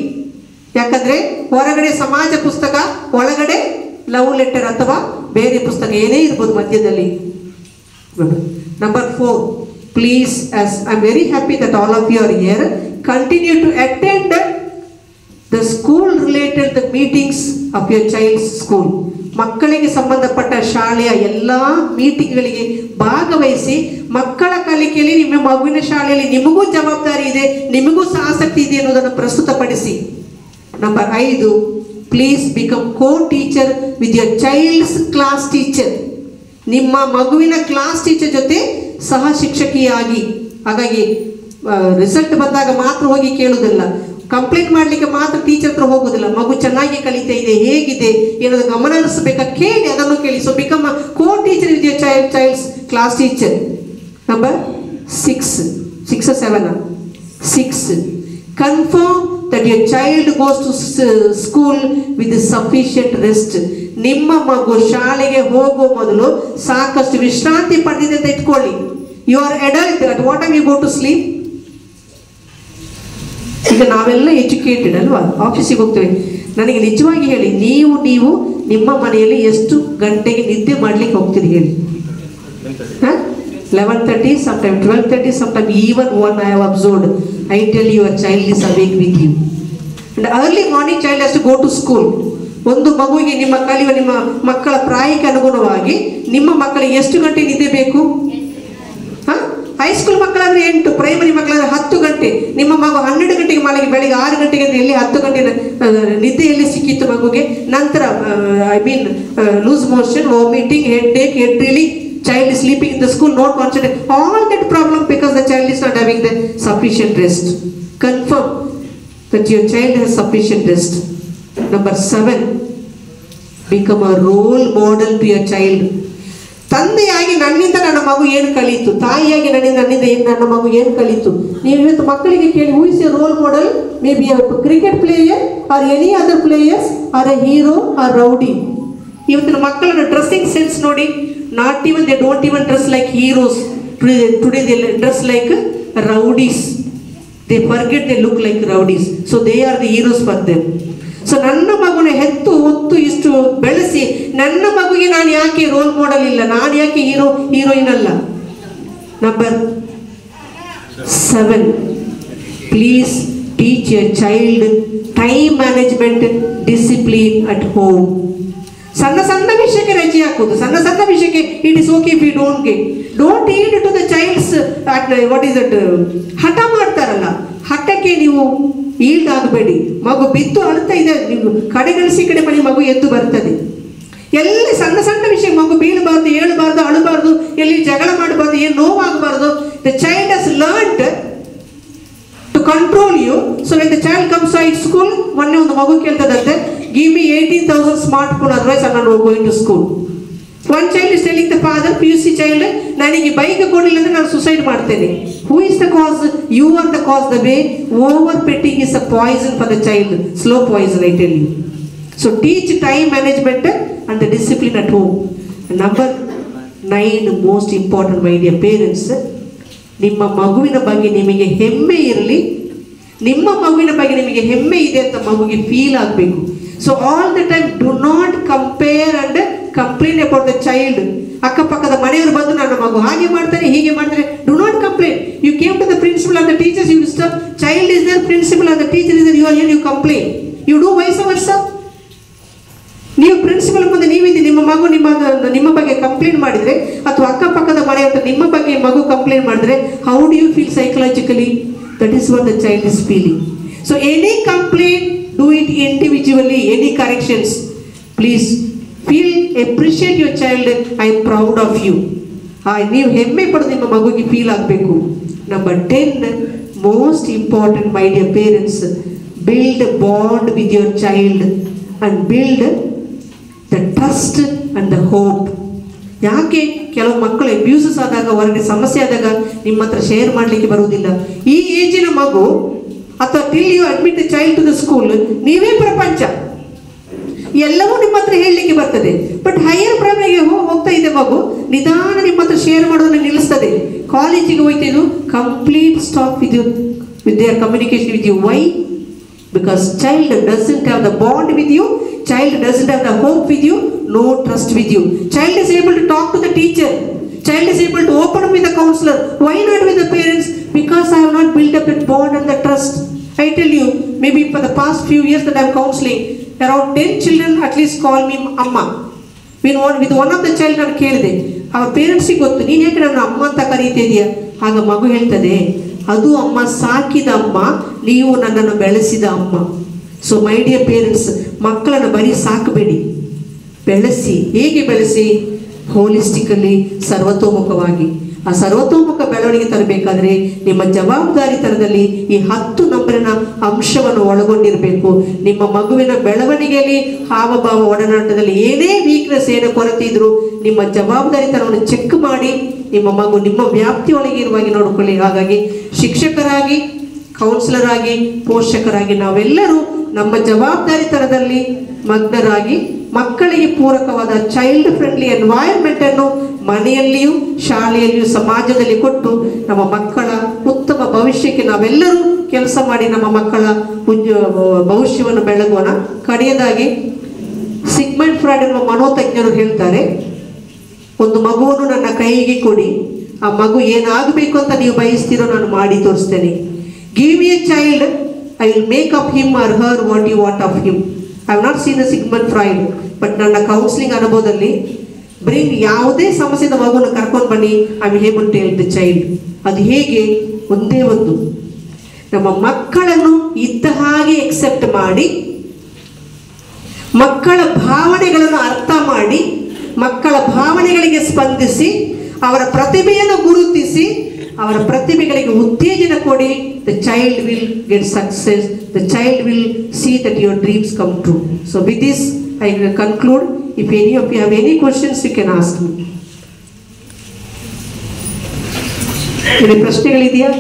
ಯಾಕಂದ್ರೆ ಹೊರಗಡೆ ಸಮಾಜ ಪುಸ್ತಕ, ಒಳಗಡೆ ಲವ್ ಲೆಟರ್ ಅಥವಾ ಬೇರೆ ಪುಸ್ತಕ ಏನೇ ಇರ್ಬೋದು ಮಧ್ಯದಲ್ಲಿ. Number 4, please, as I'm very happy that all of you are here, continue to attend the school related the meetings of your child's school. ಮಕ್ಕಳಿಗೆ ಸಂಬಂಧಪಟ್ಟ ಶಾಲೆಯ ಎಲ್ಲ ಮೀಟಿಂಗ್ಗಳಿಗೆ ಭಾಗವಹಿಸಿ ಮಕ್ಕಳ ಕಲಿಕೆಯಲ್ಲಿ, ನಿಮ್ಮ ಮಗುವಿನ ಶಾಲೆಯಲ್ಲಿ ನಿಮಗೂ ಜವಾಬ್ದಾರಿ ಇದೆ, ನಿಮಗೂ ಆಸಕ್ತಿ ಇದೆ ಅನ್ನೋದನ್ನು ಪ್ರಸ್ತುತಪಡಿಸಿ. Number 5, please become co-teacher with your child's class teacher. ನಿಮ್ಮ ಮಗುವಿನ ಕ್ಲಾಸ್ ಟೀಚರ್ ಜೊತೆ ಸಹ ಶಿಕ್ಷಕಿಯಾಗಿ. ಹಾಗಾಗಿ ರಿಸಲ್ಟ್ ಬಂದಾಗ ಮಾತ್ರ ಹೋಗಿ ಕೇಳುವುದಿಲ್ಲ, ಕಂಪ್ಲೇಂಟ್ ಮಾಡಲಿಕ್ಕೆ ಮಾತ್ರ ಟೀಚರ್ ಹತ್ರ ಹೋಗುವುದಿಲ್ಲ. ಮಗು ಚೆನ್ನಾಗಿ ಕಲಿತಾ ಇದೆ, ಹೇಗಿದೆ ಏನಾದ್ರು ಗಮನ ಹರಿಸಬೇಕಾ ಕೇಳಿ, ಅದನ್ನು ಕೇಳಿ. So become a co-teacher with your child's class teacher. Number 6 or 7? 6, confirm that your child goes to school with sufficient rest. ನಿಮ್ಮ ಮಗು ಶಾಲೆಗೆ ಹೋಗುವ ಮೊದಲು ಸಾಕಷ್ಟು ವಿಶ್ರಾಂತಿ ಪಡೆದಿದೆ ಅಂತ ಇಟ್ಕೊಳ್ಳಿ. You are adult, at what time you go to sleep? ಈಗ ನಾವೆಲ್ಲ ಎಜುಕೇಟೆಡ್ ಅಲ್ವಾ, ಆಫೀಸಿಗೆ ಹೋಗ್ತೇವೆ. ನನಗೆ ನಿಜವಾಗಿ ಹೇಳಿ, ನೀವು ನಿಮ್ಮ ಮನೆಯಲ್ಲಿ ಎಷ್ಟು ಗಂಟೆಗೆ ನಿದ್ದೆ ಮಾಡ್ಲಿಕ್ಕೆ ಹೋಗ್ತೀರಿ ಹೇಳಿ? 11:30, sometimes 12:30, sometimes even 1 I have observed. I tell you, your child is awake with you. And early morning child has to go to school. ಒಂದು ಮಗುವಿಗೆ ನಿಮ್ಮ ಕಲಿಯುವ ನಿಮ್ಮ ಮಕ್ಕಳ ಪ್ರಾಯಕ್ಕೆ ಅನುಗುಣವಾಗಿ ನಿಮ್ಮ ಮಕ್ಕಳಿಗೆ ಎಷ್ಟು ಗಂಟೆ ನಿದ್ದೆ ಬೇಕು? ಹೈಸ್ಕೂಲ್ ಮಕ್ಕಳಾದ್ರೆ 8, ಪ್ರೈಮರಿ ಮಕ್ಕಳಾದ್ರೆ 10 ಗಂಟೆ. ನಿಮ್ಮ ಮಗು 12 ಗಂಟೆಗೆ ಮಲಗಿ ಬೆಳಿಗ್ಗೆ 6 ಗಂಟೆಗೆ ಎಲ್ಲಿ 10 ಗಂಟೆ ನಿದ್ದೆಯಲ್ಲಿ ಸಿಕ್ಕಿತ್ತು ಮಗುಗೆ. ನಂತರ loose motion, vomiting, head relief, child is sleeping in the school, not concentrated, all that problem because the child is not having the sufficient rest. Confirm that your child has sufficient rest. Number 7, become a role model to your child. ತಂದೆಯಾಗಿ ನನ್ನಿಂದ ನನ್ನ ಮಗು ಏನು ಕಲಿತು, ತಾಯಿಯಾಗಿ ನನ್ನಿಂದ ನನ್ನ ಮಗು ಏನು ಕಲಿತು. ನೀವು ಇವತ್ತು ಮಕ್ಕಳಿಗೆ ಕೇಳಿ, who is a role model? Maybe a cricket player or any other players, or a hero or rowdy. ಇವತ್ತಿನ ಮಕ್ಕಳನ್ನ ಡ್ರೆಸ್ಸಿಂಗ್ ಸೆನ್ಸ್ ನೋಡಿ, not even they don't even dress like heroes. Today they dress like rowdies. They forget they look like rowdies, so they are the heroes for them. So ನನ್ನ ಮಗುನ ಹೆತ್ತು ಹೊತ್ತು ಇಷ್ಟು ಬೆಳೆಸಿ ನನ್ನ ಮಗುಗೆ ನಾನು ಯಾಕೆ ರೋಲ್ ಮಾಡೆಲ್ ಇಲ್ಲ, ನಾನು ಯಾಕೆ ಹೀರೋಯಿನ್ ಅಲ್ಲ? Number 7, please teach your child time management, discipline at home. ಸಣ್ಣ ವಿಷಯಕ್ಕೆ ರಜೆ ಹಾಕೋದು, ಸಣ್ಣ ವಿಷಯಕ್ಕೆ it is okay if you don't heed to the child's what is that, ಹಠ ಮಾಡ್ತಾರಲ್ಲ, ಹಠಕ್ಕೆ ನೀವು ಈಲ್ಡ್ ಆಗಬೇಡಿ. ಮಗು ಬಿದ್ದು ಅಳ್ತಾ ಇದೆ, ನೀವು ಕಡೆಗಳಿಸಿ ಕಡೆ ಮಾಡಿ ಮಗು ಎದ್ದು ಬರ್ತದೆ. ಎಲ್ಲಿ ಸಣ್ಣ ವಿಷಯ ಮಗು ಬೀಳಬಾರ್ದು, ಏಳಬಾರ್ದು, ಅಳಬಾರ್ದು, ಎಲ್ಲಿ ಜಗಳ ಮಾಡಬಾರ್ದು, ಏನು ನೋವಾಗಬಾರ್ದು. The child has learned to control you. So when the child comes to school, ಮೊನ್ನೆ ಒಂದು ಮಗು ಕೇಳ್ತದಂತೆ, give me 18,000 smartphone, otherwise I'm not going to school. One child is telling the father, PUC child, ನನಗೆ bike ಕೊಡಲಿಲ್ಲ ಅಂದ್ರೆ ನಾನು suicide ಮಾಡ್ತೇನೆ. Who is the cause? You are the cause. The way over petting is a poison for the child, slow poison, I tell you. So teach time management and the discipline at home. Number 9, most important, my dear parents, ನಿಮ್ಮ ಮಗುವಿನ ಬಗ್ಗೆ ನಿಮಗೆ ಹೆಮ್ಮೆ ಇರಲಿ. ನಿಮ್ಮ ಮಗುವಿನ ಬಗ್ಗೆ ನಿಮಗೆ ಹೆಮ್ಮೆ ಇದೆ ಅಂತ ಮಗುವಿಗೆ ಫೀಲ್ ಆಗಬೇಕು. So all the time do not compare and complain about the child. ಅಕ್ಕಪಕ್ಕದ ಮನೆಯವರು ಬಂದು ನನ್ನ ಮಗು ಹಾಗೆ ಮಾಡ್ತಾರೆ, ಹೀಗೆ ಮಾಡ್ತಾರೆ, do not complain. You came to the principal and the teachers, you stop, child is there, principal and the teacher is there, you are here, you complain. You do vice versa. ನೀವು principal ಮುಂದೆ ನೀವಿದ್ದೀರಿ, ನಿಮ್ಮ ನಿಮ್ಮ ಮಗು ನಿಮ್ಮ ಬಗ್ಗೆ complaint ಮಾಡಿದರೆ, ಅಥವಾ ಅಕ್ಕಪಕ್ಕದ ಮನೆಯವರು ನಿಮ್ಮ ಬಗ್ಗೆ ಮಗು ಕಂಪ್ಲೇಂಟ್ ಮಾಡಿದ್ರೆ, how do you feel psychologically? That is what the child is feeling. So any complaint, do it individually. Any corrections, please feel appreciate your child. I am proud of you. ನೀವು ಹೆಮ್ಮೆ ಪಡೋದು ನಿಮ್ಮ ಮಗುಗೆ feel ಆಗಬೇಕು. Number 10, most important, my dear parents, build a bond with your child and build the trust and the hope. ಯಾಕೆ ಕೆಲವು ಮಕ್ಕಳು abuses ಆದಾಗ, ಹೊರಗೆ ಸಮಸ್ಯೆ ಆದಾಗ ನಿಮ್ಮ ಹತ್ರ ಶೇರ್ ಮಾಡಲಿಕ್ಕೆ ಬರುವುದಿಲ್ಲ. ಈ ಏಜಿನ ಮಗು ಅಥವಾ till you admit the child to the school, ನೀವೇ ಪ್ರಪಂಚ, ಎಲ್ಲವೂ ನಿಮ್ಮ ಹತ್ರ ಹೇಳಲಿಕ್ಕೆ ಬರ್ತದೆ. ಬಟ್ ಹೈಯರ್ ಪ್ರೈಮರಿಗೆ ಹೋಗ್ತಾ ಇದೆ ಮಗು, ನಿಧಾನ ನಿಮ್ಮ ಹತ್ರ ಶೇರ್ ಮಾಡೋದನ್ನು ನಿಲ್ಲಿಸ್ತದೆ. ಕಾಲೇಜಿಗೆ ಹೋಯ್ತಾ ಇದು complete stop with their communication with you. Why? Because child doesn't have the bond with you, child doesn't have the hope with you, no trust with you. Child is able to talk to the teacher, child is able to open up with the counselor. Why not with the parents? Because I have not built up that bond and the trust. I tell you, maybe for the past few years that I am counseling, around 10 children at least call me amma. With one of the child ನಾನು ಕೇಳಿದೆ, ಅವ್ರ ಪೇರೆಂಟ್ಸಿಗೆ ಗೊತ್ತು, ನೀನು ಯಾಕೆ ನನ್ನ ಅಮ್ಮ ಅಂತ ಕರೀತಿದೀಯಾ? ಆಗ ಮಗು ಹೇಳ್ತದೆ, ಅದು ಅಮ್ಮ ಸಾಕಿದ ಅಮ್ಮ, ನೀವು ನನ್ನನ್ನು ಬೆಳೆಸಿದ ಅಮ್ಮ. ಸೊ ಮೈ ಡಿಯರ್ ಪೇರೆಂಟ್ಸ್, ಮಕ್ಕಳನ್ನು ಬರೀ ಸಾಕಬೇಡಿ, ಬೆಳೆಸಿ. ಹೇಗೆ ಬೆಳೆಸಿ? ಹೋಲಿಸ್ಟಿಕಲಿ, ಸರ್ವತೋಮುಖವಾಗಿ. ಆ ಸರ್ವತೋಮುಖ ಬೆಳವಣಿಗೆ ತರಬೇಕಾದ್ರೆ ನಿಮ್ಮ ಜವಾಬ್ದಾರಿತನದಲ್ಲಿ ಈ 10 ನಂಬರಿನ ಅಂಶವನ್ನು ಒಳಗೊಂಡಿರಬೇಕು. ನಿಮ್ಮ ಮಗುವಿನ ಬೆಳವಣಿಗೆಯಲ್ಲಿ, ಹಾವಭಾವ, ಒಡನಾಟದಲ್ಲಿ ಏನೇ ವೀಕ್ನೆಸ್, ಏನೋ ಕೊರತೆ ಇದ್ರೂ ನಿಮ್ಮ ಜವಾಬ್ದಾರಿತನವನ್ನು ಚೆಕ್ ಮಾಡಿ ನಿಮ್ಮ ಮಗು ನಿಮ್ಮ ವ್ಯಾಪ್ತಿಯೊಳಗೆ ಇರುವಾಗಿ ನೋಡಿಕೊಳ್ಳಿ. ಹಾಗಾಗಿ ಶಿಕ್ಷಕರಾಗಿ, ಕೌನ್ಸಿಲರ್ ಆಗಿ, ಪೋಷಕರಾಗಿ ನಾವೆಲ್ಲರೂ ನಮ್ಮ ಜವಾಬ್ದಾರಿತನದಲ್ಲಿ ಮಗ್ನರಾಗಿ ಮಕ್ಕಳಿಗೆ ಪೂರಕವಾದ ಚೈಲ್ಡ್ ಫ್ರೆಂಡ್ಲಿ ಎನ್ವೈರ್ಮೆಂಟ್ ಅನ್ನು ಮನೆಯಲ್ಲಿಯೂ, ಶಾಲೆಯಲ್ಲಿಯೂ, ಸಮಾಜದಲ್ಲಿ ಕೊಟ್ಟು ನಮ್ಮ ಮಕ್ಕಳ ಉತ್ತಮ ಭವಿಷ್ಯಕ್ಕೆ ನಾವೆಲ್ಲರೂ ಕೆಲಸ ಮಾಡಿ ನಮ್ಮ ಮಕ್ಕಳ ಭವಿಷ್ಯವನ್ನು ಬೆಳಗೋಣ. ಕಡೆಯದಾಗಿ ಸಿಗ್ಮಂಡ್ ಫ್ರಾಯ್ಡ್ ಎನ್ನುವ ಮನೋತಜ್ಞರು ಹೇಳ್ತಾರೆ, ಒಂದು ಮಗುವನ್ನು ನನ್ನ ಕೈಗೆ ಕೊಡಿ, ಆ ಮಗು ಏನಾಗಬೇಕು ಅಂತ ನೀವು ಬಯಸ್ತೀರೋ ನಾನು ಮಾಡಿ ತೋರಿಸ್ತೇನೆ. Give me a child, I will make of him or her what you want of him. I have not seen the Sigmund Freud, but ನನ್ನ ಕೌನ್ಸಿಲಿಂಗ್ ಅನುಭವದಲ್ಲಿ ಬ್ರಿಂಗ್, ಯಾವುದೇ ಸಮಸ್ಯೆದ ಮಗುವನ್ನು ಕರ್ಕೊಂಡು ಬನ್ನಿ, I am able to help the child. ಅದು ಹೇಗೆ? ಒಂದೇ ಒಂದು, ನಮ್ಮ ಮಕ್ಕಳನ್ನು ಇದ್ದ ಹಾಗೆ ಎಕ್ಸೆಪ್ಟ್ ಮಾಡಿ, ಮಕ್ಕಳ ಭಾವನೆಗಳನ್ನು ಅರ್ಥ ಮಾಡಿ, ಮಕ್ಕಳ ಭಾವನೆಗಳಿಗೆ ಸ್ಪಂದಿಸಿ, ಅವರ ಪ್ರತಿಭೆಯನ್ನು ಗುರುತಿಸಿ, ಅವರ ಪ್ರತಿಭೆಗಳಿಗೆ ಉತ್ತೇಜನ ಕೊಡಿ. The child will get success, the child will see that your dreams come true. So with this I will conclude. If any of you have any questions you can ask me. ಏನು ಪ್ರಶ್ನೆಗಳಿದೆಯಾ?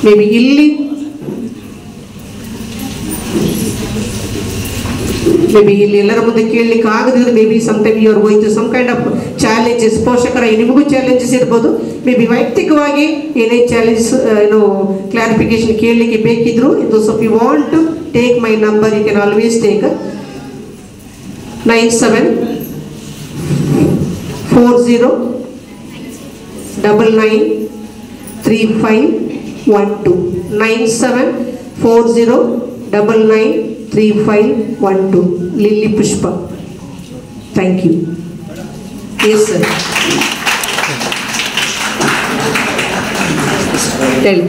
Maybe ಇಲ್ಲಿ ಎಲ್ಲರ ಮುಂದೆ ಕೇಳಲಿಕ್ಕೆ ಆಗದಿದ್ರೆ, maybe some time you are going to some kind of challenges. ಪೋಷಕರ ನಿಮಗೂ challenges ಇರ್ಬೋದು, ಮೇ ಬಿ ವೈಯಕ್ತಿಕವಾಗಿ ಏನೇ ಚಾಲೆಂಜಸ್ ಕ್ಲಾರಿಫಿಕೇಶನ್ ಕೇಳಲಿಕ್ಕೆ ಬೇಕಿದ್ರು, those of you want to take my number, you can always take 9740993512 9740993512. Lily Pushpa. Thank you. Yes, sir. Tell.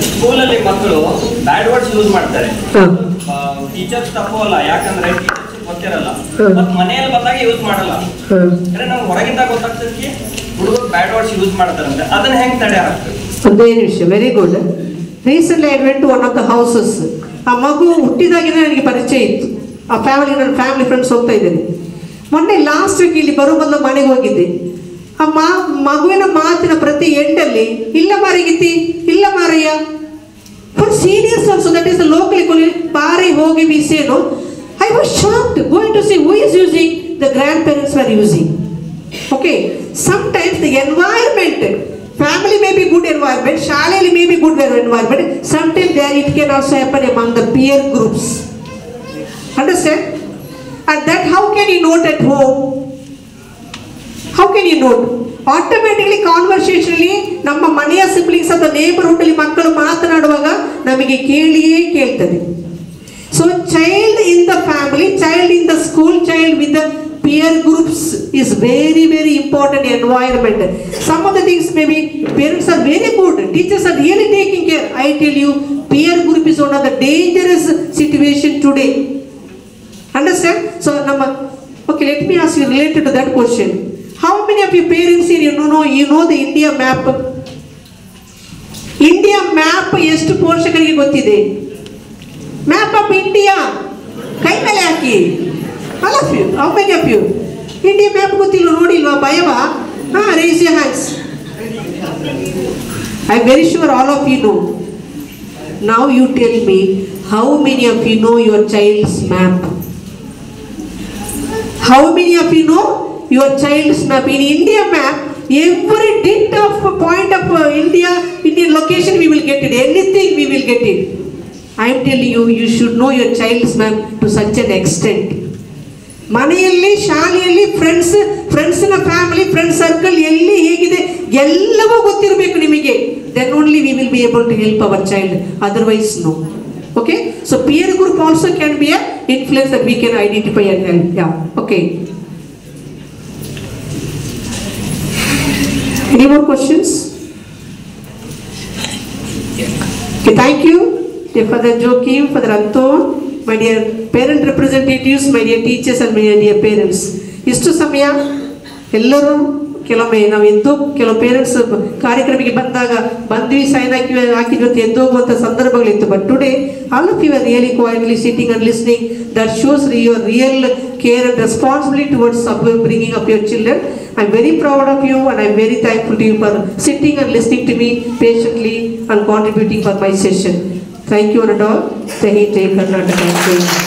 ಸ್ಕೂಲಲ್ಲಿ ಮಕ್ಕಳು bad words use ಮಾಡ್ತಾರೆ. ಟೀಚರ್ಸ್ ತಪ್ಪು ಅಲ್ಲ, ಯಾಕಂದ್ರೆ ಟೀಚರ್ಸ್ ಗೊತ್ತಿರಲ್ಲ, ಮತ್ ಮನೆಯಲ್ಲಿ ಬಂದಾಗ ಯೂಸ್ ಮಾಡಲ್ಲ. ನಾವು ಹೊರಗಿಂದ ಗೊತ್ತಾಗ್ತದೆ ಹುಡುಗರು ಬ್ಯಾಡ್ ವರ್ಡ್ಸ್ ಯೂಸ್ ಮಾಡ್ತಾರಂತೆ, ಅದನ್ನ ಹೆಂಗ್ ತಡೆ ಆಗ್ತದೆ? ಒಂದೇ ನಿಮಿಷ. Very good. Recently I went to one of the houses. ಆ ಮಗು ಹುಟ್ಟಿದಾಗಿನ ನನಗೆ ಪರಿಚಯ ಇತ್ತು. ಆ ನನ್ನ ಫ್ಯಾಮಿಲಿ ಫ್ರೆಂಡ್ಸ್ ಹೋಗ್ತಾ ಇದ್ದೇನೆ. ಮೊನ್ನೆ ಲಾಸ್ಟ್ ವೀಕ್ ಇಲ್ಲಿ ಬರೋ ಮೊದಲು ಮನೆಗೆ ಹೋಗಿದ್ದೆ. ಆ ಮಗುವಿನ ಮಾತಿನ ಪ್ರತಿ ಎಂಡಲ್ಲಿ ಇಲ್ಲ ಮಾರಿಗಿತ್ತಿ, ಇಲ್ಲ ಮಾರಯ್ಯ. For seniors also, that is the local ಪಾರಿ ಹೋಗಿ ಬೀಸೇನು. I was shocked going to see who is using. The grandparents are using. Okay, sometimes the environment, family may be good environment, ಶಾಲೆಯಲ್ಲಿ may be good environment, sometimes there it can also happen among the peer groups. Understand? And that how can you note at home? How can you note? Automatically conversationally ನಮ್ಮ ಮನೆಯ siblings ಅಥವಾ neighbourhood ಅಲ್ಲಿ ಮಕ್ಕಳು ಮಾತನಾಡುವಾಗ ನಾವು ನಮಗೆ ಕೇಳಿಯೇ ಕೇಳ್ತದೆ. So child in the family, child in the school, child with the peer groups is very, very important environment. Some of the things maybe parents are very good, teachers are really taking care. I tell you, peer group is one of the dangerous situation today. Understand? So okay, let me ask you related to that question. How many of your parents here you know the India map? India map ಎಷ್ಟು ಪೋಷಕರಿಗೆ ಗೊತ್ತಿದೆ? Map of India ಕೈ ಮೇಲೆ ಹಾಕಿ. All of you, how many of you? India map ಗೊತ್ತಿಲ್ಲ, ನೋಡಿಲ್ವಾ, ಭಯವಾ? Raise your hands. I'm very sure all of you know. Now you tell me, how many of you know your child's map? How many of you know your child's map? In India map, every dint of point of Indian location we will get it. Anything we will get it. I am telling you, you should know your child's map to such an extent. ಮನೆಯಲ್ಲಿ, ಶಾಲೆಯಲ್ಲಿ, ಫ್ರೆಂಡ್ಸ್ನ family, friend circle ಎಲ್ಲಿ ಹೇಗಿದೆ ಎಲ್ಲವೂ ಗೊತ್ತಿರಬೇಕು ನಿಮಗೆ. Then only we will be able to help our child, otherwise no. Okay, so peer group also can be a influence that we can identify and help. Yeah, okay. Any more questions? Okay, thank you. Father Joachim, Father Anton, my dear parent representatives, my dear teachers and my dear parents. ಇಷ್ಟು ಸಮಯ ಎಲ್ಲರೂ ಕೆಲವೊಮ್ಮೆ ನಾವು ಕೆಲವು parents ಕಾರ್ಯಕ್ರಮಕ್ಕೆ ಬಂದ್ವಿ sign ಹಾಕಿದ್ವಿ ಅಂತ ಎದ್ದೋಗುವಂಥ ಸಂದರ್ಭಗಳಿತ್ತು. But today all of you are really quietly sitting and listening. That shows your real care and responsibility towards bringing up your children. I am very proud of you and I am very thankful to you for sitting and listening to me patiently and contributing for my session. Thank you and all. Jai Hind, Jai Karnataka.